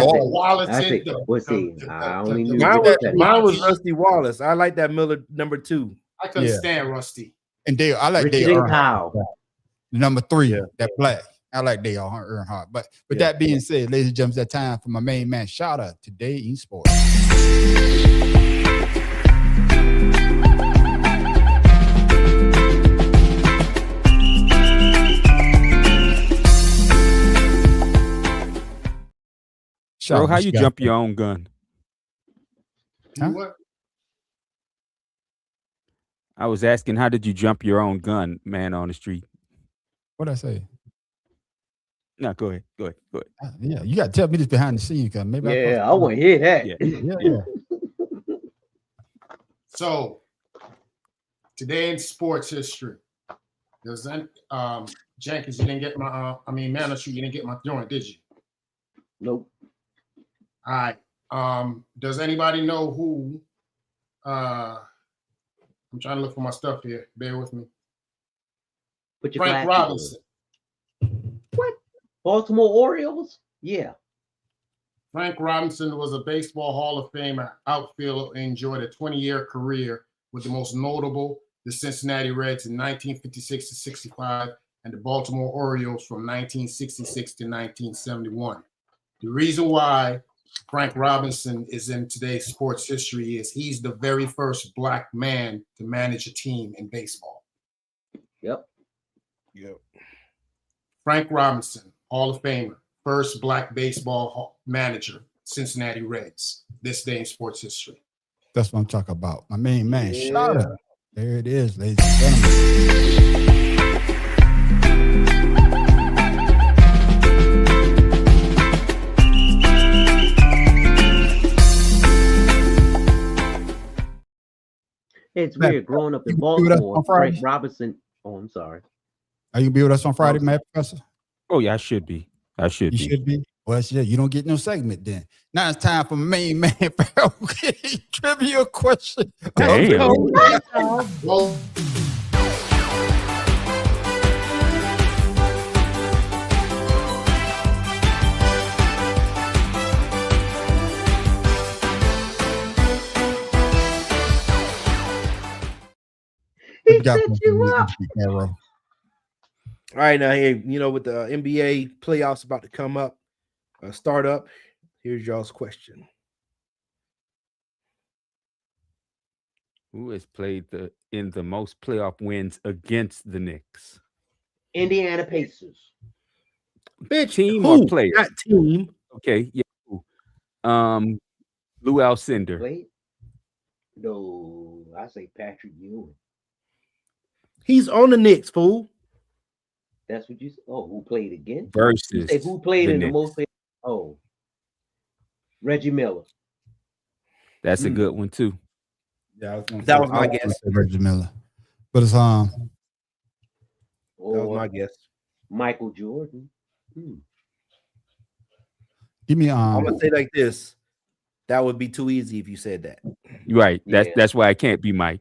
think what's he? I only knew Mine was Rusty Wallace. I like that Miller number 2. I couldn't stand Rusty. And Dale, I like Richard Dale Earnhardt. Earnhardt. Number 3, that black. I like Dale Earnhardt. But that being said, ladies and gentlemen, that time for my main man. Shout out today in sports. Bro, how you jump your own gun? Huh? What? I was asking, how did you jump your own gun, man, on the street? What'd I say? No, go ahead. Yeah, you got to tell me this behind the scenes, because maybe I want to hear that. Yeah. So today in sports history, does that Jenkins, you didn't get my Manischewitz, you didn't get my joint, did you? Nope. All right. Does anybody know who I'm trying to look for my stuff here. Bear with me. Put your Frank glasses Robinson. on. What? Baltimore Orioles? Yeah. Frank Robinson was a Baseball Hall of Fame outfielder and enjoyed a 20-year career, with the most notable the Cincinnati Reds in 1956 to 65 and the Baltimore Orioles from 1966 to 1971. The reason why Frank Robinson is in today's sports history is he's the very first black man to manage a team in baseball. Yep. Frank Robinson, Hall of Famer, first black baseball manager, Cincinnati Reds, this day in sports history. That's what I'm talking about. My main man. Shout out. There it is, ladies and gentlemen. It's weird growing up in Baltimore. Frank Robinson. Oh, I'm sorry. Are you gonna be with us on Friday, Matt Professor? Oh yeah, I should be. You should be. Well, you don't get no segment then. Now it's time for main man trivia question. Damn. He set you up. All right, now here, with the NBA playoffs about to come up, start up, here's y'all's question. Who has played in the most playoff wins against the Knicks? Indiana Pacers. Bitch, team who? or player? Not team. Okay, yeah. Who? Lou Alcindor. Wait. No, I say Patrick Ewing. He's on the Knicks, fool. That's what you said. Oh, who played again? Versus you say who played the in Knicks. the most? Oh, Reggie Miller. That's a good one too. Yeah, that was my guess. Reggie Miller, but it's That was my guess. Michael Jordan. Give me I'm gonna say like this. That would be too easy if you said that. Right. That's why it can't be Mike.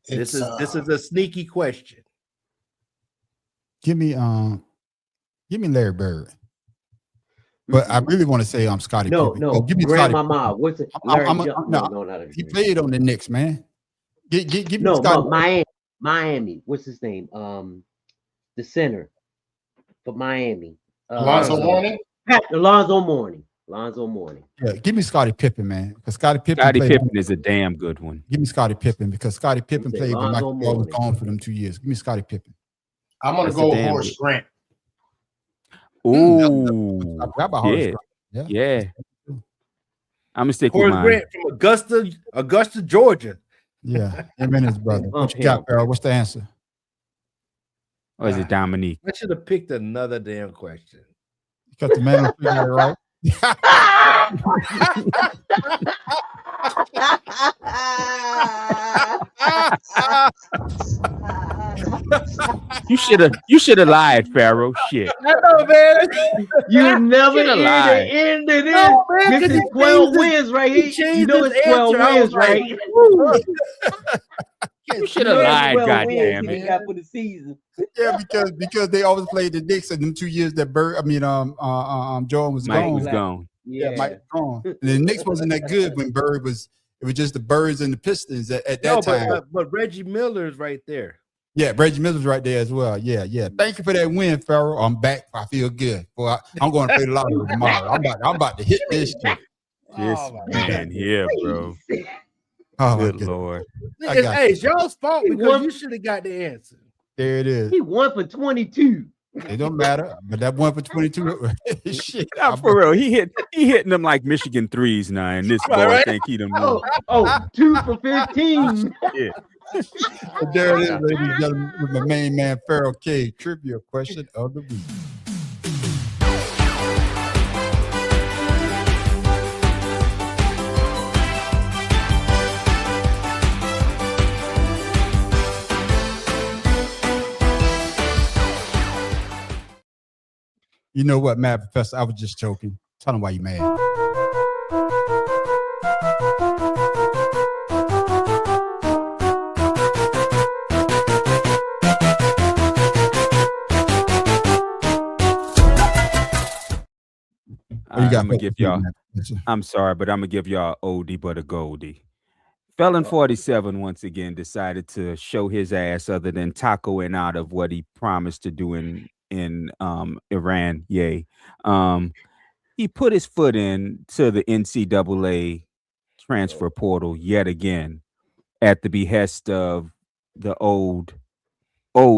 This is a sneaky question. give me Larry Bird. But I really want to say Scottie Pippen. No, give me Grandmama. What's it? Larry No, he played on the Knicks, man. Give me No, Scottie. Miami. What's his name? The center for Miami. Alonzo Mourning? Alonzo Mourning. Lonzo Mourning. Yeah, give me Scottie Pippen, man. Because Scottie Pippen. Scottie Pippen is a damn good one. Give me Scottie Pippen because Scottie Pippen played when Michael Jordan was gone for them 2 years. Give me Scottie Pippen. I'm gonna go with Horace Grant. Ooh, yeah. I'm gonna stick Horace with mine. Grant from Augusta, Georgia. Yeah, him and his brother. What you got, Farrell? What's the answer? Or is it Dominique? I should have picked another damn question. Because the man figured it right. You should have lied, Pharaoh. Shit. I know, man. You never hear Shoulda the lied. end of this. No, man, This is 12 wins right here. You know it's 12 wins, right? You should have lied, goddamn He it. got for the season. Yeah, because they always played the Knicks in them 2 years that Jordan was Mike gone. was gone. Yeah, Mike was gone. And the Knicks wasn't that good when Bird was. It was just the Birds and the Pistons at that time. But Reggie Miller's right there. Yeah, Reggie Miller's right there as well. Yeah. Thank you for that win, Farrell. I'm back. I feel good. Boy, I'm going to play the lottery tomorrow. I'm about to hit this shit. This man here, bro. Oh, my Good Lord. Hey, it's y'all's fault because you should have got the answer. There it is. He won for 22. It don't matter, but that one for 22. Shit. Nah, for real, he hitting them like Michigan threes now, and this boy Right. think he done Oh, 2 for 15. yeah. But there it is, ladies and gentlemen, with my main man, Farrell K. Trivia question of the week. You know what, Mad Professor? I was just joking. Tell him why you mad. I'm gonna give y'all. I'm sorry, but I'm gonna give y'all oldie but a goldie. Felon 47 once again decided to show his ass other than tacoing out of what he promised to do in Iran. Yay. He put his foot in to the NCAA transfer portal yet again at the behest of the old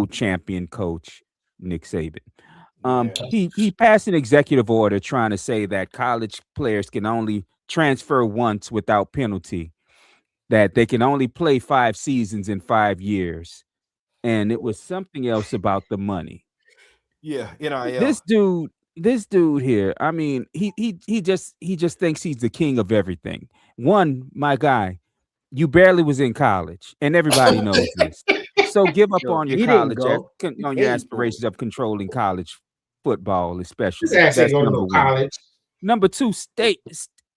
champion coach Nick Saban. He passed an executive order trying to say that college players can only transfer once without penalty, that they can only play 5 seasons in 5 years. And it was something else about the money. Yeah, NIL. This dude here, I mean, he just thinks he's the king of everything. One, my guy, you barely was in college, and everybody knows this. So give up on your college, on your aspirations of controlling college football, especially. His ass ain't going to no college. Number 2,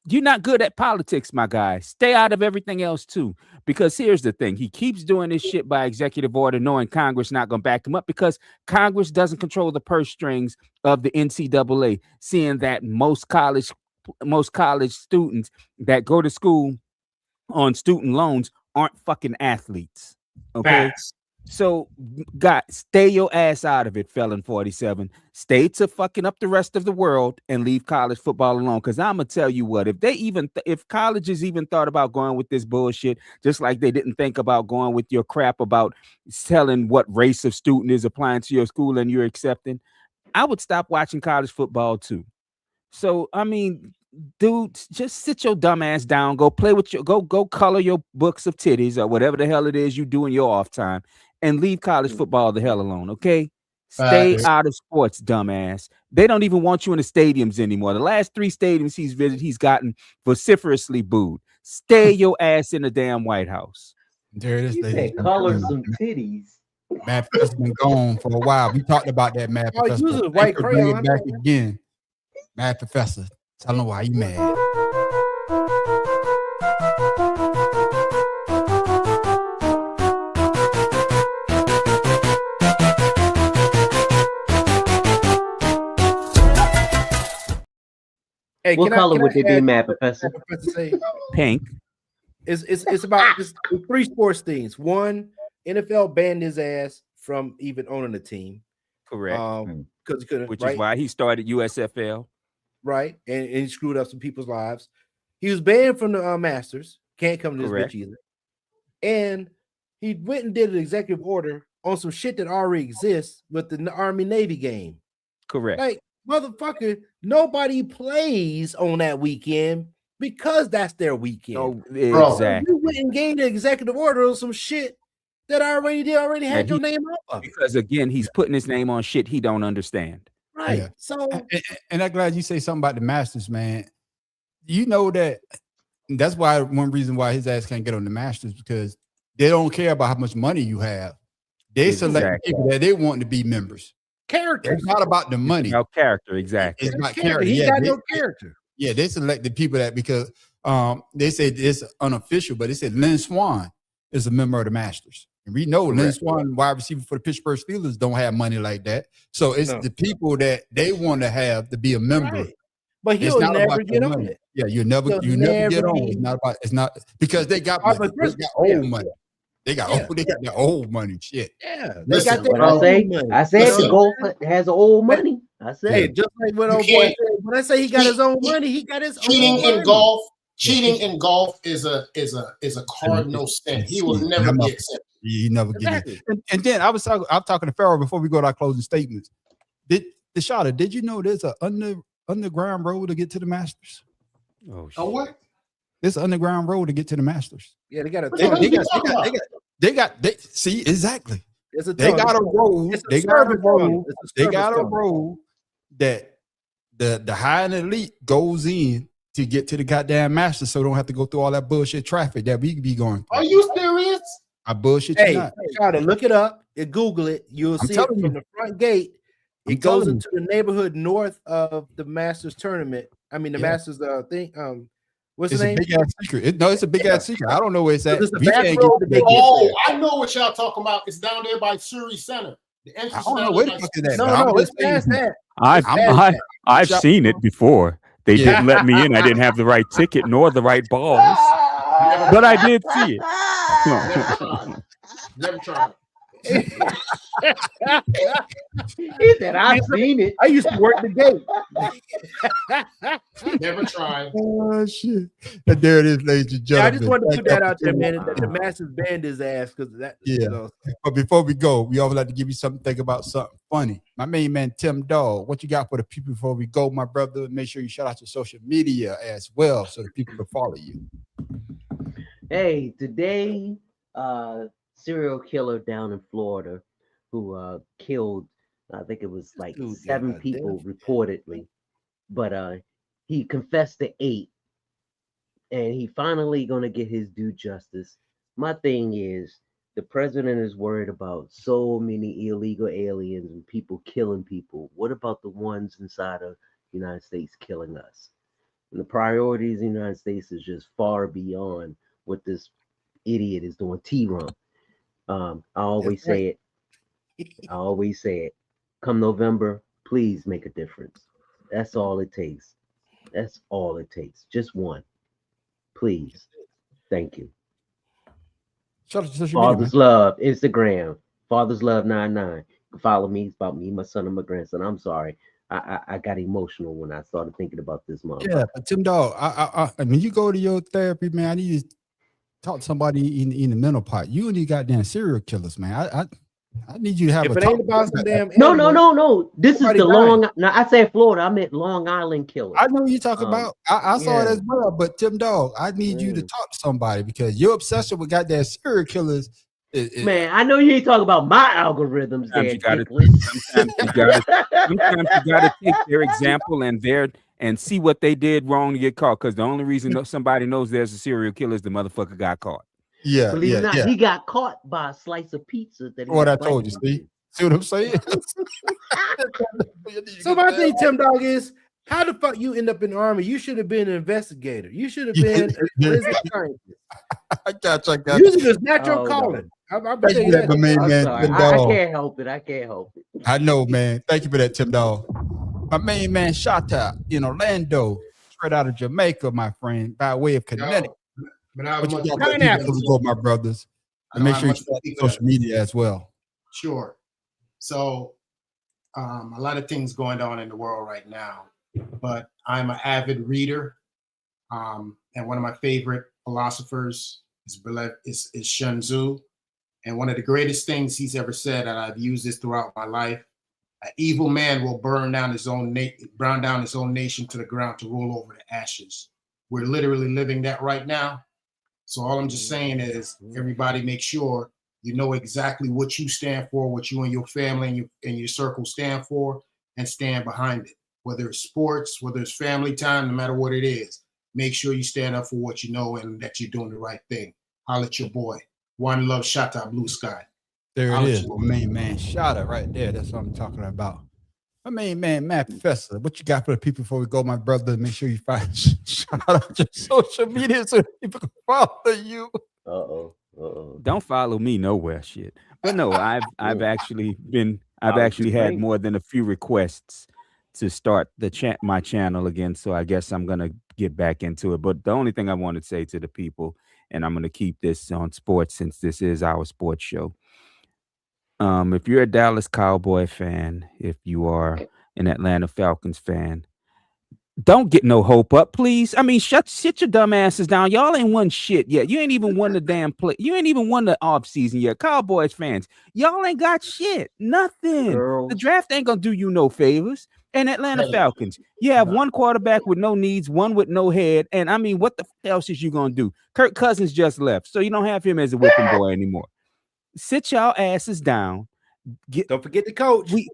you're not good at politics, my guy. Stay out of everything else too. Because here's the thing. He keeps doing this shit by executive order, knowing Congress not going to back him up because Congress doesn't control the purse strings of the NCAA, seeing that most college students that go to school on student loans aren't fucking athletes. Okay. Facts. So, God, stay your ass out of it, Felon 47. Stay to fucking up the rest of the world and leave college football alone. Because I'm gonna tell you what, if colleges even thought about going with this bullshit, just like they didn't think about going with your crap about telling what race of student is applying to your school and you're accepting, I would stop watching college football too. So, I mean, dude, just sit your dumb ass down. Go play with go color your books of titties or whatever the hell it is you do in your off time. And leave college football the hell alone, okay? Stay out of sports, dumbass. They don't even want you in the stadiums anymore. The last 3 stadiums he's visited, he's gotten vociferously booed. Stay your ass in the damn White House. There it is. You said color some titties. Matt Professor's been gone for a while. We talked about that, Matt Professor. Use a white Bring crayon. it back again. Matt Professor, tell him why you mad. Hey, What color would they be, Matt Professor? Pink. It's about 3 sports things. 1, NFL banned his ass from even owning a team. Correct. Because he couldn't. Which right? is why he started USFL. right? And he screwed up some people's lives. He was banned from the Masters. Can't come to this Correct. bitch either. And he went and did an executive order on some shit that already exists with the Army-Navy game. Correct. Like, motherfucker, nobody plays on that weekend because that's their weekend. Oh, Bro, exactly. you went and gained an executive order on some shit that already had And your he- name up. Because again, he's putting his name on shit he don't understand. Right. Yeah. So And I'm glad you say something about the Masters, man. You know that's why one reason why his ass can't get on the Masters, because they don't care about how much money you have. They select Exactly. people that they want to be members. Character. It's not about the money. No character, exactly. It's about Character. character. He Yeah, got they, no character. yeah, they selected people that because they say it's unofficial, but they said Lynn Swan is a member of the Masters. And we know Lynn Correct. Swan, wide receiver for the Pittsburgh Steelers, don't have money like that. So it's No. the people that they want to have to be a member. Right. But It's he'll not never about the get on money. it. Yeah, you never He'll never get never on. be- It's not because they got Barbara money. They Christmas, got old yeah. money. They got Yeah. they got their old money. Shit. Yeah. They Listen, got their What I own say? money. I said Listen. the golf has old money. I said Hey, it. just like what You old boy can't- said, when I say he got his own money, he got his Cheating own money. in golf, cheating in golf is a cardinal sin. He will never be accepted. He never get Exactly. it. And then I'm talking to Pharaoh before we go to our closing statements. Did you know there's a underground road to get to the Masters? Oh, shit. Oh what? There's an underground road to get to the Masters. Yeah, they got a What the hell They you got, talking about? see exactly. It's a They tunnel. got a road. It's a They got a service tunnel. road. It's a They service got a tunnel. road that the high and elite goes in to get to the goddamn Masters, so don't have to go through all that bullshit traffic that we be going through. Are you serious? I bullshit Hey, you not. try to look it up and Google it. You'll I'm see it telling from you. the front gate. I'm It goes telling you. into the neighborhood north of the Masters tournament. I mean, the Yeah. Masters thing. What's It's the a name? big ass secret. It's a big ass secret. I don't know where it's at. It's the We back can't road get that they there. get Oh, there. I know what y'all talking about. It's down there by Surrey Center. The entrance I is don't know down where there the by fuck is Surrey that. No, but I'm no, it's just saying. past that. I've Shop- seen it before. They Yeah. didn't let me in. I didn't have the right ticket nor the right balls, but I did see it. Never tried. He said, "I've seen it." I used to work the gate. Never tried. Oh shit! And there it is, ladies and Yeah, I gentlemen. just wanted to Thank put that y'all out for there, tuning man. in. That the Masters banned his ass because that. Yeah. You know, But before we go, we always like to give you something to think about, something funny. My main man Tim Dog, what you got for the people before we go, my brother? Make sure you shout out your social media as well, so that people can follow you. Hey, today, serial killer down in Florida who killed, I think it was like Dude, 7 yeah, people reportedly, but he confessed to 8, and he finally gonna get his due justice. My thing is, the president is worried about so many illegal aliens and people killing people. What about the ones inside of the United States killing us? And the priorities in the United States is just far beyond what this idiot is doing. T-Rump. I always That's right. say it. I always say it. Come November, please make a difference. That's all it takes. That's all it takes. Just one. Please. Thank you. Shout out to social media, man. Father's Love, Instagram. Father's Love 99. Follow me. It's about me, my son, and my grandson. I'm sorry. I got emotional when I started thinking about this month. Yeah, but Tim Dog, I mean, you go to your therapy, man. I need to talk to somebody in the mental part. You and these goddamn serial killers, man. I need you to have if a it talk ain't about some damn. No. This is Somebody the died. Long. No, I said Florida. I meant Long Island killer. I know what you talk about. I saw it yeah. as well, but Tim Dog, I need you to talk to somebody because your obsession with goddamn serial killers. Man, I know you ain't talking about my algorithms. Sometimes There, you gotta, dickless. sometimes you gotta take their example and see what they did wrong to get caught. Because the only reason somebody knows there's a serial killer is the motherfucker got caught. Yeah, Believe it or not, yeah. he got caught by a slice of pizza. That he What I was told you, biting see what I'm saying? So my thing, Tim Dog, is how the fuck you end up in the army? You should have been an investigator. You should have been a forensic scientist. I got you. Usually it's not your Oh, calling. I'm Thank telling you you for that, that. my main I'm man, sorry. Tim I Dog. can't help it. I can't help it. I know, man. Thank you for that, Tim Dog. My main man, Shata in Orlando, straight out of Jamaica, my friend, by way of Connecticut. But I What you much got for the people before we go, my brothers? I And don't make have sure you much to check out speak of social media as well. Sure. So, a lot of things going on in the world right now. but I'm an avid reader. And one of my favorite philosophers is Sun Tzu. And one of the greatest things he's ever said, and I've used this throughout my life, an evil man will burn down his own nation to the ground to roll over the ashes. We're literally living that right now. So all I'm just saying is everybody make sure you know exactly what you stand for, what you and your family and your circle stand for, and stand behind it. Whether it's sports, whether it's family time, no matter what it is, make sure you stand up for what you know and that you're doing the right thing. Holla at your boy. One love, shout out Blue Sky. There Holla it at is. your My boy. main man, shout out right there. That's what I'm talking about. My main man, Matt Professor. What you got for the people before we go, my brother? Make sure you find shout out your social media so people can follow you. Don't follow me nowhere, shit. But no, I've actually had more than a few requests to start my channel again. So I guess I'm gonna get back into it. But the only thing I want to say to the people, and I'm gonna keep this on sports since this is our sports show. If you're a Dallas Cowboy fan, if you are an Atlanta Falcons fan, don't get no hope up, please. I mean, sit your dumb asses down. Y'all ain't won shit yet. You ain't even won the damn play. You ain't even won the offseason yet. Cowboys fans, y'all ain't got shit. Nothing. The draft ain't gonna do you no favors. And Atlanta Falcons, you have one quarterback with no needs, one with no head. And I mean, what the else is you gonna do? Kirk Cousins just left, so you don't have him as a whipping boy anymore. Sit y'all asses down. Don't forget the coach. We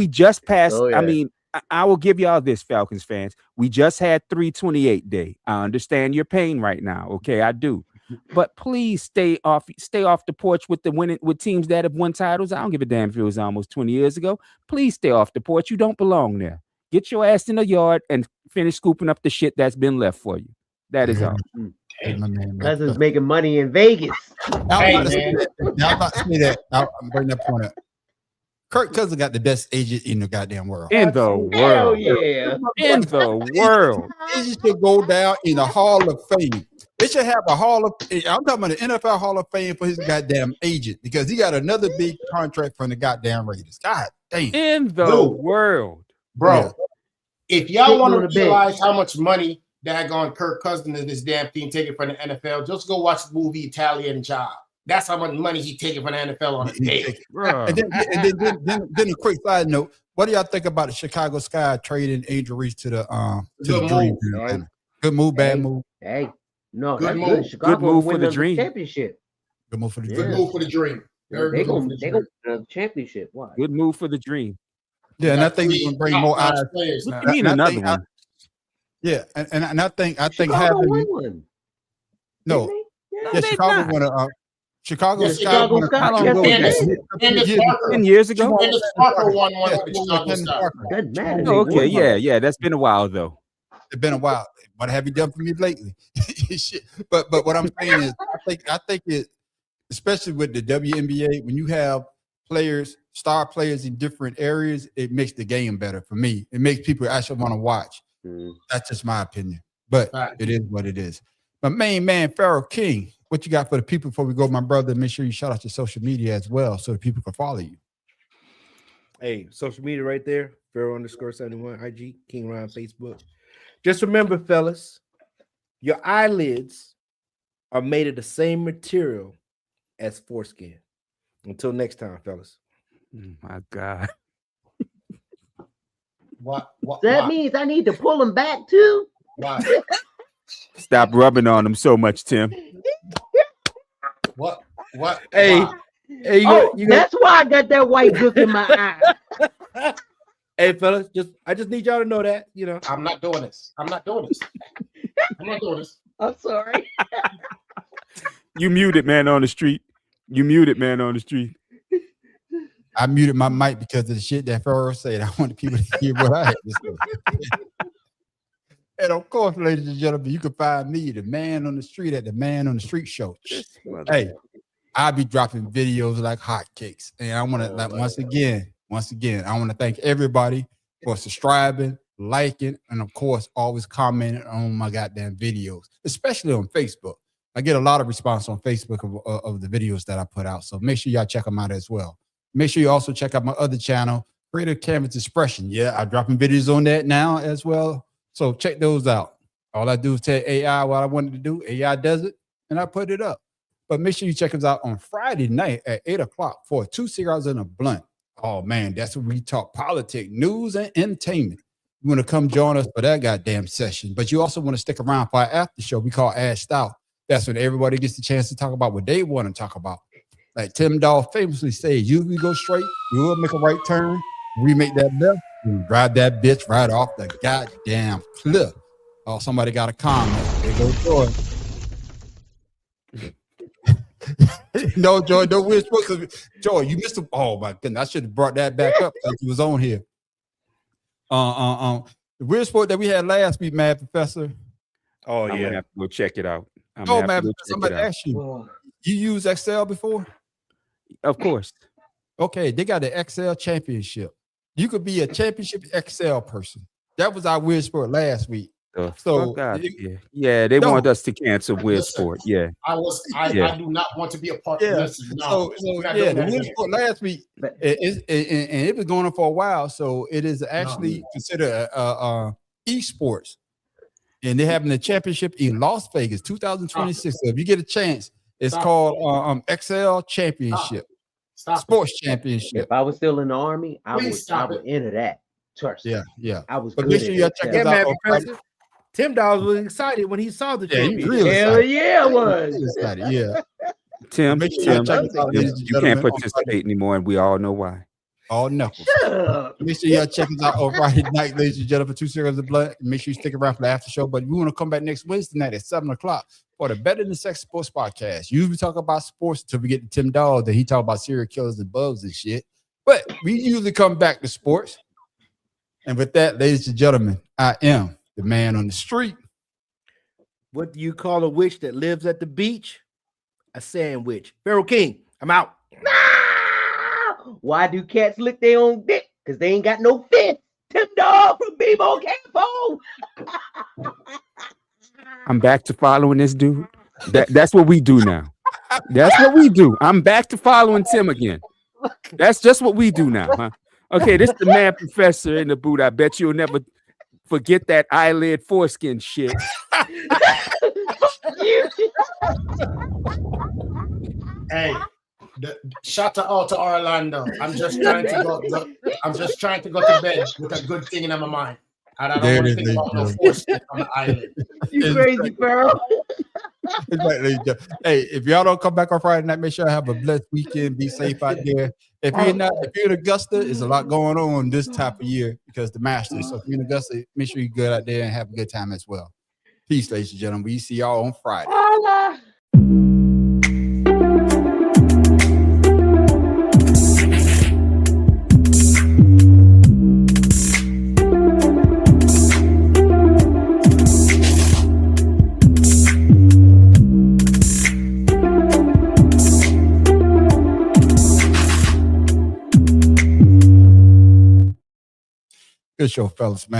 just passed. Oh, yeah. I mean, I will give y'all this, Falcons fans. We just had 328 day. I understand your pain right now. Okay, I do. But please stay off the porch with teams that have won titles. I don't give a damn if it was almost 20 years ago. Please stay off the porch. You don't belong there. Get your ass in the yard and finish scooping up the shit that's been left for you. That is all. Cousins making money in Vegas. I'm about to say that. I'm bringing that point up. Kirk Cousins got the best agent in the goddamn world. In the world. Hell yeah. In the world. Agent should go down in the Hall of Fame. They should have a Hall of I'm talking about the NFL Hall of Fame for his goddamn agent because he got another big contract from the goddamn Raiders. God damn. In the world. Bro, if y'all want to realize how much money daggone Kirk Cousins and this damn team taking from the NFL, just go watch the movie Italian Job. That's how much money he taking from the NFL on a day. And then a quick side note: what do y'all think about the Chicago Sky trading Angel Reese to the Dream? Good move, bad move. Hey, no, good that's move. good. Chicago Good move for win the Dream. Championship. Good move for the Good Dream. move for the Dream. They gonna win the championship. Why? Good move for the Dream. Yeah, and I think he's gonna bring more eyes. What do you mean another one? Yeah, and I think Chicago having won one. no, Yeah, Chicago won a Chicago Yeah, Sky Chicago won a Sky. how long ago was that? 10 years ago. Candace Parker won one for the Chicago Sky. Doesn't matter. Oh, okay, yeah. That's been a while though. It's been a while. What have you done for me lately? Shit. But what I'm saying is, I think it, especially with the WNBA, when you have star players in different areas, it makes the game better for me. It makes people actually want to watch. That's just my opinion, but it is what it is. My main man, Pharaoh King, what you got for the people before we go, my brother? Make sure you shout out your social media as well so that people can follow you. Hey, social media right there, Pharaoh_71, IG, King Ryan, Facebook. Just remember, fellas, your eyelids are made of the same material as foreskin. Until next time, fellas. My God. What That means I need to pull them back too. Why? Stop rubbing on them so much, Tim. What? Hey, Why? hey, That's why I got that white book in my eye. Hey, fellas, I just need y'all to know that, I'm not doing this. I'm not doing this. I'm sorry. You muted, man, on the street. I muted my mic because of the shit that Pharaoh said. I wanted people to hear what I had to say. And of course, ladies and gentlemen, you can find me, the man on the street, at the Man on the Street Show. Hey, I'll be dropping videos like hotcakes. And I want to, once again, I want to thank everybody for subscribing, liking, and of course, always commenting on my goddamn videos, especially on Facebook. I get a lot of response on Facebook of the videos that I put out. So make sure y'all check them out as well. Make sure you also check out my other channel Creative Canvas Expression. Yeah, I'm dropping videos on that now as well. So check those out. All I do is tell AI what I wanted to do. AI does it, and I put it up. But make sure you check us out on Friday night at 8 o'clock for 2 cigars and a blunt. Oh, man, that's when we talk politics, news, and entertainment. You want to come join us for that goddamn session. But you also want to stick around for our after show we call Ashed Out. That's when everybody gets the chance to talk about what they want to talk about. Like Tim Dahl famously said, you go straight, you will make a right turn. We make that left, and drive that bitch right off the goddamn cliff. Oh, somebody got a comment. They go through it. No, Joy, don't wish. Joy, you missed it. Oh my goodness, I should have brought that back up since he was on here. The weird sport that we had last week, Mad Professor. Oh I'm yeah, gonna have to go check it out. Oh, Mad Professor, somebody asked you. You use Excel before? Of course. Okay, they got the Excel championship. You could be a championship Excel person. That was our weird sport last week. So yeah, they wanted us to cancel weird sport. Yeah, I do not want to be a part of this. No, the weird sport last week, and it was going on for a while. So it is actually considered esports, and they're having the championship in Las Vegas, 2026. So if you get a chance, it's called Excel Championship, Sports Championship. If I was still in the Army, I would enter that. Trust me. Yeah. I was. But make sure you check it out. Tim Dawes was excited when he saw the championship. Really Hell yeah, it was. Excited. Yeah. Tim, Make sure you check it out, ladies and you can't gentlemen, on participate anymore, and we all know why. All knuckles. Make sure y'all check us out on Friday night, ladies and gentlemen, 2 Cigars of Blood. Make sure you stick around for the after show. But we want to come back next Wednesday night at 7 o'clock for the Better Than Sex Sports Podcast. Usually we talk about sports until we get to Tim Dawes, and he talk about serial killers and bugs and shit. But we usually come back to sports. And with that, ladies and gentlemen, I am the man on the street. What do you call a witch that lives at the beach? A sandwich. Pharaoh King, I'm out. Why do cats lick their own dick? Because they ain't got no fish. Tim Dawes from Bebo Campo. I'm back to following this dude. That's what we do now. That's what we do. I'm back to following Tim again. That's just what we do now, huh? Okay, this is the Mad Professor in the boot. I bet you'll never forget that eyelid foreskin shit. Hey, shout out to Orlando. I'm just trying to go. I'm just trying to go to bed with a good thing in my mind. And I don't want to think about no foreskin on the island. You crazy, bro. Hey, if y'all don't come back on Friday night, make sure I have a blessed weekend. Be safe out there. If you're in Augusta, there's a lot going on this type of year because the Masters. So if you're in Augusta, make sure you go out there and have a good time as well. Peace, ladies and gentlemen. We see y'all on Friday. Good show, fellas, man.